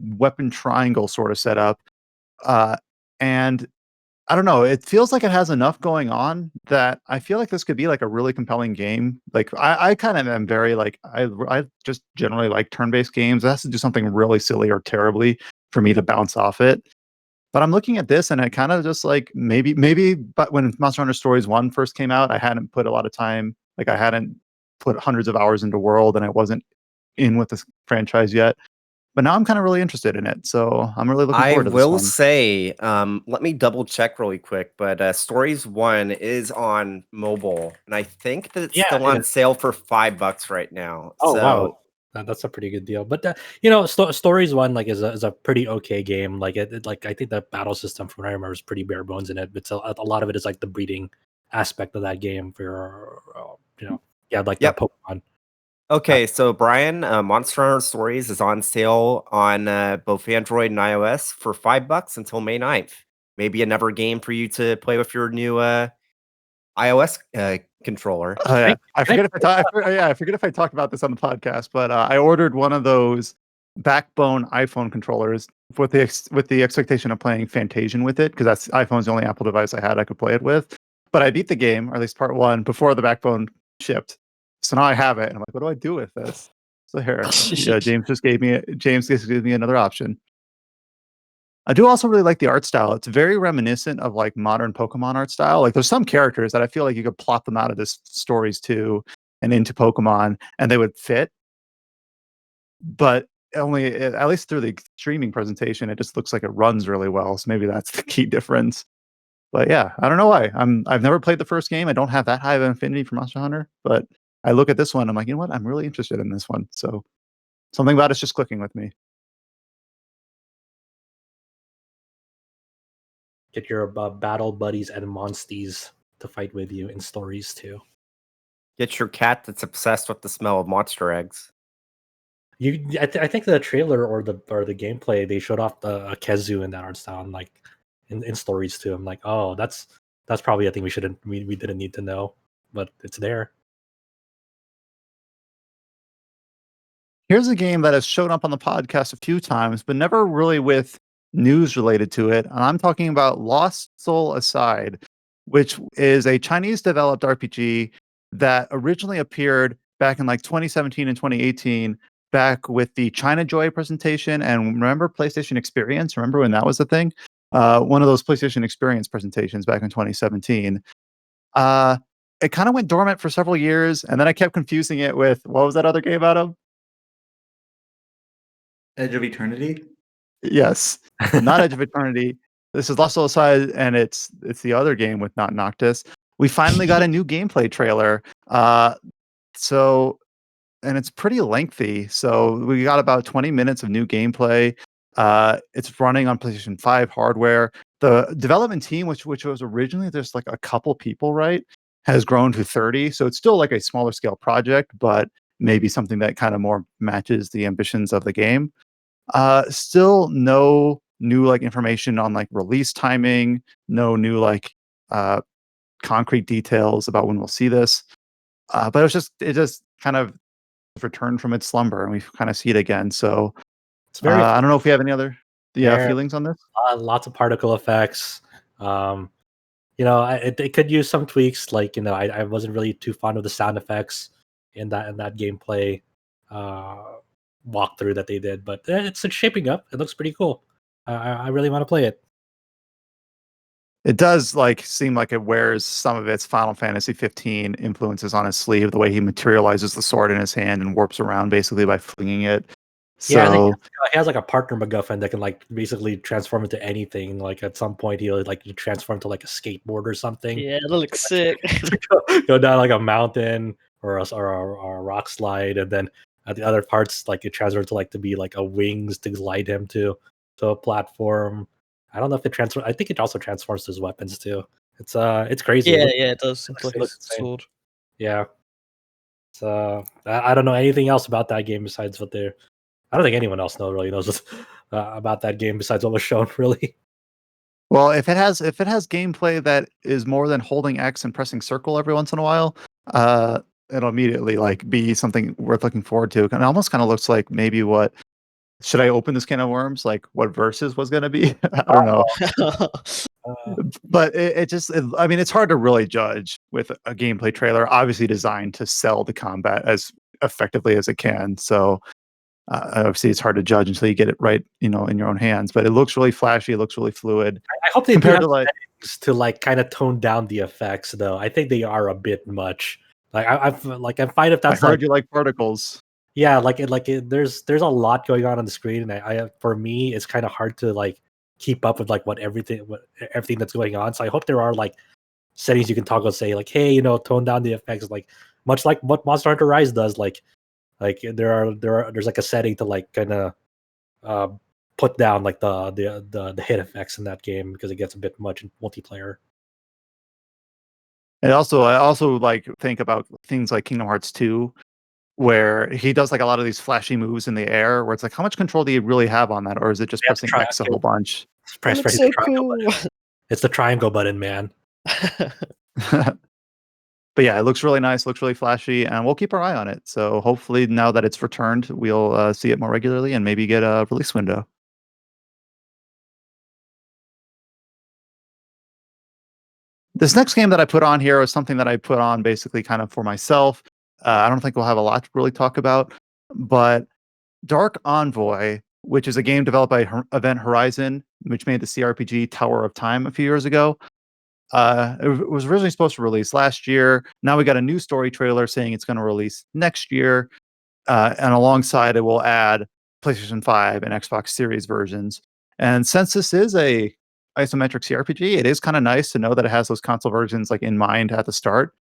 weapon triangle sort of setup. And I don't know, it feels like it has enough going on that I feel like this could be like a really compelling game. Like I kind of am very like I just generally like turn-based games. It has to do something really silly or terribly for me to bounce off it. But I'm looking at this and I kind of just like maybe but when Monster Hunter Stories 1 first came out, I hadn't put a lot of time, like I hadn't put hundreds of hours into World and I wasn't in with this franchise yet. But now I'm kind of really interested in it. So I'm really looking I forward to this will one. say, let me double check really quick, but Stories 1 is on mobile, and I think that it's Yeah, still yeah. on sale for $5 right now. Oh so wow, that's a pretty good deal. But Stories one like is a pretty okay game. Like like I think the battle system from what I remember is pretty bare bones in it. But a lot of it is like the breeding aspect of that game for like the Yep. Pokemon. Okay, so Brian, Monster Hunter Stories is on sale on both Android and iOS for $5 until May 9th. Maybe another game for you to play with your new iOS controller. Oh yeah, I can I forget if I talk. I forget if I talked about this on the podcast, but I ordered one of those backbone iPhone controllers with the expectation of playing Fantasian with it because that's iPhone's the only Apple device I had I could play it with. But I beat the game, or at least part one, before the backbone shipped. So now I have it, and I'm like, what do I do with this? So here, James just gave me another option. I do also really like the art style. It's very reminiscent of like modern Pokemon art style. Like there's some characters that I feel like you could plot them out of this Stories 2 and into Pokemon and they would fit. But only at least through the streaming presentation, it just looks like it runs really well. So maybe that's the key difference. But yeah, I don't know why. I've never played the first game. I don't have that high of an affinity for Monster Hunter, but I look at this one, I'm like, you know what? I'm really interested in this one. So something about it's just clicking with me. Get your battle buddies and monsties to fight with you in Stories 2. Get your cat that's obsessed with the smell of monster eggs. I think the trailer or the gameplay they showed off the Kezu in that art style and like in Stories 2. I'm like, oh, that's probably a thing we didn't need to know, but it's there. Here's a game that has shown up on the podcast a few times, but never really with news related to it. And I'm talking about Lost Soul Aside, which is a Chinese developed RPG that originally appeared back in like 2017 and 2018, back with the China Joy presentation. And remember PlayStation Experience? Remember when that was a thing? One of those PlayStation Experience presentations back in 2017. It kind of went dormant for several years, and then I kept confusing it with what was that other game out of? Edge of Eternity. Yes, but not Edge of Eternity. This is Lost Soul Aside, and it's the other game with not Noctis. We finally got a new gameplay trailer. So and it's pretty lengthy. So we got about 20 minutes of new gameplay. It's running on PlayStation 5 hardware. The development team, which was originally just like a couple people, right, has grown to 30. So it's still like a smaller scale project, but maybe something that kind of more matches the ambitions of the game. Still no new like information on like release timing, no new like concrete details about when we'll see this. But it just kind of returned from its slumber and we kind of see it again. So It's very I don't know if we have any other There- feelings on this. lots of particle effects. It could use some tweaks. Like I wasn't really too fond of the sound effects. in that gameplay walkthrough that they did. But it's shaping up. It looks pretty cool. I really want to play it. It does seem like it wears some of its Final Fantasy 15 influences on his sleeve, the way he materializes the sword in his hand and warps around basically by flinging it. Yeah, I think So he has like a partner MacGuffin that can like basically transform into anything. Like at some point he'll like transform to like a skateboard or something. Yeah, that looks sick. Go down like a mountain or a rock slide, and then at the other parts like it transfers to like to be like a wings to glide him to a platform. I don't know if it transfers. I think it also transforms his weapons too. It's crazy. Yeah, it does. It's like it a looks insane. sword. Yeah. So I don't know anything else about that game besides what they're. I don't think anyone else really knows about that game besides what was shown. Really. well, if it has gameplay that is more than holding X and pressing circle every once in a while, it'll immediately be something worth looking forward to. And it almost kind of looks like maybe what. Should I open this can of worms? Like what Versus was going to be? I don't know. But I mean, it's hard to really judge with a gameplay trailer, obviously designed to sell the combat as effectively as it can. So obviously, it's hard to judge until you get it right, in your own hands. But it looks really flashy. It looks really fluid. I hope they compared do to settings to kind of tone down the effects, though. I think they are a bit much. I'm fine if that's. I heard you like particles. Yeah, there's a lot going on the screen, and I for me it's kind of hard to keep up with what everything that's going on. So I hope there are settings you can toggle, say hey, tone down the effects, much like what Monster Hunter Rise does. There's a setting to kind of put down the hit effects in that game because it gets a bit much in multiplayer. And also, I also think about things like Kingdom Hearts 2, where he does a lot of these flashy moves in the air, where it's how much control do you really have on that, or is it just pressing X a whole bunch? Press That's the so triangle cool. button. It's the triangle button, man. But yeah, it looks really nice, looks really flashy, and we'll keep our eye on it. So hopefully, now that it's returned, we'll see it more regularly and maybe get a release window. This next game that I put on here was something that I put on basically kind of for myself. I don't think we'll have a lot to really talk about, but Dark Envoy, which is a game developed by Event Horizon, which made the CRPG Tower of Time a few years ago. It was originally supposed to release last year. Now we got a new story trailer saying it's going to release next year. And alongside it, will add PlayStation 5 and Xbox Series versions. And since this is a isometric CRPG, it is kind of nice to know that it has those console versions in mind at the start.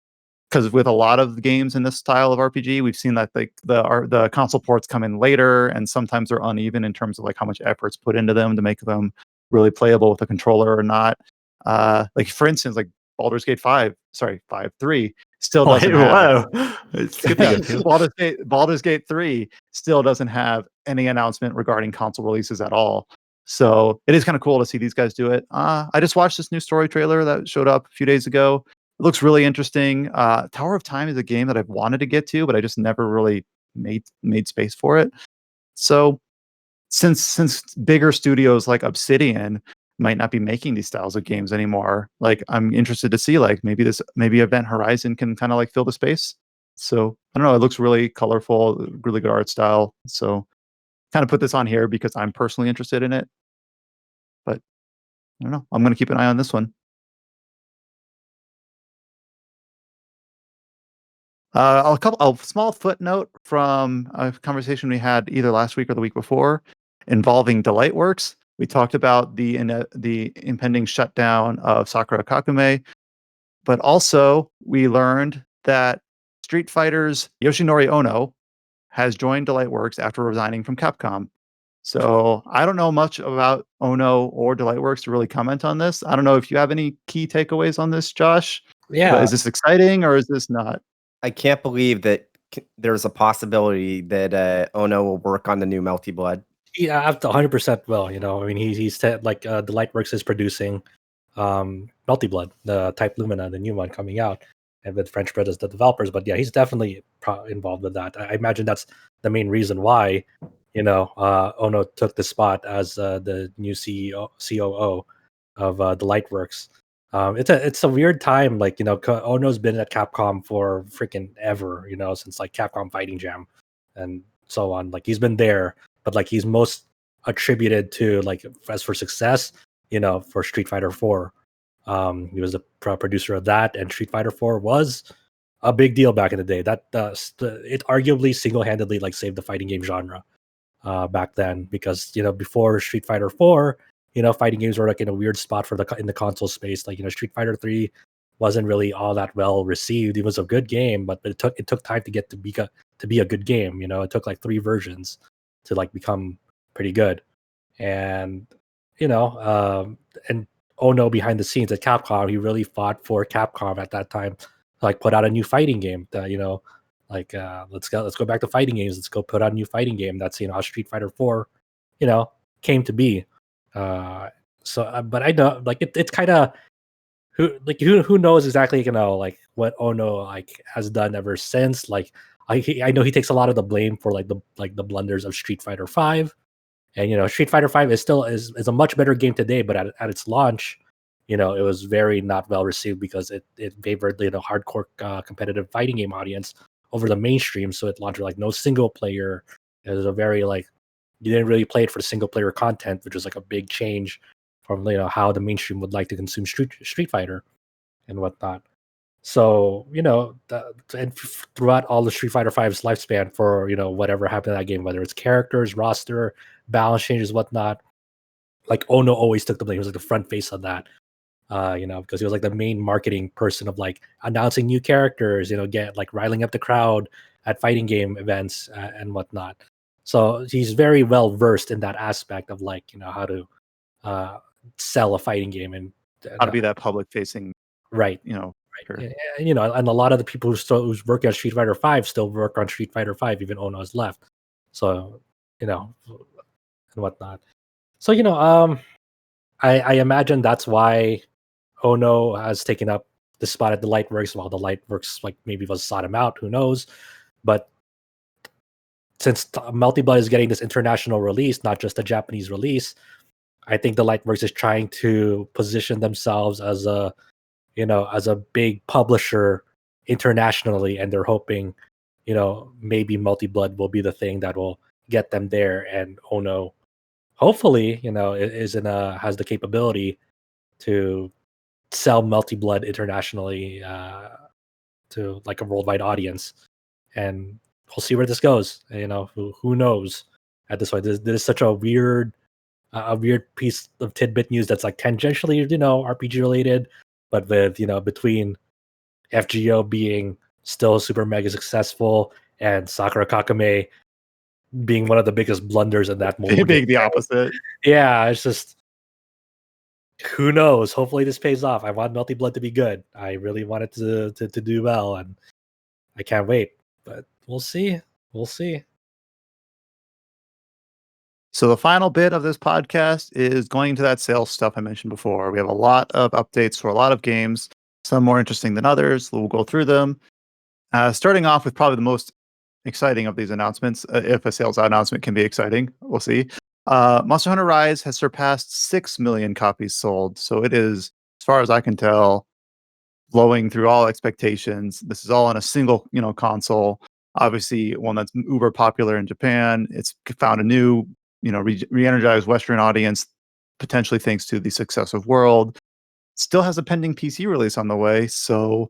Because with a lot of games in this style of RPG, we've seen that the console ports come in later, and sometimes they're uneven in terms of how much effort's put into them to make them really playable with a controller or not. For instance, Baldur's Gate 3 still doesn't have. Baldur's Gate 3 still doesn't have any announcement regarding console releases at all. So it is kind of cool to see these guys do it. I just watched this new story trailer that showed up a few days ago. It looks really interesting. Tower of Time is a game that I've wanted to get to, but I just never really made space for it. So since bigger studios like Obsidian might not be making these styles of games anymore, I'm interested to see maybe Event Horizon can kind of fill the space. So I don't know. It looks really colorful, really good art style. So kind of put this on here because I'm personally interested in it. But I don't know. I'm going to keep an eye on this one. A small footnote from a conversation we had either last week or the week before involving Delightworks. We talked about the impending shutdown of Sakura Kakume, but also we learned that Street Fighter's Yoshinori Ono has joined Delightworks after resigning from Capcom. So I don't know much about Ono or Delightworks to really comment on this. I don't know if you have any key takeaways on this, Josh. Yeah. But is this exciting or is this not? I can't believe that there's a possibility that Ono will work on the new Melty Blood. Yeah, up to 100% will. I mean, he's Delightworks is producing Melty Blood, the Type Lumina, the new one coming out, and with French Bread as the developers. But yeah, he's definitely involved with that. I imagine that's the main reason why Ono took the spot as the new COO of Delightworks. It's a weird time. Like, Ono's been at Capcom for freaking ever. Since like Capcom Fighting Jam, and so on. Like he's been there, but like he's most attributed to like as for success. For Street Fighter 4. He was the producer of that, and Street Fighter 4 was a big deal back in the day. That it arguably single-handedly like saved the fighting game genre back then, because before Street Fighter 4, fighting games were like in a weird spot in the console space. Like Street Fighter 3 wasn't really all that well received. It was a good game, but it took time to get to be a good game. It took like 3 versions to like become pretty good, and and Ono behind the scenes at Capcom, he really fought for Capcom at that time to like put out a new fighting game that let's go back to fighting games. Let's go put out a new fighting game. That's how Street Fighter 4, came to be. But I know like it's kind of who knows exactly like what Ono like has done ever since. Like I know he takes a lot of the blame for like the blunders of Street Fighter 5. And Street Fighter 5 is still is a much better game today, but at its launch, it was very not well received because it favored hardcore competitive fighting game audience over the mainstream. So it launched with like no single player. It was a very like you didn't really play it for single player content, which was like a big change from how the mainstream would like to consume Street Fighter and whatnot. So and throughout all the Street Fighter 5's lifespan, for whatever happened in that game, whether it's characters, roster, balance changes, whatnot, like Ono always took the blame. He was like the front face of that, because he was like the main marketing person of like announcing new characters, get like riling up the crowd at fighting game events and whatnot. So he's very well versed in that aspect of like how to sell a fighting game and how to be that public facing, right. Sure. And a lot of the people who's working on Street Fighter 5 still work on Street Fighter 5, even Ono has left. So, and whatnot. So, I imagine that's why Ono has taken up the spot at Delightworks, while Delightworks like maybe was sought him out, who knows. But since Multi-Blood is getting this international release, not just a Japanese release, I think Delightworks is trying to position themselves as a big publisher internationally, and they're hoping, maybe Multi-Blood will be the thing that will get them there. And Ono, hopefully, has the capability to sell Multi-Blood internationally to like a worldwide audience. And we'll see where this goes. Who knows at this point? This is such a weird piece of tidbit news that's like tangentially, RPG related, but with between FGO being still super mega successful and Sakura Kakame being one of the biggest blunders in that movie, being the opposite. Yeah, it's just who knows. Hopefully this pays off. I want Multi-Blood to be good. I really want it to do well, and I can't wait. But we'll see. So the final bit of this podcast is going into that sales stuff I mentioned before. We have a lot of updates for a lot of games, some more interesting than others. We'll go through them. Starting off with probably the most exciting of these announcements, if a sales announcement can be exciting, we'll see. Monster Hunter Rise has surpassed 6 million copies sold. So it is, as far as I can tell, blowing through all expectations. This is all on a single, console. Obviously, one that's uber popular in Japan. It's found a new, re-energized Western audience, potentially thanks to the success of World. Still has a pending PC release on the way. So,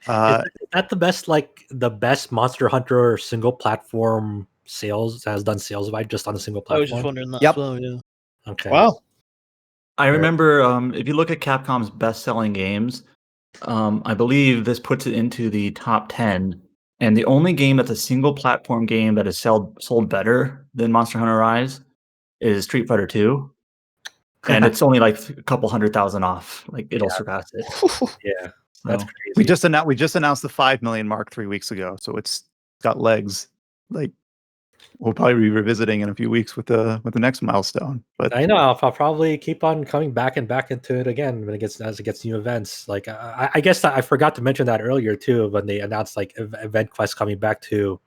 is that the best Monster Hunter single platform sales has done sales by just on a single platform? I was just wondering that Yep. as well. Yeah. Okay. Wow. I remember if you look at Capcom's best-selling games, I believe this puts it into the top 10. And the only game that's a single platform game that has sold better than Monster Hunter Rise is Street Fighter 2. And it's only like a couple 100,000 off. Like it'll surpass it. Yeah, That's crazy. we just announced the 5 million mark 3 weeks ago. So it's got legs. Like we'll probably be revisiting in a few weeks with the next milestone. But I know I'll probably keep on coming back into it again as it gets new events. Like I guess I forgot to mention that earlier too, when they announced like event quests coming back to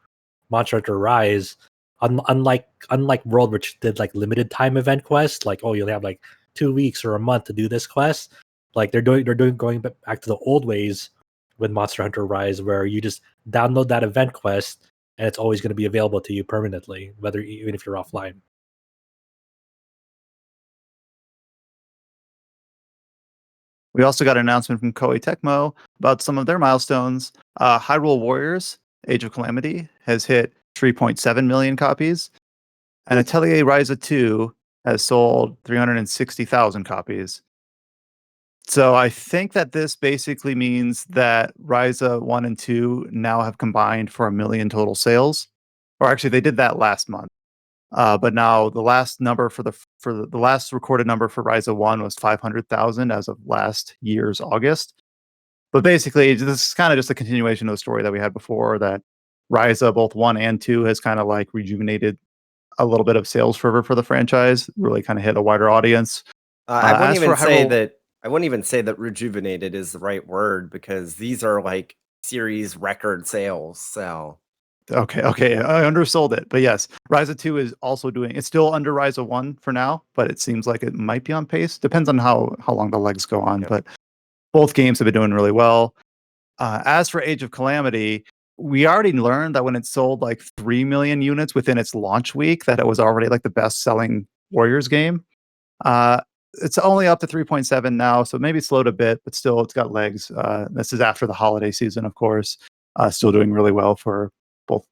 Monster Hunter Rise. Unlike World, which did like limited time event quests, like you'll have like 2 weeks or a month to do this quest. Like they're going back to the old ways with Monster Hunter Rise, where you just download that event quest and it's always going to be available to you permanently, even if you're offline. We also got an announcement from Koei Tecmo about some of their milestones. Hyrule Warriors: Age of Calamity has hit 3.7 million copies, and Atelier Ryza 2 has sold 360,000 copies. So I think that this basically means that Ryza 1 and 2 now have combined for 1 million total sales. Or actually, they did that last month. But now the last number for the last recorded number for Ryza 1 was 500,000 as of last year's August. But basically, this is kind of just a continuation of the story that we had before, that Ryza, both 1 and 2, has kind of like rejuvenated a little bit of sales fervor for the franchise, really kind of hit a wider audience. I wouldn't as even for say Hyrule- that. I wouldn't even say that rejuvenated is the right word, because these are like series record sales. So Okay, I undersold it. But yes, Ryza 2 is also doing, it's still under Ryza 1 for now, but it seems like it might be on pace. Depends on how long the legs go on. Yep. But both games have been doing really well. As for Age of Calamity, we already learned that when it sold like 3 million units within its launch week, that it was already like the best selling Warriors game. It's only up to 3.7 now, so maybe slowed a bit, but still it's got legs. This is after the holiday season, of course. Still doing really well for both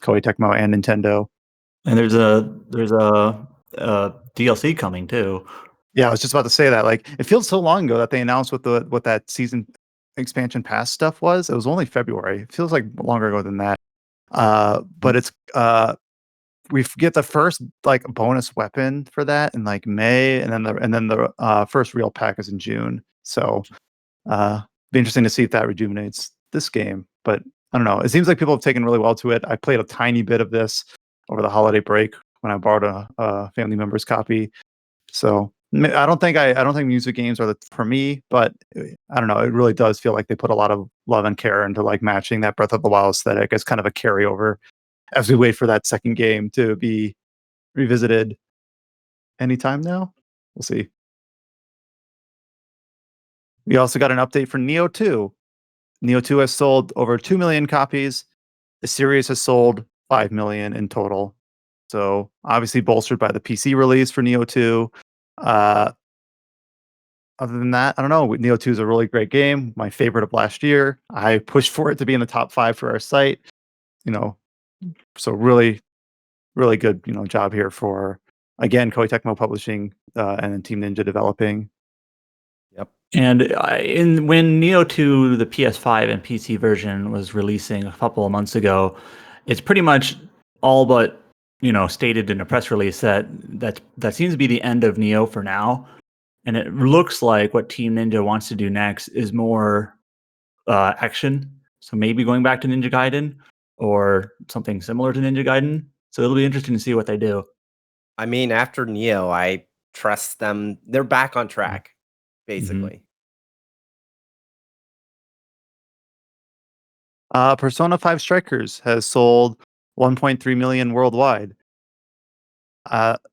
Koei Tecmo and Nintendo. And there's a DLC coming too. Yeah, I was just about to say that. Like, it feels so long ago that they announced what that season expansion pass stuff was. It was only February. It feels like longer ago than that. But it's we get the first like bonus weapon for that in like May, and then the first real pack is in June. So be interesting to see if that rejuvenates this game. But I don't know. It seems like people have taken really well to it. I played a tiny bit of this over the holiday break when I borrowed a family member's copy. So I don't think music games are for me, but I don't know. It really does feel like they put a lot of love and care into like matching that Breath of the Wild aesthetic as kind of a carryover as we wait for that second game to be revisited anytime now. We'll see. We also got an update for Neo 2. Neo 2 has sold over 2 million copies. The series has sold 5 million in total. So obviously bolstered by the PC release for Neo 2. Other than that, I don't know. Neo 2 is a really great game. My favorite of last year. I pushed for it to be in the top 5 for our site. So really, really good, job here for, again, Koei Tecmo publishing and then Team Ninja developing. Yep. And when Neo 2, the PS5 and PC version, was releasing a couple of months ago, it's pretty much all but stated in a press release that seems to be the end of Neo for now. And it looks like what Team Ninja wants to do next is more action. So maybe going back to Ninja Gaiden or something similar to Ninja Gaiden. So it'll be interesting to see what they do. I mean, after Neo, I trust them. They're back on track, basically. Persona 5 Strikers has sold 1.3 million worldwide.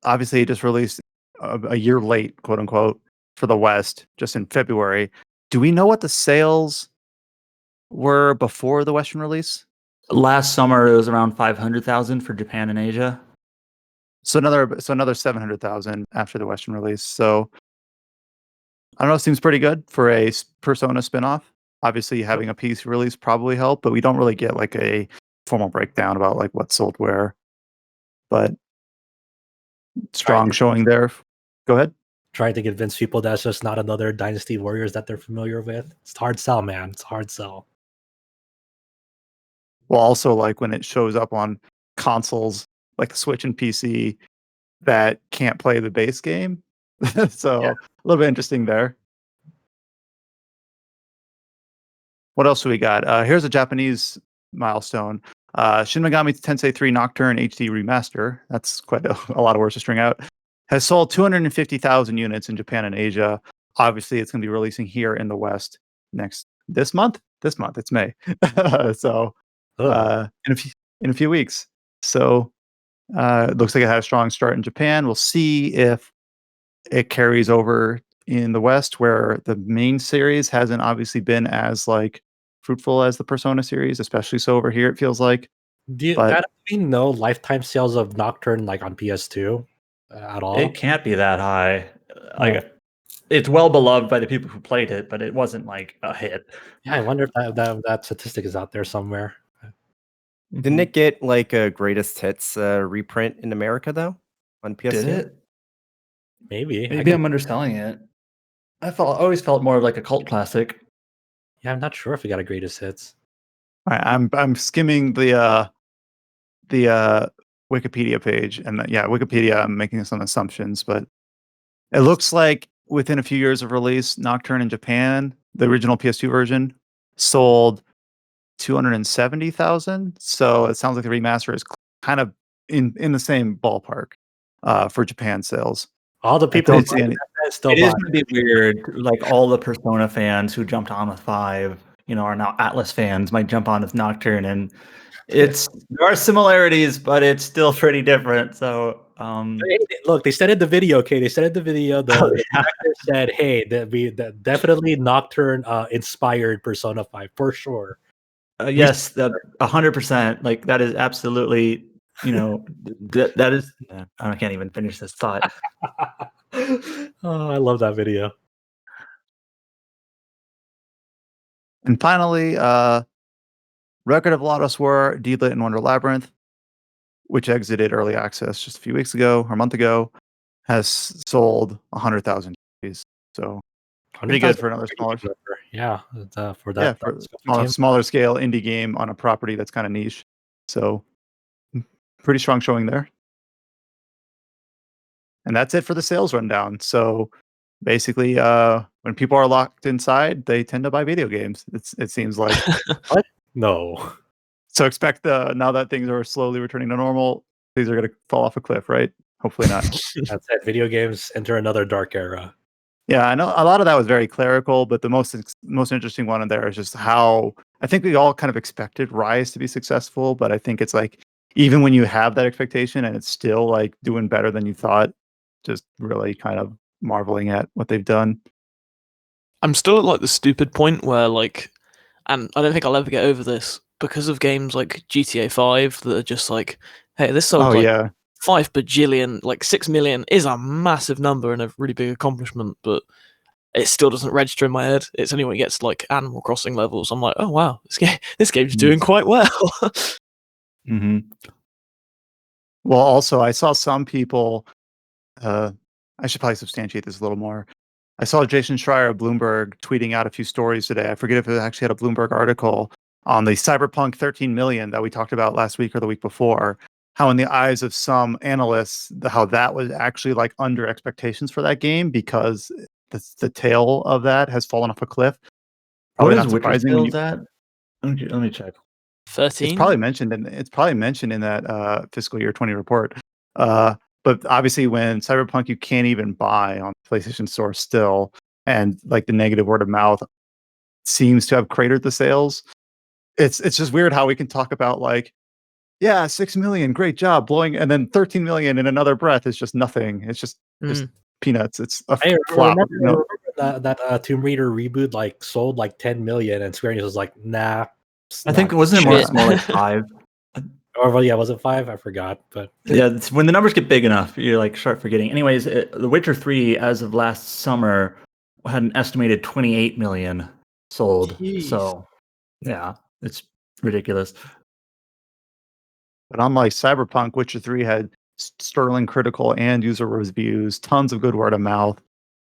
Obviously, it just released a year late, quote unquote, for the West, just in February. Do we know what the sales were before the Western release? Last summer, it was around 500,000 for Japan and Asia. So another 700,000 after the Western release. So I don't know. It seems pretty good for a Persona spinoff. Obviously, having a PC release probably helped, but we don't really get like a formal breakdown about like what sold where. But strong showing there. Go ahead. Trying to convince people that's just not another Dynasty Warriors that they're familiar with. It's hard sell, man. It's hard sell. Well, also like when it shows up on consoles like the Switch and PC that can't play the base game. So a little bit interesting there. What else do we got? Here's a Japanese milestone. Shin Megami Tensei 3 Nocturne HD Remaster. That's quite a lot of words to string out. Has sold 250,000 units in Japan and Asia. Obviously, it's going to be releasing here in the West this month. It's May. So in a few weeks. So it looks like it had a strong start in Japan. We'll see if it carries over in the West where the main series hasn't obviously been as like fruitful as the Persona series, especially so over here it feels like. Do But we know lifetime sales of Nocturne like on PS2 at all? It can't be that high. Oh. Like, it's well beloved by the people who played it, but it wasn't like a hit. Yeah, I wonder if that statistic is out there somewhere. Didn't it get like a greatest hits reprint in America though on PS2? Did it? Maybe. Maybe I'm underselling it. Always felt more of like a cult classic. Yeah, I'm not sure if we got a greatest hits. all right, I'm skimming the Wikipedia page, and Wikipedia. I'm making some assumptions, but it looks like within a few years of release, Nocturne in Japan, the original PS2 version, sold 270,000. So it sounds like the remaster is kind of in the same ballpark for Japan sales. All the people don't see any- still It is buy. going to be weird. Like all the Persona fans who jumped on with 5, are now Atlas fans might jump on with Nocturne, and there are similarities, but it's still pretty different. So Look, they said in the video. Okay, they said in the video. The actor said, "Hey, that definitely Nocturne inspired Persona 5 for sure." yes, 100%. Like that is absolutely. That is. I can't even finish this thought. Oh, I love that video. And finally, Record of Lotus War, Deedlit and Wonder Labyrinth, which exited early access just a few weeks ago or a month ago, has sold 100,000 copies. So pretty good for another smaller. Yeah, for that. For smaller scale indie game on a property that's kind of niche. So pretty strong showing there. And that's it for the sales rundown. So basically, when people are locked inside, they tend to buy video games. It seems like. What? No. So expect now that things are slowly returning to normal, these are going to fall off a cliff, right? Hopefully not. That's it. Video games enter another dark era. Yeah, I know a lot of that was very clerical, but the most interesting one in there is just how I think we all kind of expected Rise to be successful, but I think it's like even when you have that expectation and it's still like doing better than you thought, just really kind of marveling at what they've done. I'm still at like the stupid point where like, and I don't think I'll ever get over this because of games like GTA 5 that are just like, hey, this sold 5 bajillion, like 6 million is a massive number and a really big accomplishment, but it still doesn't register in my head. It's only when it gets to like Animal Crossing levels, I'm like, oh wow, this game's doing quite well. Mm-hmm. Well, also I saw some people. I should probably substantiate this a little more. I saw Jason Schreier of Bloomberg tweeting out a few stories today. I forget if it actually had a Bloomberg article on the Cyberpunk 13 million that we talked about last week or the week before. How in the eyes of some analysts, how that was actually like under expectations for that game because the tail of that has fallen off a cliff. What Probably is not Witcher surprising. sales at? Let me check. 13. It's probably mentioned in that fiscal year 20 report. But obviously, when Cyberpunk you can't even buy on PlayStation Store still, and like the negative word of mouth seems to have cratered the sales. It's just weird how we can talk about like, yeah, 6 million, great job, blowing, and then 13 million in another breath is just nothing. It's just peanuts. It's a flop. Remember that Tomb Raider reboot like sold like 10 million, and Square Enix was like, nah. I think wasn't it more like 5. Or well, yeah, was it 5? I forgot, but yeah, it's when the numbers get big enough, you like start forgetting. Anyways, The Witcher 3, as of last summer, had an estimated 28 million sold. Jeez. So, yeah, it's ridiculous. But unlike Cyberpunk, Witcher 3 had sterling critical and user reviews, tons of good word of mouth,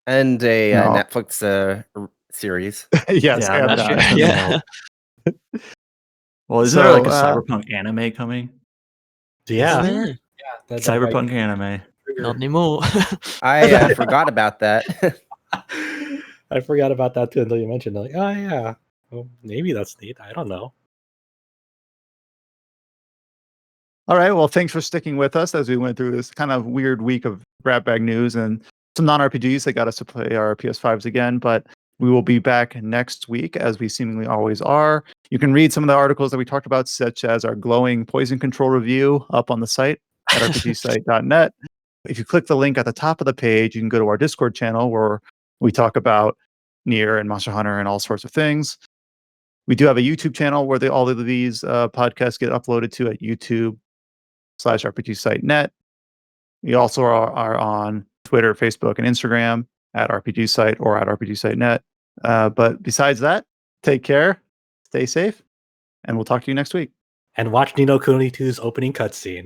and a Netflix series. Yes, yeah, and that's that. Yeah. Well, isn't there like a Cyberpunk anime coming? yeah, Cyberpunk anime. Not anymore. I forgot about that. I forgot about that too until you mentioned it. Like, oh yeah, well, maybe that's neat. I don't know. All right. Well, thanks for sticking with us as we went through this kind of weird week of grab bag news and some non-RPGs that got us to play our PS5s again. But we will be back next week, as we seemingly always are. You can read some of the articles that we talked about, such as our glowing poison control review up on the site at rpgsite.net. If you click the link at the top of the page, you can go to our Discord channel where We talk about NieR and Monster Hunter and all sorts of things. We do have a YouTube channel where all of these podcasts get uploaded to at YouTube/RPGSiteNet. We also are on Twitter, Facebook, and Instagram at RPGSite or at RPGSiteNet. But besides that, take care, stay safe, and we'll talk to you next week. And watch Ni no Kuni 2's opening cutscene.